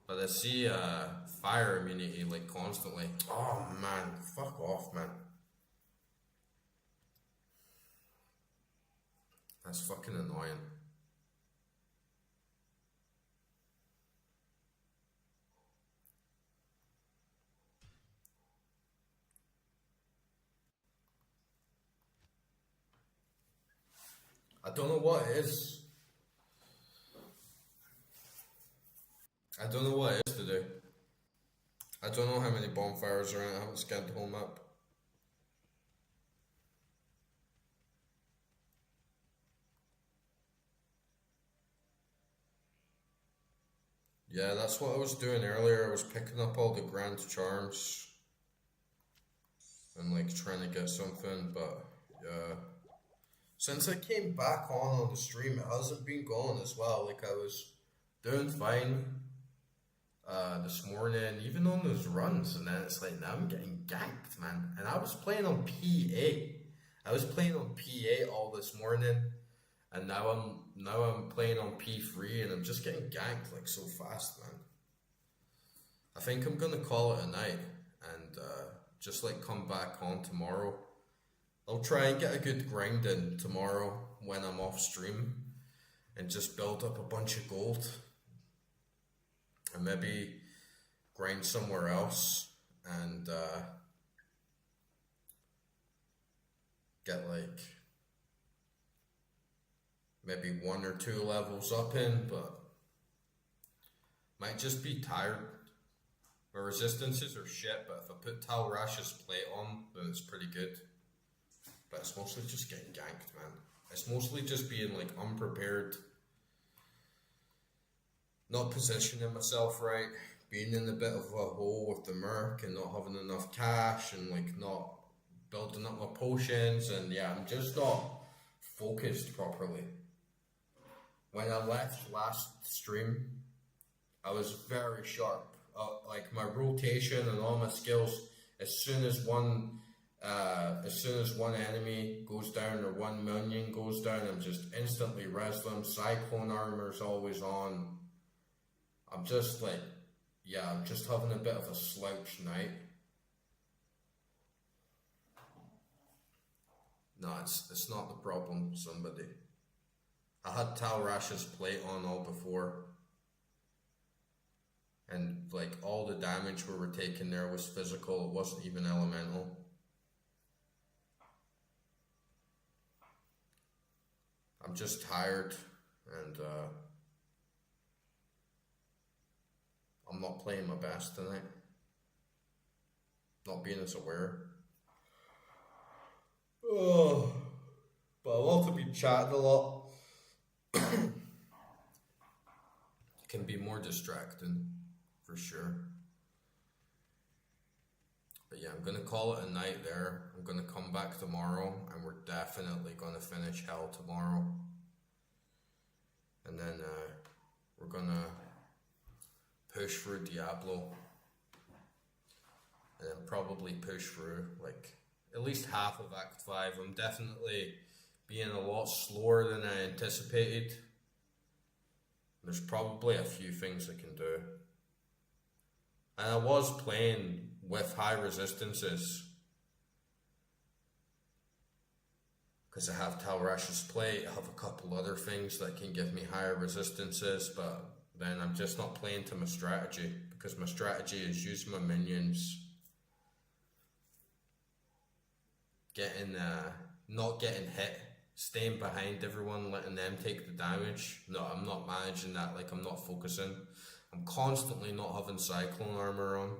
But I see fire immunity like constantly. Oh man, fuck off, man. That's fucking annoying. I don't know what it is. I don't know what it is to do. I don't know how many bonfires are in it. I haven't scanned the whole map. Yeah, that's what I was doing earlier. I was picking up all the grand charms and like trying to get something, but yeah. Since I came back on the stream, it hasn't been going as well. Like I was doing fine this morning, even on those runs, and then it's like now I'm getting ganked, man. And I was playing on PA. I was playing on PA all this morning, and now I'm playing on P3, and I'm just getting ganked like so fast, man. I think I'm gonna call it a night and just like come back on tomorrow. I'll try and get a good grind in tomorrow when I'm off stream. and just build up a bunch of gold and maybe grind somewhere else and get like maybe 1 or 2 levels up in, but might just be tired. My resistances are shit, but if I put Tal Rash's plate on, then it's pretty good. But it's mostly just getting ganked, man. It's mostly just being like unprepared, not positioning myself right, being in a bit of a hole with the merc and not having enough cash and like not building up my potions, and yeah, I'm just not focused properly. When I left last stream, I was very sharp. Like my rotation and all my skills, as soon as one enemy goes down or one minion goes down, I'm just instantly res them. Cyclone armor's always on. I'm just like, yeah, I'm just having a bit of a slouch night. No, it's not the problem, somebody. I had Tal Rash's plate on all before. And like all the damage we were taking there was physical, it wasn't even elemental. I'm just tired and I'm not playing my best tonight. Not being as aware. Oh, but I'll also be chatting a lot. Can be more distracting, for sure. But yeah, I'm gonna call it a night there. I'm gonna come back tomorrow, and we're definitely gonna finish Hell tomorrow. And then we're gonna push through Diablo, and then probably push through like at least half of Act 5. I'm definitely being a lot slower than I anticipated. There's probably a few things I can do. And I was playing with high resistances because I have Tal Rash's plate, I have a couple other things that can give me higher resistances, but then I'm just not playing to my strategy, because my strategy is use my minions, not getting hit, staying behind everyone, letting them take the damage. No, I'm not managing that, like I'm not focusing. I'm constantly not having Cyclone armor on.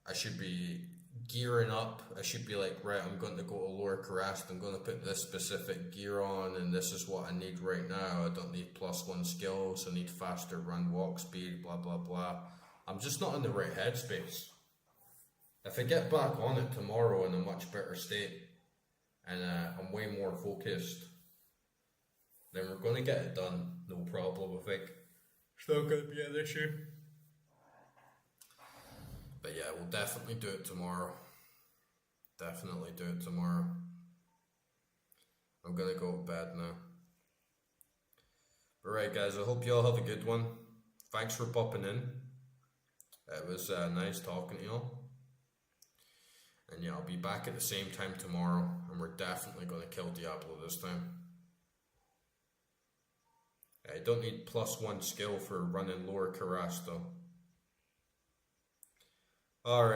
I should be gearing up. I should be like, right, I'm going to go to Lower Karrast, I'm going to put this specific gear on, and this is what I need right now. I don't need +1 skills, I need faster run walk speed, blah blah blah. I'm just not in the right headspace. If I get back on it tomorrow in a much better state, and I'm way more focused, then we're going to get it done, no problem, I think. Still going to be an issue. But yeah, we'll definitely do it tomorrow. Definitely do it tomorrow. I'm going to go to bed now. Alright guys, I hope you all have a good one. Thanks for popping in. It was nice talking to you all. And yeah, I'll be back at the same time tomorrow, and we're definitely going to kill Diablo this time. I don't need +1 skill for running Lower Karrast though. Alright.